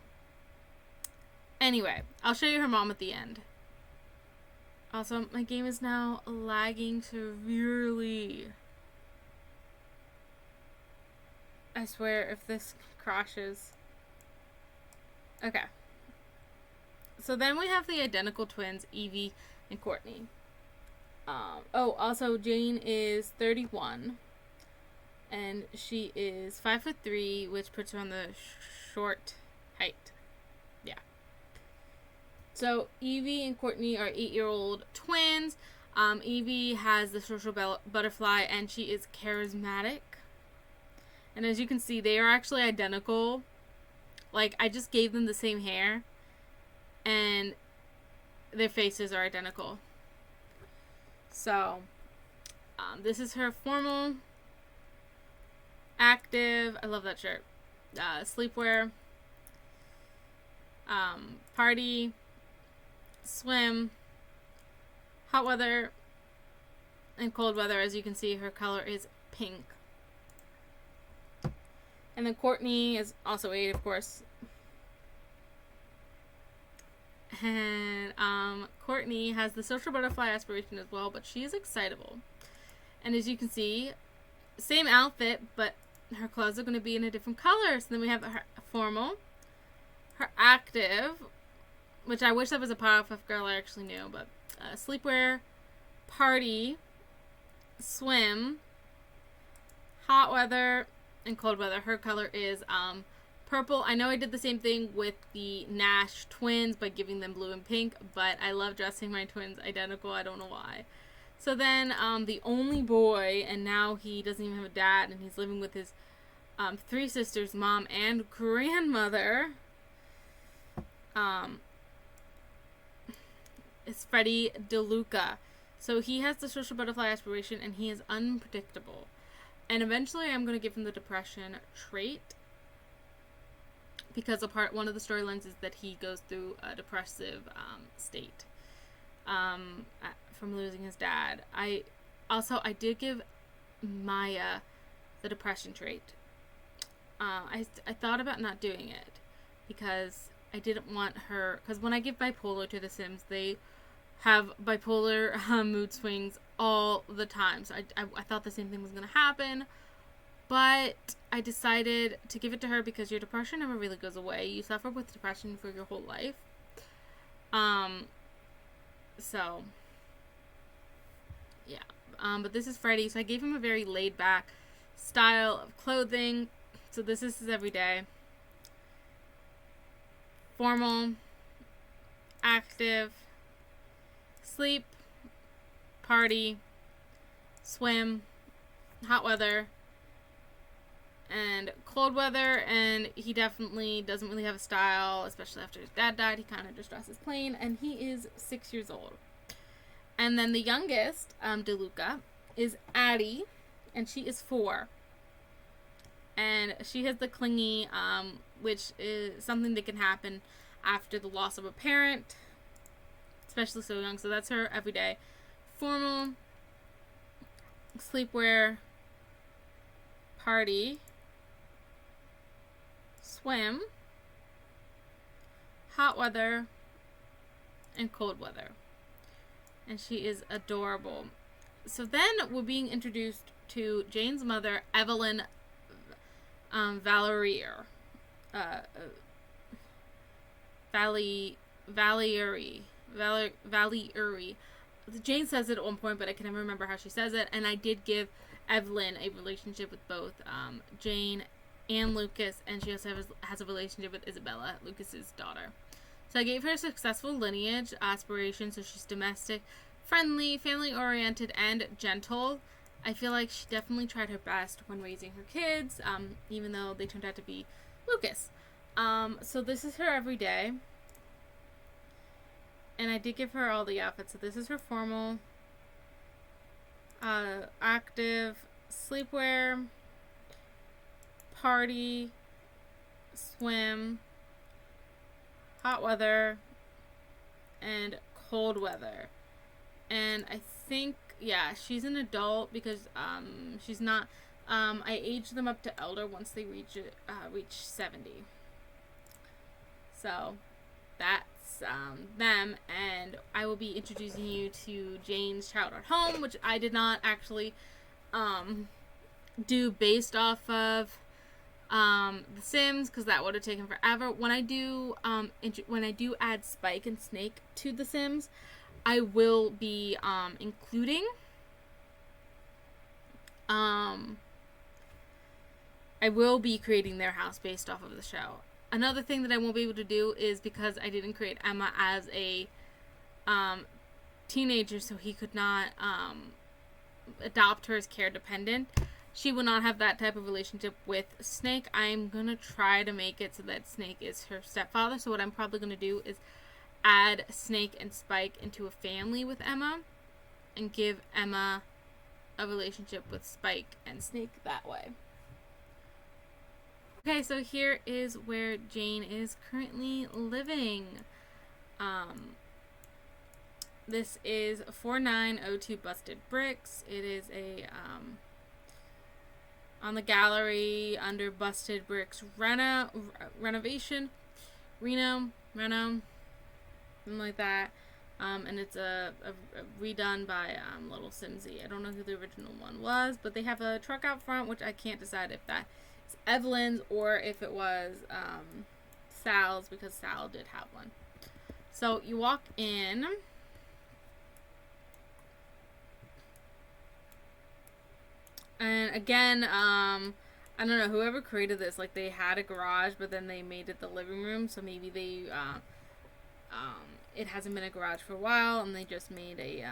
Anyway, I'll show you her mom at the end. Also, my game is now lagging severely. I swear, if this crashes. Okay. So then we have the identical twins, Evie and Courtney. Also, Jane is 31. And she is 5'3", which puts her on the short height. Yeah. So Evie and Courtney are 8-year-old twins. Evie has the social butterfly, and she is charismatic. And as you can see, they are actually identical. Like, I just gave them the same hair, and their faces are identical. So, this is her formal, active, I love that shirt, sleepwear, party, swim, hot weather, and cold weather. As you can see, her color is pink. And then Courtney is also 8, of course. And Courtney has the social butterfly aspiration as well, but she is excitable. And as you can see, same outfit, but her clothes are going to be in a different color. So then we have her formal, her active, which I wish that was a Powerpuff Girl I actually knew, but sleepwear, party, swim, hot weather, and cold weather. Her color is purple. I know I did the same thing with the Nash twins by giving them blue and pink, but I love dressing my twins identical. I don't know why. So then the only boy, and now he doesn't even have a dad, and he's living with his 3 sisters, mom, and grandmother. It's Freddie DeLuca. So he has the social butterfly aspiration, and he is unpredictable. And eventually I'm going to give him the depression trait, because one of the storylines is that he goes through a depressive state from losing his dad. I did give Maya the depression trait. I thought about not doing it because I didn't want her, because when I give bipolar to the Sims, they have bipolar mood swings all the time. So I thought the same thing was going to happen. But I decided to give it to her because your depression never really goes away. You suffer with depression for your whole life. So, yeah. But this is Freddie. So I gave him a very laid back style of clothing. So this is his everyday. Formal, active, sleep, party, swim, hot weather, and cold weather. And he definitely doesn't really have a style, especially after his dad died. He kind of just dresses plain, and he is 6 years old. And then the youngest, DeLuca, is Addie, and she is 4. And she has the clingy, which is something that can happen after the loss of a parent, especially so young. So that's her everyday. Formal, sleepwear, party, swim, hot weather, and cold weather. And she is adorable. So then we're being introduced to Jane's mother, Evelyn Valier. Valieri. Jane says it at one point, but I can never remember how she says it. And I did give Evelyn a relationship with both Jane and Lucas, and she also has a relationship with Isabella, Lucas's daughter. So I gave her a successful lineage aspiration, so she's domestic, friendly, family-oriented, and gentle. I feel like she definitely tried her best when raising her kids, even though they turned out to be Lucas. So this is her everyday. And I did give her all the outfits. So this is her formal, active, sleepwear, party, swim, hot weather, and cold weather. And I think, yeah, she's an adult because she's not. I age them up to elder once they reach 70. So that's them, and I will be introducing you to Jane's childhood home, which I did not actually do based off of The Sims, because that would have taken forever. When I do add Spike and Snake to The Sims, I will be including I will be creating their house based off of the show. Another thing that I won't be able to do is because I didn't create Emma as a teenager, so he could not adopt her as care dependent. She will not have that type of relationship with Snake. I'm going to try to make it so that Snake is her stepfather. So what I'm probably going to do is add Snake and Spike into a family with Emma and give Emma a relationship with Spike and Snake that way. Okay, so here is where Jane is currently living. This is 4902 Busted Bricks. It is a on the gallery under Busted Bricks renovation, Reno, something like that. And it's a redone by Little Simsy. I don't know who the original one was, but they have a truck out front, which I can't decide if that is Evelyn's or if it was Sal's, because Sal did have one. So you walk in. And again, I don't know, whoever created this, like, they had a garage, but then they made it the living room, so maybe they, it hasn't been a garage for a while, and they just made a,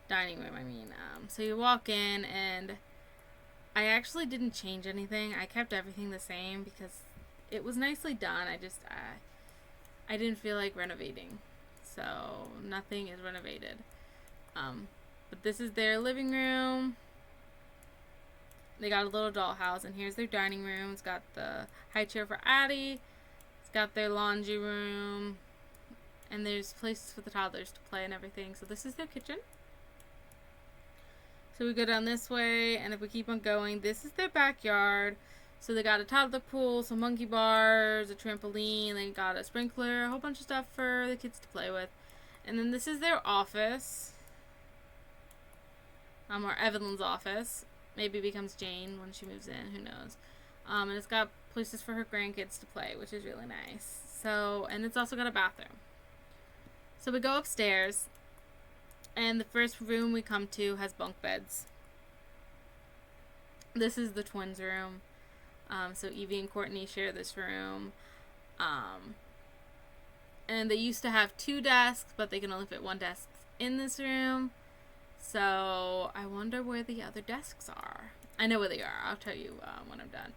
dining room, so you walk in, and I actually didn't change anything. I kept everything the same, because it was nicely done. I didn't feel like renovating, so nothing is renovated. But this is their living room. They got a little dollhouse, and here's their dining room. It's got the high chair for Addie. It's got their laundry room. And there's places for the toddlers to play and everything. So this is their kitchen. So we go down this way, and if we keep on going, this is their backyard. So they got a toddler pool, some monkey bars, a trampoline. They got a sprinkler, a whole bunch of stuff for the kids to play with. And then this is their office. Or Evelyn's office. Maybe it becomes Jane when she moves in. Who knows? And it's got places for her grandkids to play, which is really nice. So, and it's also got a bathroom. So we go upstairs, and the first room we come to has bunk beds. This is the twins' room. So Evie and Courtney share this room. And they used to have 2 desks, but they can only fit 1 desk in this room. So, I wonder where the other desks are. I know where they are. I'll tell you when I'm done.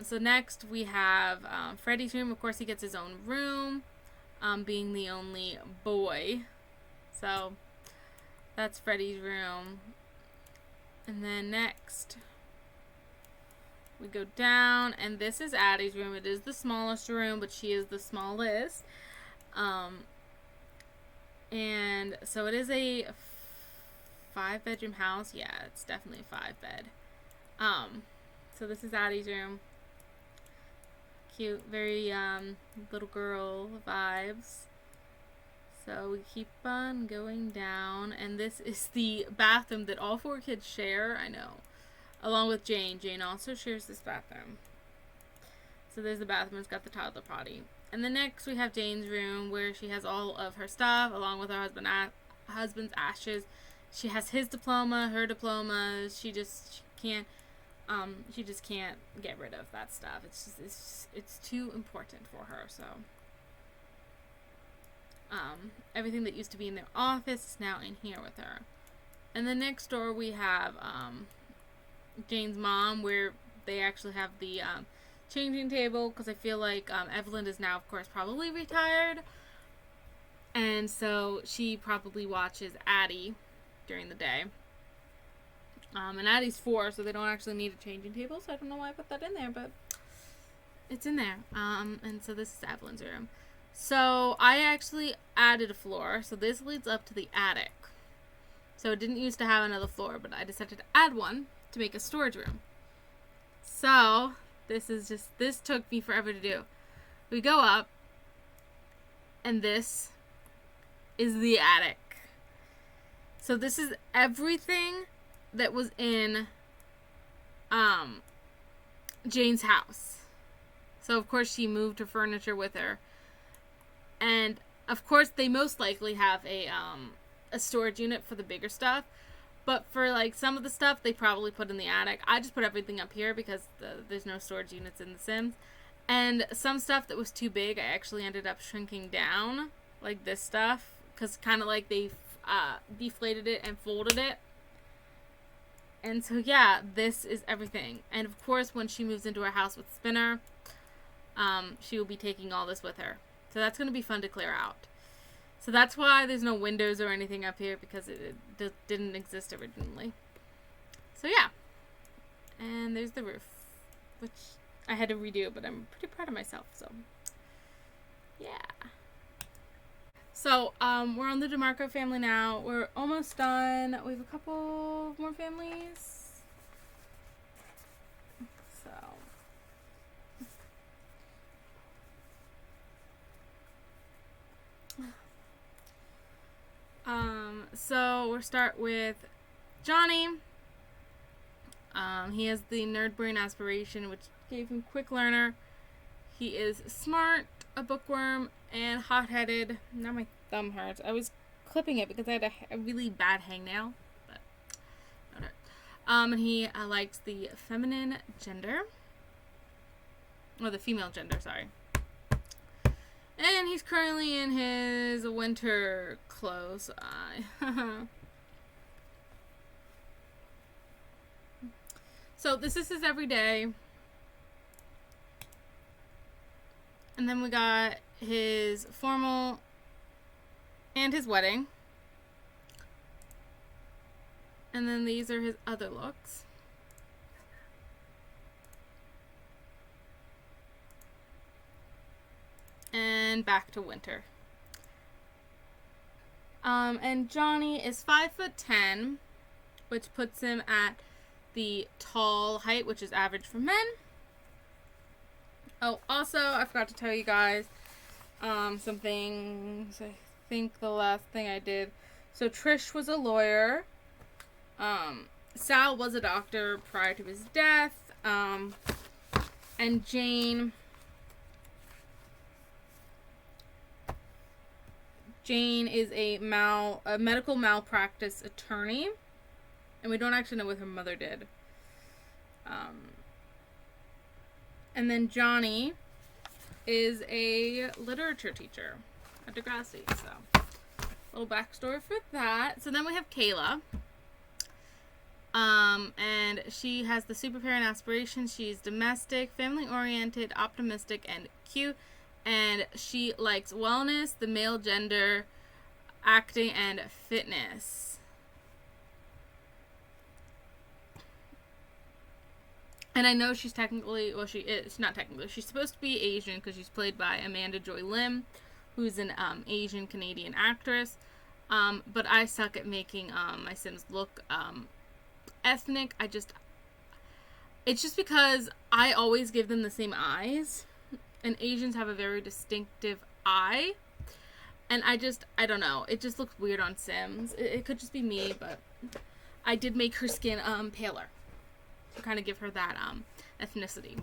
So next we have Freddie's room. Of course, he gets his own room, being the only boy. So, that's Freddie's room. And then next, we go down, and this is Addie's room. It is the smallest room, but she is the smallest. And so it is a 5-bedroom house. Yeah, it's definitely a 5-bed. So this is Addie's room. Cute, very little girl vibes. So we keep on going down, and this is the bathroom that all 4 kids share. I know, along with Jane. Jane also shares this bathroom. So there's the bathroom. It's got the toddler potty. And then next we have Jane's room, where she has all of her stuff, along with her husband's ashes. She has his diploma, her diplomas. She just can't get rid of that stuff. It's too important for her. So everything that used to be in their office is now in here with her. And then next door we have Jane's mom, where they actually have the changing table, because I feel like Evelyn is now, of course, probably retired, and so she probably watches Addie during the day. And Addie's 4, so they don't actually need a changing table, so I don't know why I put that in there, but it's in there. And so this is Evelyn's room. So I actually added a floor, so this leads up to the attic. So it didn't used to have another floor, but I decided to add one to make a storage room. So this took me forever to do. We go up, and this is the attic. So this is everything that was in Jane's house. So of course she moved her furniture with her. And of course they most likely have a storage unit for the bigger stuff. But for like some of the stuff they probably put in the attic. I just put everything up here because there's no storage units in The Sims. And some stuff that was too big I actually ended up shrinking down. Like this stuff. Because kind of like they deflated it and folded it. And so yeah, this is everything. And of course when she moves into her house with Spinner, she will be taking all this with her. So that's going to be fun to clear out. So that's why there's no windows or anything up here, because it didn't exist originally. So yeah. And there's the roof, which I had to redo, but I'm pretty proud of myself. So yeah. So we're on the DeMarco family now. We're almost done. We have a couple more families. So we'll start with Johnny. He has the nerd brain aspiration, which gave him quick learner. He is smart, a bookworm, and hot-headed. Now my thumb hurts. I was clipping it because I had a really bad hangnail, but not hurt. And he likes the feminine gender, or the female gender, sorry. And he's currently in his winter clothes. So this is his everyday. And then we got his formal and his wedding. And then these are his other looks. And back to winter. And Johnny is 5'10", which puts him at the tall height, which is average for men. Oh, also, I forgot to tell you guys some things. I think the last thing I did. So Trish was a lawyer. Sal was a doctor prior to his death. And Jane is a medical malpractice attorney. And we don't actually know what her mother did. And then Johnny is a literature teacher at Degrassi. So, a little backstory for that. So then we have Kayla. And she has the super parent aspiration. She's domestic, family-oriented, optimistic, and cute. And she likes wellness, the male gender, acting, and fitness. And I know she's technically, well, she is not technically. She's supposed to be Asian because she's played by Amanda Joy Lim, who's an Asian Canadian actress. But I suck at making my Sims look ethnic. It's just because I always give them the same eyes, and Asians have a very distinctive eye. And I don't know. It just looks weird on Sims. It could just be me, but I did make her skin paler. To kind of give her that ethnicity.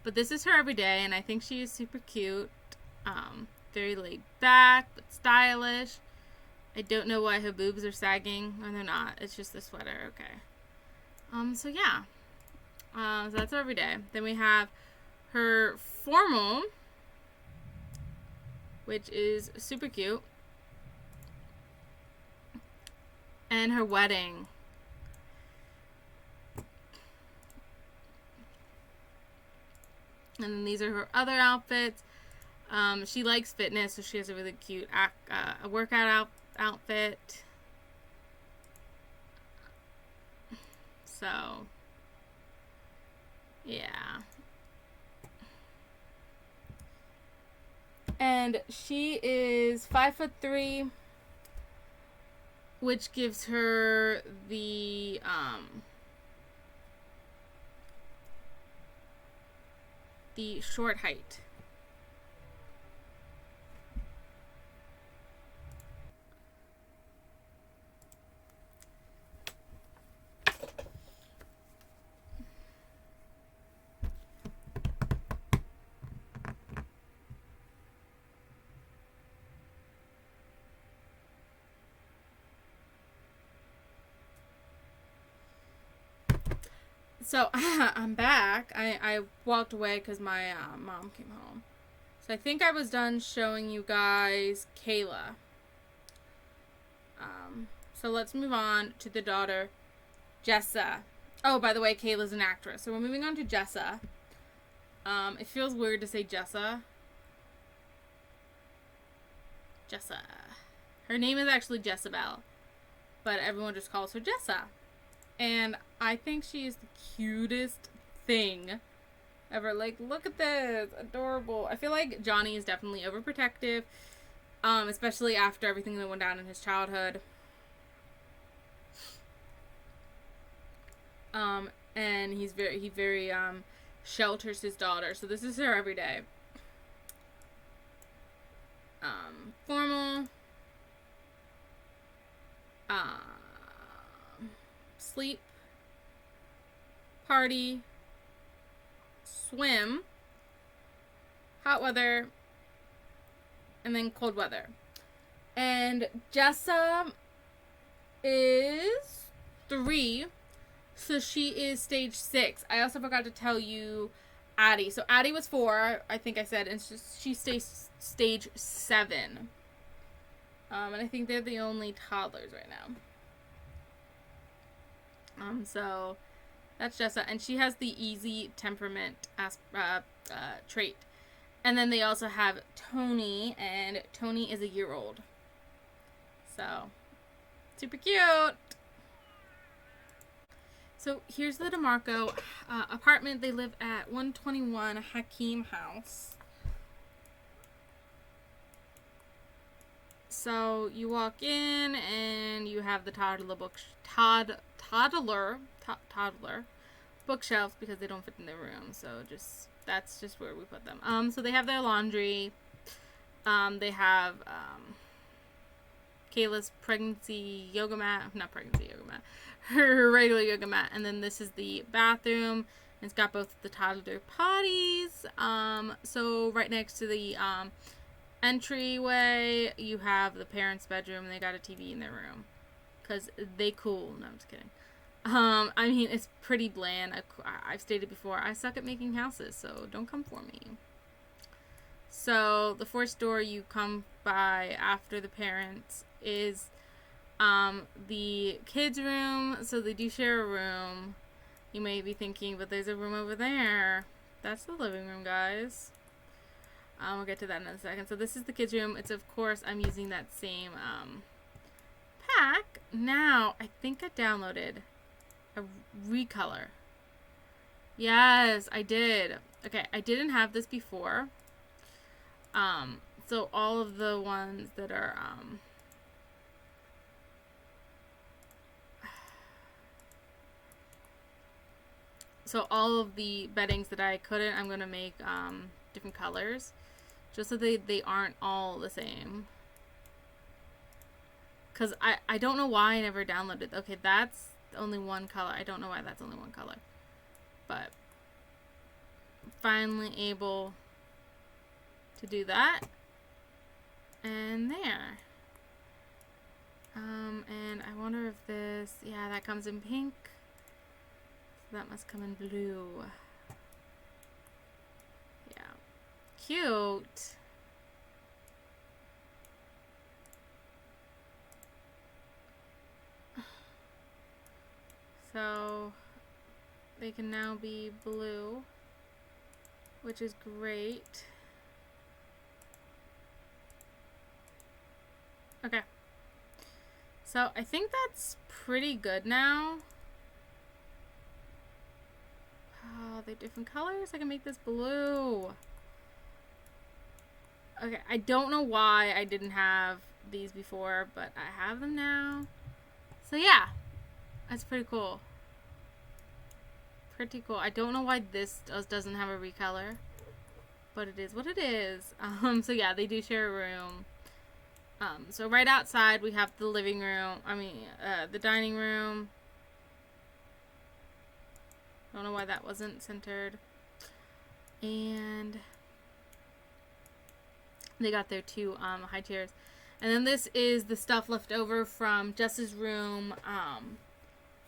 But this is her everyday, and I think she is super cute. Very laid back, but stylish. I don't know why her boobs are sagging, or they're not. It's just the sweater, okay. So yeah. So that's her everyday. Then we have her formal, which is super cute. And her wedding. And then these are her other outfits. She likes fitness, so she has a really cute a workout outfit. So, yeah. And she is 5'3", which gives her the short height. So I'm back. I walked away because my mom came home. So I think I was done showing you guys Kayla. So let's move on to the daughter, Jessa. Oh, by the way, Kayla's an actress. So we're moving on to Jessa. It feels weird to say Jessa. Jessa. Her name is actually Jezebel, but everyone just calls her Jessa. And I think she is the cutest thing ever. Like, look at this. Adorable. I feel like Johnny is definitely overprotective, especially after everything that went down in his childhood. And he very shelters his daughter. So this is her every day. Formal. Sleep, party, swim, hot weather, and then cold weather. And Jessa is 3, so she is stage 6. I also forgot to tell you Addie. So Addie was 4, I think I said, and she stays stage 7. And I think they're the only toddlers right now. So that's Jessa, and she has the easy temperament trait. And then they also have Tony, and Tony is a year old. So, super cute. So here's the DeMarco apartment. They live at 121 Hakeem House. So you walk in and you have the toddler bookshelves because they don't fit in their room. So that's just where we put them. So they have their laundry. They have Kayla's pregnancy yoga mat. Not pregnancy yoga mat. Her regular yoga mat. And then this is the bathroom. It's got both the toddler potties. So right next to the entryway, you have the parents' bedroom, and they got a TV in their room. Because they cool. No, I'm just kidding. I mean, it's pretty bland. I've stated before, I suck at making houses, so don't come for me. So, the first door you come by after the parents is the kids' room. So, they do share a room. You may be thinking, but there's a room over there. That's the living room, guys. We'll get to that in a second. So, this is the kids' room. It's, of course, I'm using that same pack. Now, I think I downloaded a recolor. Yes, I did. Okay, I didn't have this before. So all of the ones that are, so all of the beddings that I couldn't, I'm going to make, different colors. Just so they aren't all the same. Because I don't know why I never downloaded. Okay, that's only one color. I don't know why that's only one color. But finally able to do that. And there. And I wonder if this... Yeah, that comes in pink. So that must come in blue. Yeah. Cute. So they can now be blue, which is great. Okay. So I think that's pretty good now. they different colors? I can make this blue. Okay, I don't know why I didn't have these before, but I have them now. So yeah, that's pretty cool. Pretty cool. I don't know why this doesn't have a recolor, but it is what it is. So yeah, they do share a room. So right outside we have the living room. The dining room. Don't know why that wasn't centered. And they got their two high chairs. And then this is the stuff left over from Jess's room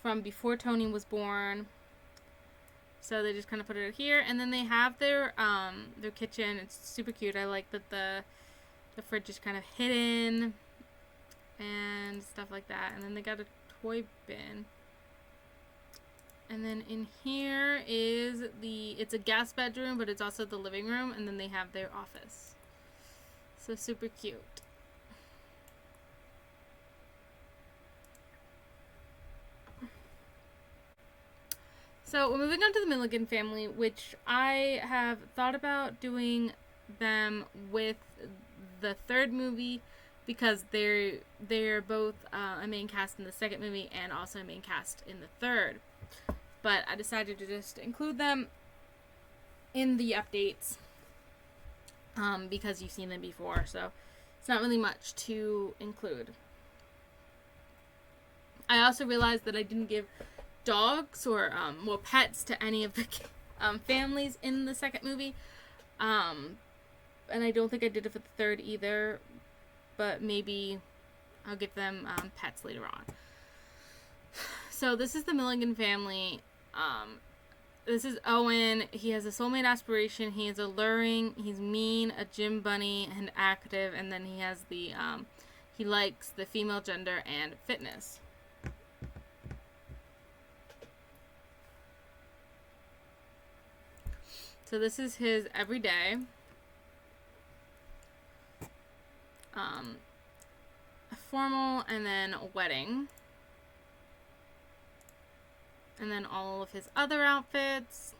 from before Tony was born. So they just kind of put it here. And then they have their kitchen. It's super cute. I like that the fridge is kind of hidden and stuff like that. And then they got a toy bin. And then in here is it's a guest bedroom, but it's also the living room. And then they have their office. So super cute. So we're moving on to the Milligan family, which I have thought about doing them with the third movie because they're both a main cast in the second movie and also a main cast in the third. But I decided to just include them in the updates because you've seen them before, so it's not really much to include. I also realized that I didn't give dogs or pets to any of the families in the second movie, and I don't think I did it for the third either, but maybe I'll give them pets later on. So this is the Milligan family. This is Owen. He has a soulmate aspiration. He is alluring. He's mean, a gym bunny, and active. And then he has he likes the female gender and fitness. So this is his everyday. A formal and then a wedding. And then all of his other outfits.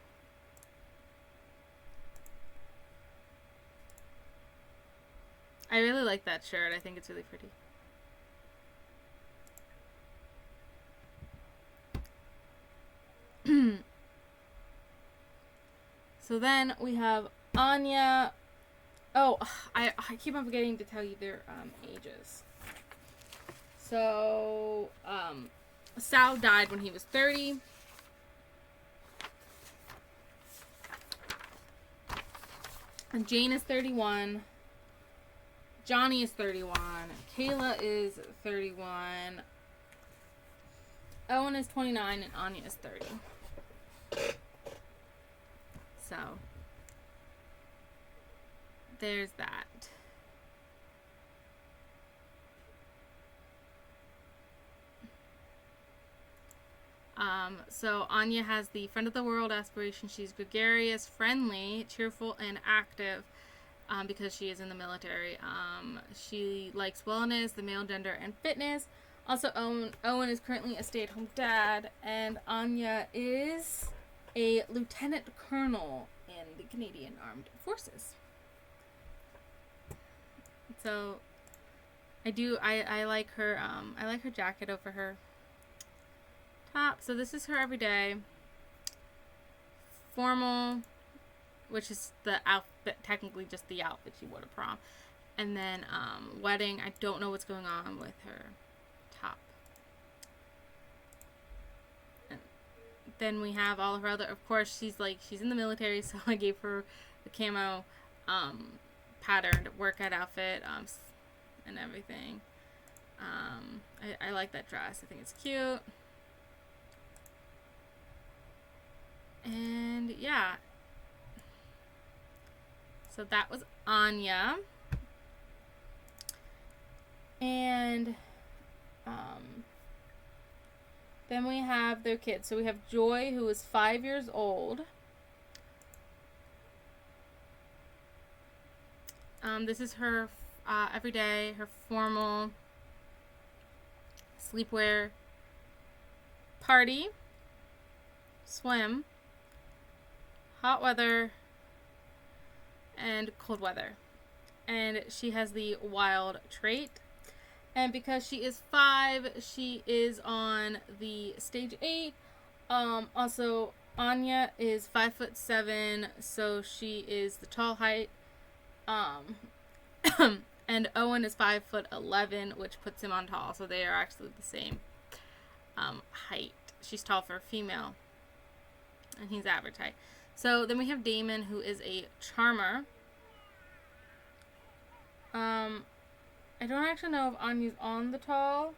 I really like that shirt. I think it's really pretty. So then we have Anya. Oh, I keep on forgetting to tell you their ages. So, Sal died when he was 30. And Jane is 31. Johnny is 31. Kayla is 31. Owen is 29 and Anya is 30. So, there's that. So Anya has the friend of the world aspiration. She's gregarious, friendly, cheerful, and active because she is in the military. She likes wellness, the male gender, and fitness. Also, Owen is currently a stay-at-home dad, and Anya is a lieutenant colonel in the Canadian Armed Forces. So, I like her. I like her jacket over her top. So this is her everyday. Formal, which is the outfit, technically just the outfit she wore to prom. And then wedding, I don't know what's going on with her top. And then we have all of her other, of course, she's in the military, so I gave her the camo patterned workout outfit and everything. I like that dress. I think it's cute. And yeah, so that was Anya. And then we have their kids. So we have Joy, who is 5 years old. This is her everyday, her formal sleepwear, party, swim, hot weather and cold weather. And she has the wild trait. And because she is 5, she is on the stage 8. Also, Anya is 5'7", so she is the tall height. And Owen is 5'11", which puts him on tall. So they are actually the same height. She's tall for a female, and he's average height. So then we have Damon, who is a charmer. I don't actually know if Anya's on the tall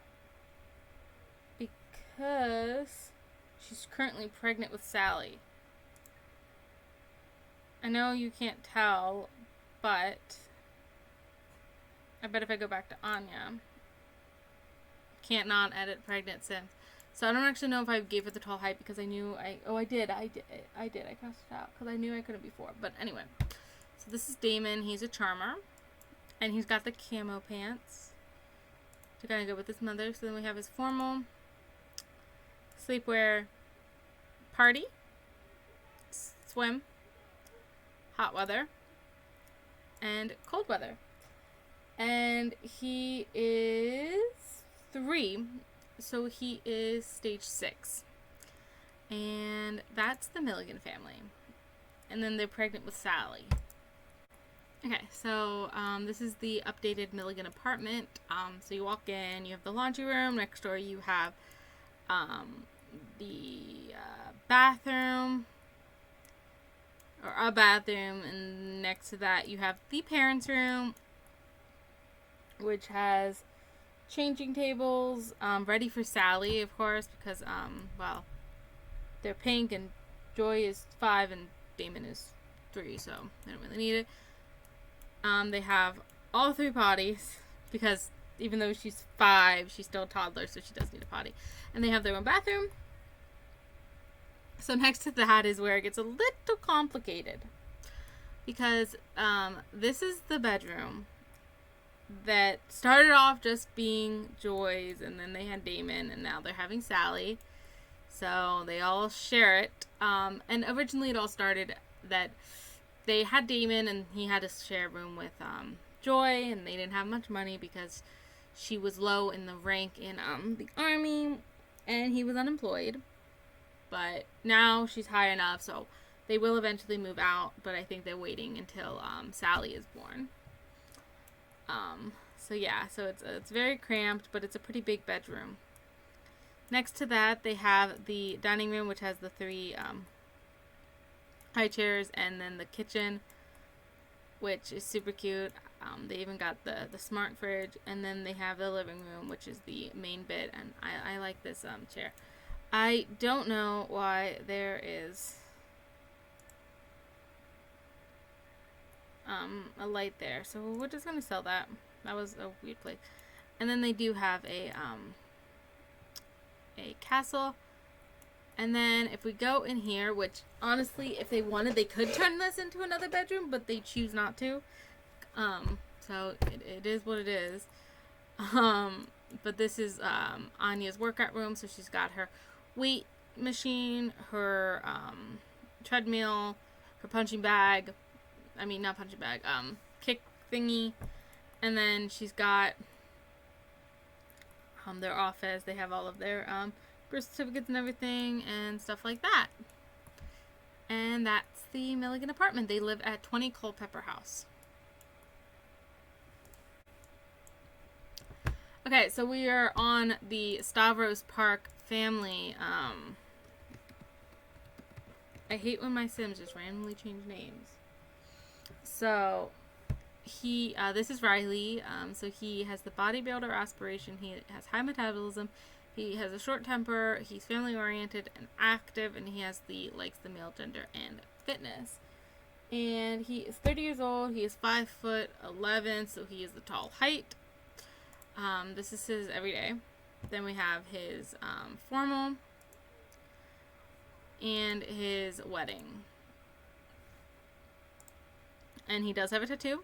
because she's currently pregnant with Sally. I know you can't tell, but I bet if I go back to Anya, can't not edit pregnant Sims. So I don't actually know if I gave her the tall height because I knew I did. I crossed it out because I knew I couldn't before. But anyway, so this is Damon. He's a charmer. And he's got the camo pants to kind of go with his mother. So then we have his formal, sleepwear, party, swim, hot weather, and cold weather. And he is 3, so he is stage 6. And that's the Milligan family. And then they're pregnant with Sally. Okay, so this is the updated Milligan apartment. So you walk in, you have the laundry room. Next door you have the bathroom, or a bathroom, and next to that you have the parents' room, which has changing tables, ready for Sally, of course, because, well, they're pink, and Joy is 5, and Damon is 3, so they don't really need it. They have all 3 potties, because even though she's 5, she's still a toddler, so she does need a potty. And they have their own bathroom. So next to that is where it gets a little complicated, because this is the bedroom that started off just being Joy's, and then they had Damon, and now they're having Sally. So they all share it. And originally it all started that they had Damon, and he had to share a room with Joy, and they didn't have much money because she was low in the rank in the army, and he was unemployed. But now she's high enough, so they will eventually move out, but I think they're waiting until Sally is born. So yeah, so it's very cramped, but it's a pretty big bedroom. Next to that, they have the dining room, which has the 3 high chairs, and then the kitchen, which is super cute. They even got the smart fridge, and then they have the living room, which is the main bit, and I like this chair. I don't know why there is a light there, so we're just gonna sell that. That was a weird place. And then they do have a castle. And then if we go in here, which honestly, if they wanted, they could turn this into another bedroom, but they choose not to. So it is what it is. But this is Anya's workout room, so she's got her weight machine, her treadmill, her punching bag. I mean, not punching bag, kick thingy. And then she's got their office. They have all of their birth certificates and everything and stuff like that. And that's the Milligan apartment. They live at 20 Culpeper House. Okay, so we are on the Stavros Park family. I hate when my Sims just randomly change names. So this is Riley. So he has the bodybuilder aspiration. He has high metabolism. He has a short temper. He's family oriented and active, and he likes the male gender and fitness. And he is 30 years old. He is 5'11", so he is the tall height. This is his everyday. Then we have his formal and his wedding. And he does have a tattoo,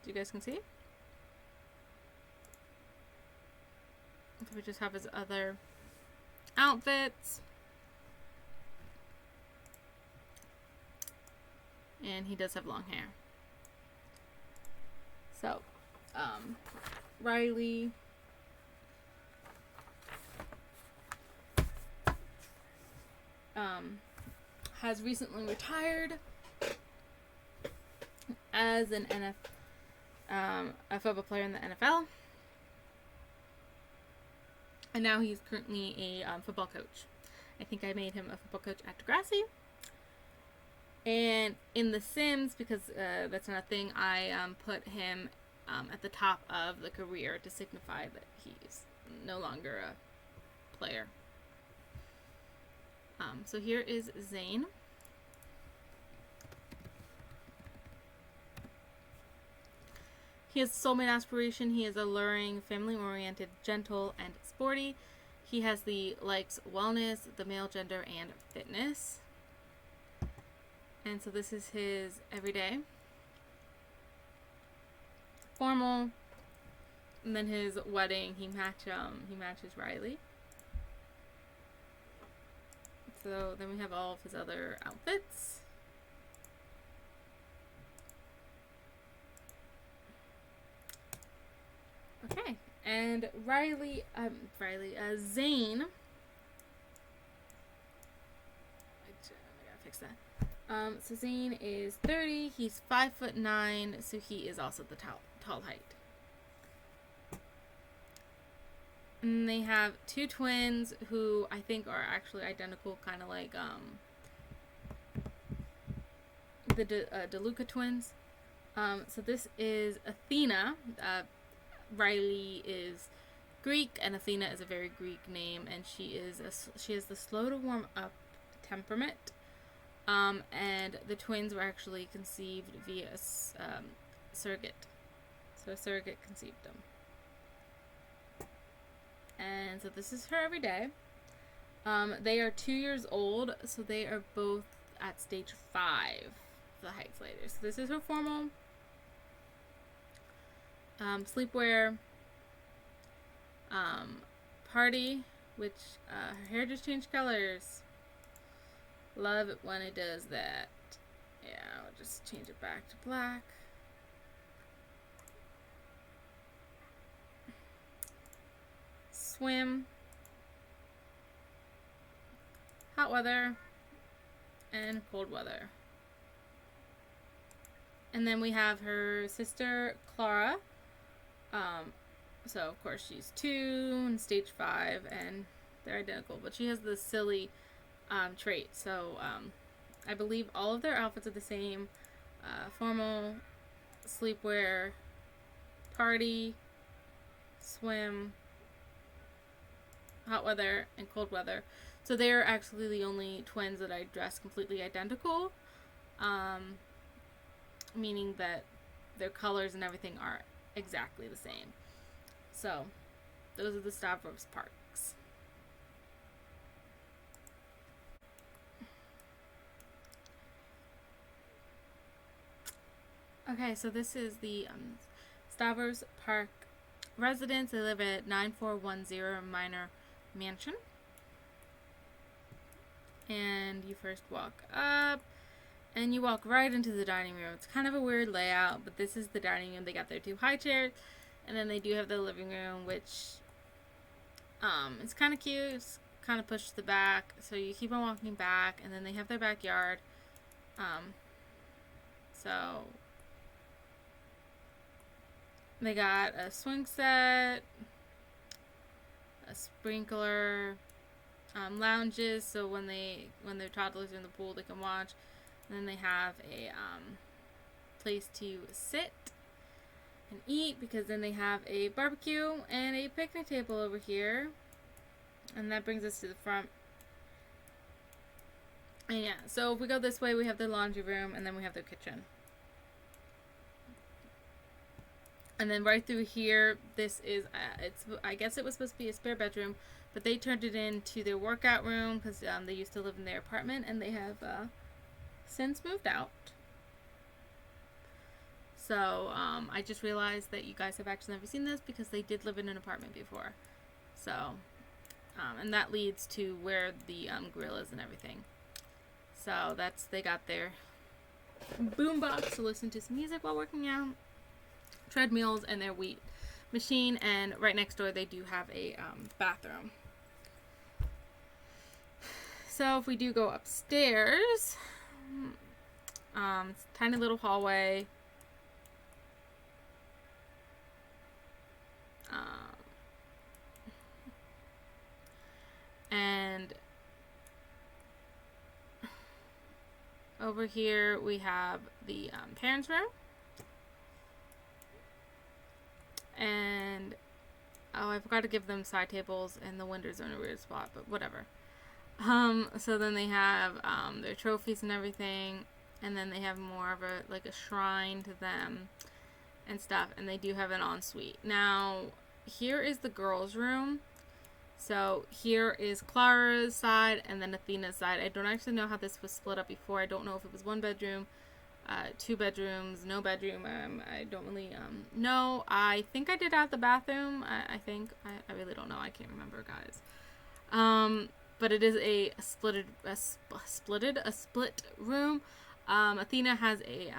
as you guys can see. So we just have his other outfits. and he does have long hair. So, Riley has recently retired as a football player in the NFL, and now he's currently a football coach. I think I made him a football coach at Degrassi. And in The Sims, because that's not a thing, I put him at the top of the career to signify that he's no longer a player. So here is Zane. He has soulmate aspiration. He is alluring, family-oriented, gentle, and sporty. He has the likes wellness, the male gender, and fitness. And so this is his everyday. Formal. And then his wedding, he matches Riley. So then we have all of his other outfits. Okay, and Zane. I gotta fix that. So Zane is 30. He's 5'9", so he is also the tall height. And they have two twins who I think are actually identical, kind of like the DeLuca twins. So this is Athena. Riley is Greek, and Athena is a very Greek name, and she has the slow to warm up temperament. And the twins were actually conceived via surrogate. So a surrogate conceived them. And so this is her every day. They are 2 years old, so they are both at stage 5 of the height later. So this is her formal. Sleepwear. Party, which her hair just changed colors. Love it when it does that. Yeah, I'll just change it back to black. Swim. Hot weather. And cold weather. And then we have her sister, Clara. So, of course, she's 2 and stage 5, and they're identical. But she has the silly trait. So, I believe all of their outfits are the same. Formal, sleepwear, party, swim, hot weather, and cold weather. So they are actually the only twins that I dress completely identical. Meaning that their colors and everything are exactly the same. So, those are the Stavros Parks. Okay, so this is the Stavros Park residence. They live at 9410 Minor Mansion. And you first walk up, and you walk right into the dining room. It's kind of a weird layout, but this is the dining room. They got their 2 high chairs, and then they do have the living room, which it's kind of cute. It's kind of pushed to the back, so you keep on walking back, and then they have their backyard. So they got a swing set, a sprinkler, lounges, so when their toddlers are in the pool, they can watch. And then they have a place to sit and eat, because then they have a barbecue and a picnic table over here. And that brings us to the front. And yeah, so if we go this way, we have their laundry room, and then we have their kitchen. And then right through here, this is, I guess it was supposed to be a spare bedroom, but they turned it into their workout room, because they used to live in their apartment, and they have since moved out. So, I just realized that you guys have actually never seen this, because they did live in an apartment before. So, and that leads to where the grill is and everything. So, they got their boombox to listen to some music while working out, treadmills, and their weight machine. And right next door they do have a bathroom. So if we do go upstairs, it's a tiny little hallway. And over here we have the parents' room. And oh, I forgot to give them side tables, and the windows are in a weird spot, but whatever. So then they have their trophies and everything, and then they have more of a shrine to them and stuff, and they do have an ensuite. Now, here is the girls' room. So here is Clara's side and then Athena's side. I don't actually know how this was split up before. I don't know if it was 1 bedroom, 2 bedrooms, no bedroom. I don't really know. I think I did add the bathroom. I think. I really don't know. I can't remember, guys. But it is a split room. Athena has a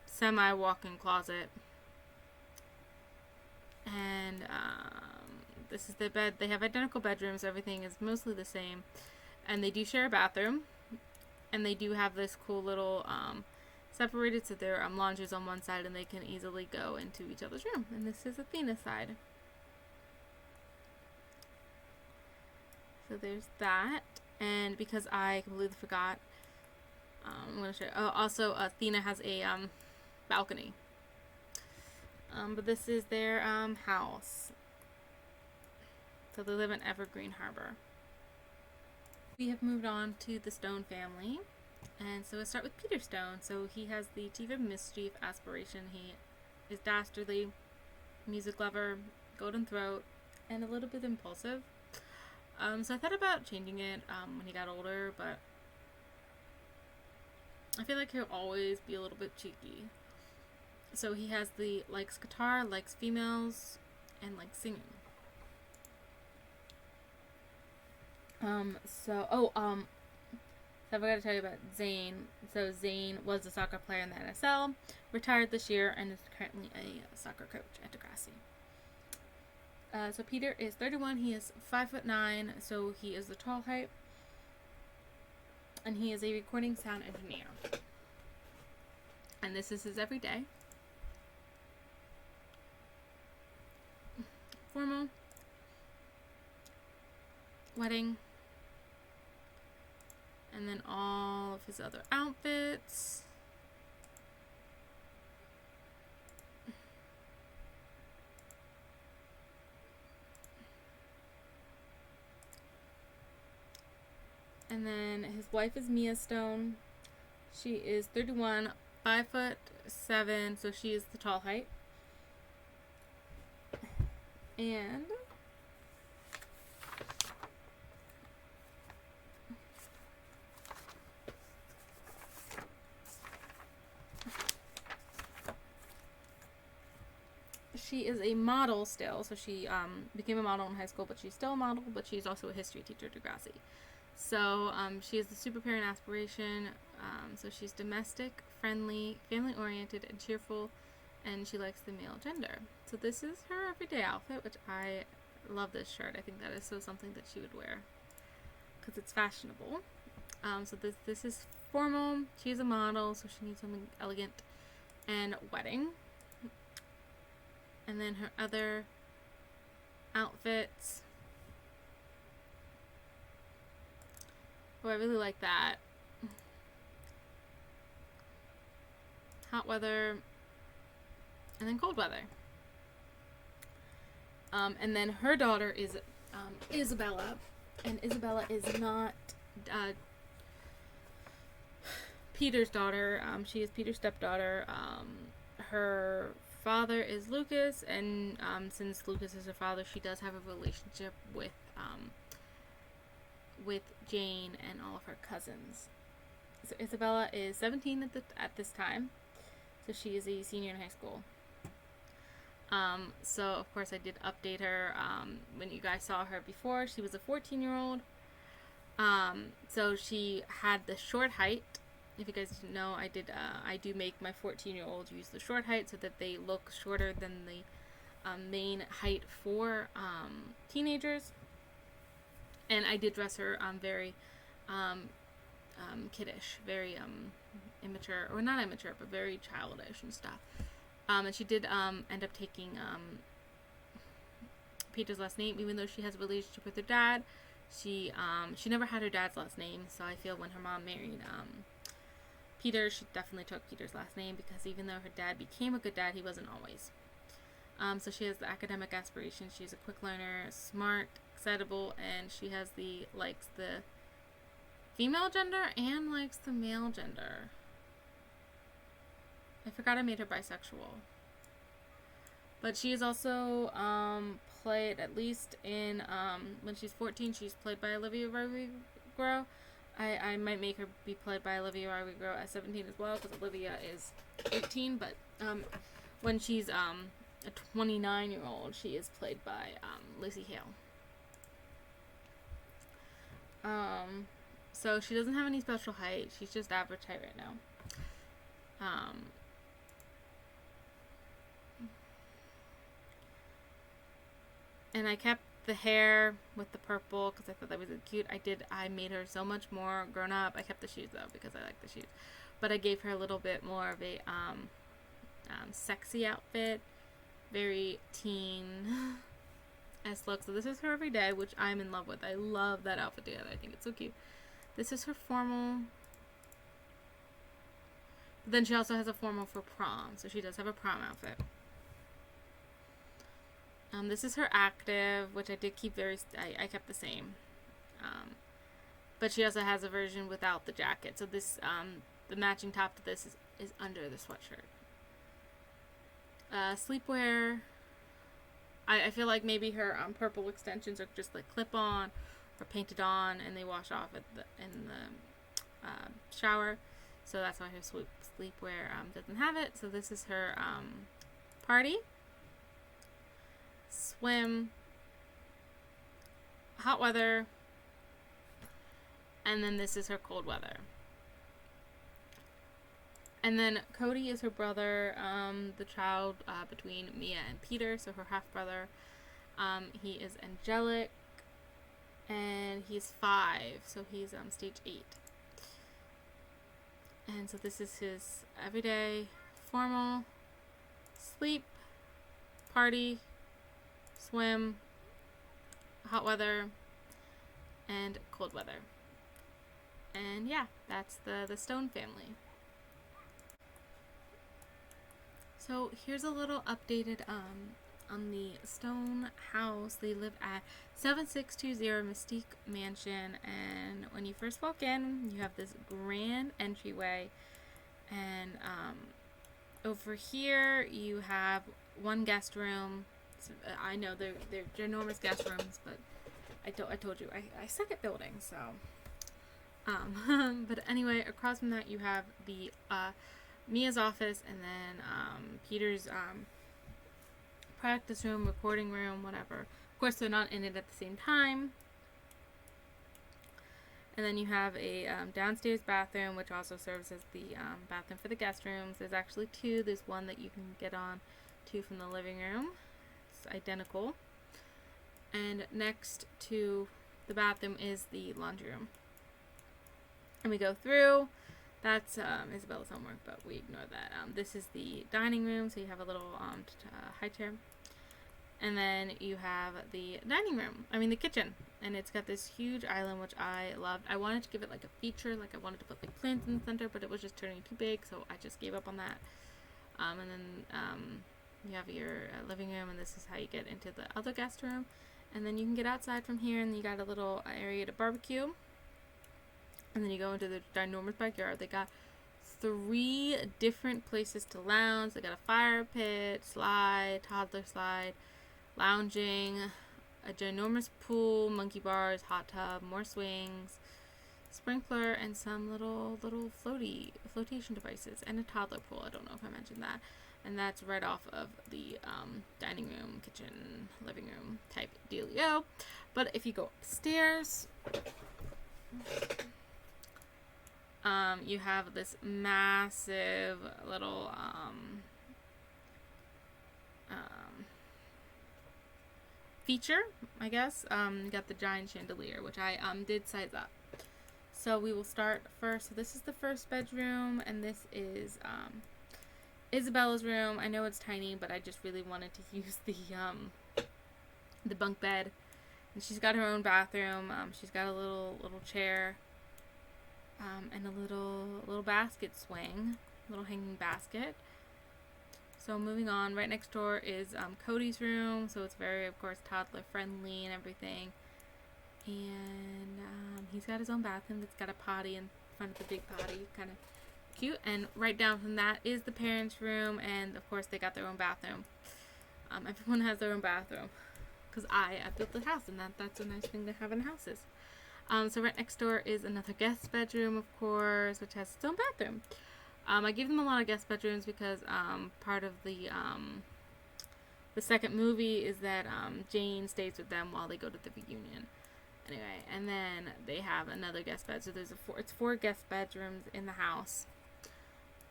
semi walk-in closet. And this is their bed. They have identical bedrooms. Everything is mostly the same. And they do share a bathroom. And they do have this cool little separated, so their laundry's on one side and they can easily go into each other's room. And this is Athena's side. So there's that. And because I completely forgot, I'm going to show you. Oh, also Athena has a balcony. But this is their house. So they live in Evergreen Harbor. We have moved on to the Stone family. And so let's start with Peter Stone. So he has the Chief of Mischief aspiration. He is dastardly, music lover, golden throat, and a little bit impulsive. So I thought about changing it when he got older, but I feel like he'll always be a little bit cheeky. So he has the likes guitar, likes females, and likes singing. So I forgot to tell you about Zane. So Zane was a soccer player in the NSL, retired this year, and is currently a soccer coach at Degrassi. So Peter is 31. He is 5'9", so he is the tall height, and he is a recording sound engineer. And this is his everyday. Formal, wedding, and then all of his other outfits. And then his wife is Mia Stone. She is 31, 5'7", so she is the tall height. And she is a model still, so she became a model in high school, but she's still a model, but she's also a history teacher at Degrassi. So she is the super parent aspiration, so she's domestic, friendly, family-oriented, and cheerful, and she likes the male gender. So this is her everyday outfit, which I love this shirt. I think that is so something that she would wear because it's fashionable. So this is formal. She's a model, so she needs something elegant and wedding. And then her other outfits. Oh, I really like that. Hot weather. And then cold weather. And then her daughter is Isabella. And Isabella is not Peter's daughter. She is Peter's stepdaughter. Her father is Lucas, and since Lucas is her father, she does have a relationship with Jane and all of her cousins. So Isabella is 17 at this time, so she is a senior in high school. So of course I did update her. When you guys saw her before, she was a 14-year-old. So she had the short height, if you guys didn't know, I do make my 14-year-old use the short height so that they look shorter than the main height for teenagers. And I did dress her very kiddish, very immature, or not immature, but very childish and stuff. And she did end up taking Peter's last name, even though she has a relationship with her dad. She never had her dad's last name, so I feel when her mom married Peter, she definitely took Peter's last name, because even though her dad became a good dad, he wasn't always. So she has the academic aspirations. She's a quick learner, smart, excitable, and she has likes the female gender and likes the male gender. I forgot I made her bisexual. But she is also played, at least in when she's 14, she's played by Olivia Rodrigo. I might make her be played by Olivia Rodrigo at 17 as well, because Olivia is 18. But when she's a 29-year-old, she is played by Lizzie Hale. So she doesn't have any special height. She's just average height right now. And I kept the hair with the purple because I thought that was cute. I made her so much more grown up. I kept the shoes though because I like the shoes. But I gave her a little bit more of a sexy outfit. Very teen-esque look. So this is her every day, which I'm in love with. I love that outfit together. I think it's so cute. This is her formal. But then she also has a formal for prom. So she does have a prom outfit. This is her active, which I did keep I kept the same. But she also has a version without the jacket. So this, the matching top to this is under the sweatshirt. Sleepwear. I feel like maybe her purple extensions are just like clip-on or painted on, and they wash off in the shower. So that's why her sleepwear doesn't have it. So this is her party. Swim, hot weather, and then this is her cold weather. And then Cody is her brother, the child between Mia and Peter, so her half brother. He is angelic, and he's 5, so he's stage 8. And so this is his everyday formal sleep, party, swim, hot weather, and cold weather. And yeah, that's the Stone family. So here's a little updated on the Stone house. They live at 7620 Mystique Mansion, and when you first walk in, you have this grand entryway, and over here you have one guest room. I know they're ginormous guest rooms, but I told you I suck at building, so but anyway, across from that you have the Mia's office, and then Peter's practice room, recording room, whatever. Of course, they're not in it at the same time. And then you have a downstairs bathroom, which also serves as the bathroom for the guest rooms. There's actually 2. There's one that you can get on to from the living room. Identical. And next to the bathroom is the laundry room. And we go through. That's Isabella's homework, but we ignore that. This is the dining room, so you have a little high chair. And then you have the the kitchen. And it's got this huge island, which I loved. I wanted to give it like a feature, like I wanted to put like plants in the center, but it was just turning too big, so I just gave up on that. And then you have your living room, and this is how you get into the other guest room. And then you can get outside from here, and you got a little area to barbecue. And then you go into the ginormous backyard. They got 3 different places to lounge. They got a fire pit, slide, toddler slide, lounging, a ginormous pool, monkey bars, hot tub, more swings, sprinkler, and some little flotation devices, and a toddler pool. I don't know if I mentioned that. And that's right off of the dining room, kitchen, living room type dealio. But if you go upstairs, You have this massive little feature, I guess. You got the giant chandelier, which I did size up. So we will start first. So this is the first bedroom, and this is Isabella's room. I know it's tiny, but I just really wanted to use the bunk bed. And she's got her own bathroom. She's got a little chair, and a little basket swing, little hanging basket. So moving on, right next door is Cody's room. So it's very, of course, toddler friendly and everything. And he's got his own bathroom that's got a potty in front of the big potty, kind of cute. And right down from that is the parents' room, and of course they got their own bathroom. Everyone has their own bathroom, because I built the house, and that's a nice thing to have in houses. So right next door is another guest bedroom, of course, which has its own bathroom. I gave them a lot of guest bedrooms because part of the second movie is that Jane stays with them while they go to the reunion. Anyway, and then they have another guest bed. So it's 4 guest bedrooms in the house.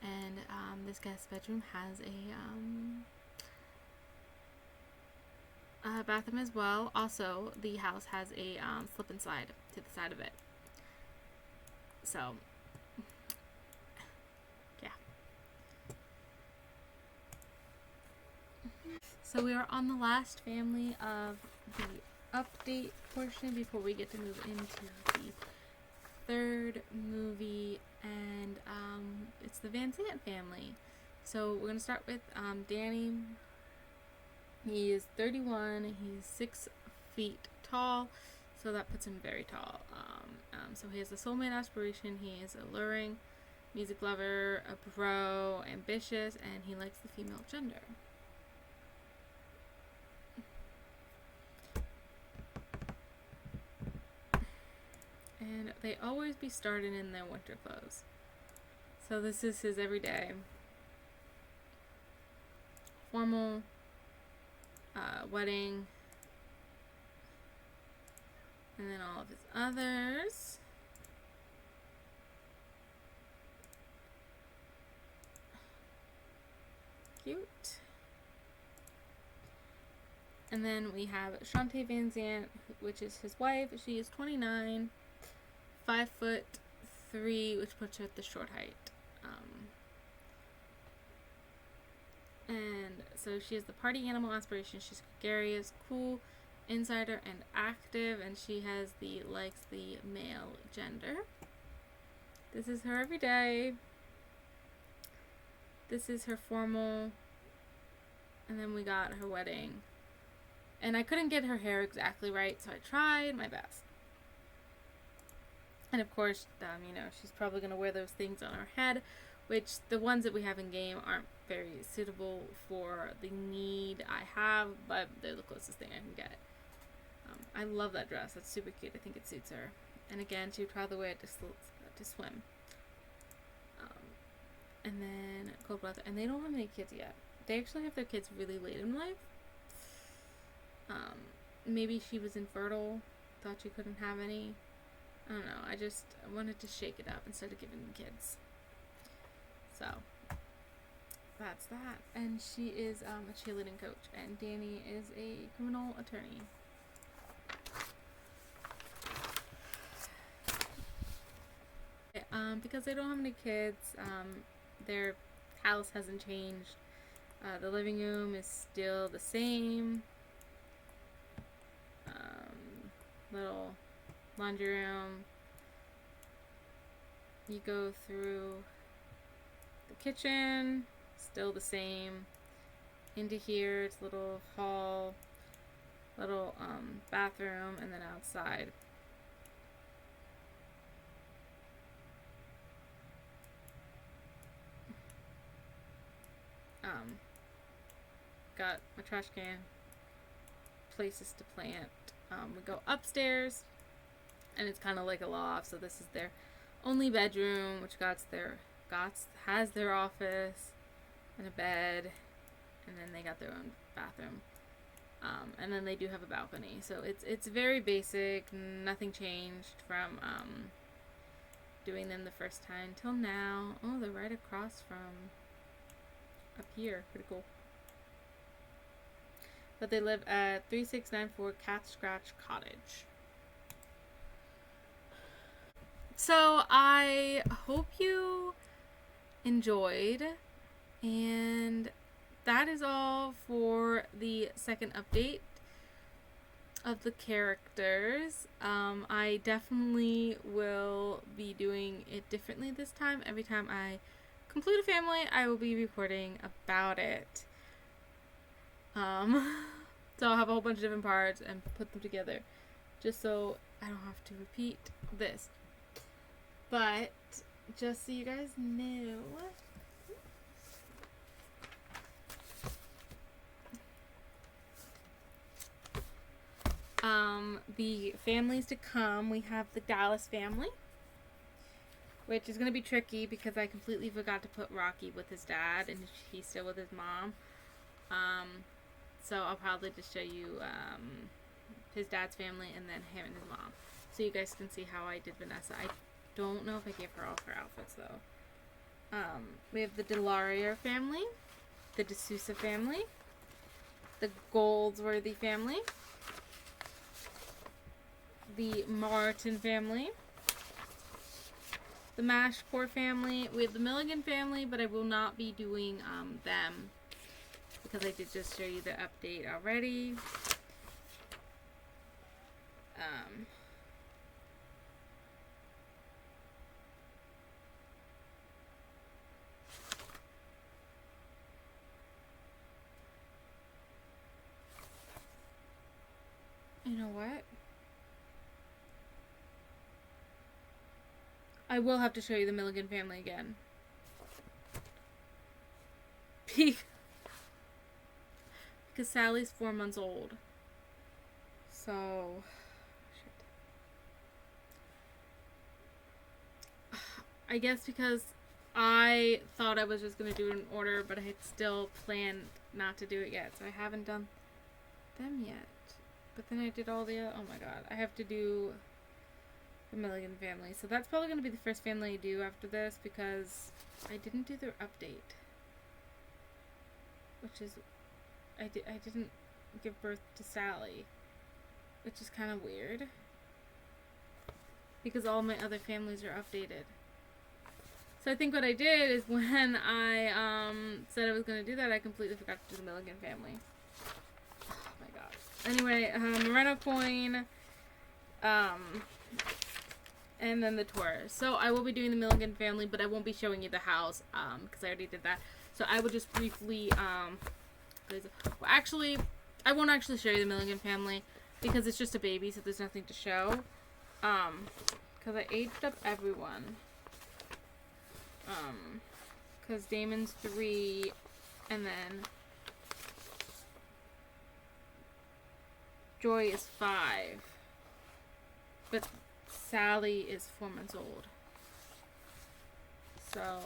And this guest bedroom has a bathroom as well. Also, the house has a slip and slide to the side of it. So, yeah. So we are on the last family of the update portion before we get to move into the third movie, and it's the Van Sant family. So we're gonna start with Danny. He is 31. He's 6 feet tall, so that puts him very tall. So he has the soulmate aspiration. He is alluring, music lover, a bro, ambitious, and he likes the female gender. And they always be starting in their winter clothes. So this is his everyday formal wedding, and then all of his others. Cute. And then we have Shantae Van Zant, which is his wife. She is 29, 5'3", which puts her at the short height. And so she has the party animal aspiration. She's gregarious, cool, insider, and active. And she likes the male gender. This is her everyday. This is her formal. And then we got her wedding. And I couldn't get her hair exactly right, so I tried my best. And of course, she's probably going to wear those things on her head, which the ones that we have in game aren't very suitable for the need I have, but they're the closest thing I can get. I love that dress. That's super cute. I think it suits her. And again, she would probably wear it to swim. And then cold weather. And they don't have any kids yet. They actually have their kids really late in life. Maybe she was infertile, thought she couldn't have any. I don't know. I wanted to shake it up instead of giving them kids. So, that's that. And she is a cheerleading coach, and Danny is a criminal attorney. Because they don't have any kids, their house hasn't changed. The living room is still the same. Little laundry room. You go through the kitchen, still the same. Into here, it's a little hall, little bathroom, and then outside. Got my trash can, places to plant. We go upstairs, and it's kind of like a loft. So this is their only bedroom, which has their office and a bed, and then they got their own bathroom. And then they do have a balcony. So it's very basic. Nothing changed from doing them the first time till now. Oh, they're right across from up here. Pretty cool. But they live at 3694 Cat Scratch Cottage. So I hope you enjoyed, and that is all for the second update of the characters. I definitely will be doing it differently this time. Every time I complete a family, I will be recording about it. So I'll have a whole bunch of different parts and put them together, just so I don't have to repeat this. But just so you guys know, the families to come, we have the Dallas family, which is going to be tricky because I completely forgot to put Rocky with his dad and he's still with his mom. So I'll probably just show you his dad's family and then him and his mom, so you guys can see how I did Vanessa. I don't know if I gave her all of her outfits though. We have the Delaria family, the D'Souza family, the Goldsworthy family, the Martin family, the Mashcore family. We have the Milligan family, but I will not be doing them because I did just show you the update already. You know what? I will have to show you the Milligan family again. Because Sally's 4 months old. So, shit. I guess because I thought I was just going to do it in order, but I had still planned not to do it yet. So I haven't done them yet. But then I did all the oh my god, I have to do the Milligan family. So that's probably going to be the first family I do after this because I didn't do their update. Which is, I didn't give birth to Sally, which is kind of weird because all my other families are updated. So I think what I did is when I said I was going to do that, I completely forgot to do the Milligan family. Oh my god. Anyway, Moreno coin, and then the Taurus. So I will be doing the Milligan family, but I won't be showing you the house, because I already did that. So I will just briefly, well, actually, I won't actually show you the Milligan family, because it's just a baby, so there's nothing to show, because I aged up everyone, because Damon's 3, and then Joy is 5, but Sally is 4 months old. So,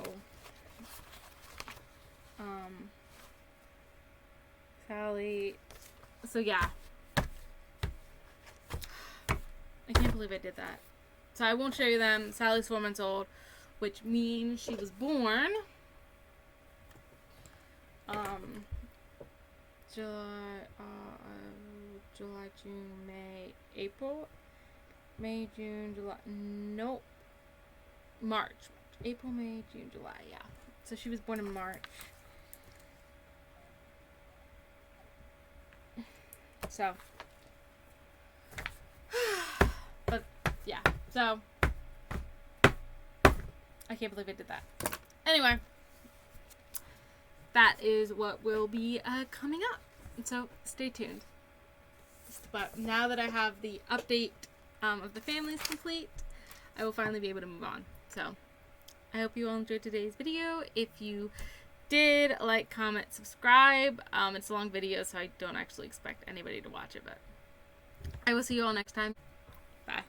Sally, so yeah. I can't believe I did that. So I won't show you them. Sally's 4 months old, which means she was born July, June, May, April, May, June, July, nope, March, April, May, June, July, yeah. So she was born in March. So, but yeah, so I can't believe I did that. Anyway, that is what will be coming up. So stay tuned. But now that I have the update of the families complete, I will finally be able to move on. So I hope you all enjoyed today's video. If you did, like, comment, subscribe. It's a long video, so I don't actually expect anybody to watch it, but I will see you all next time. Bye.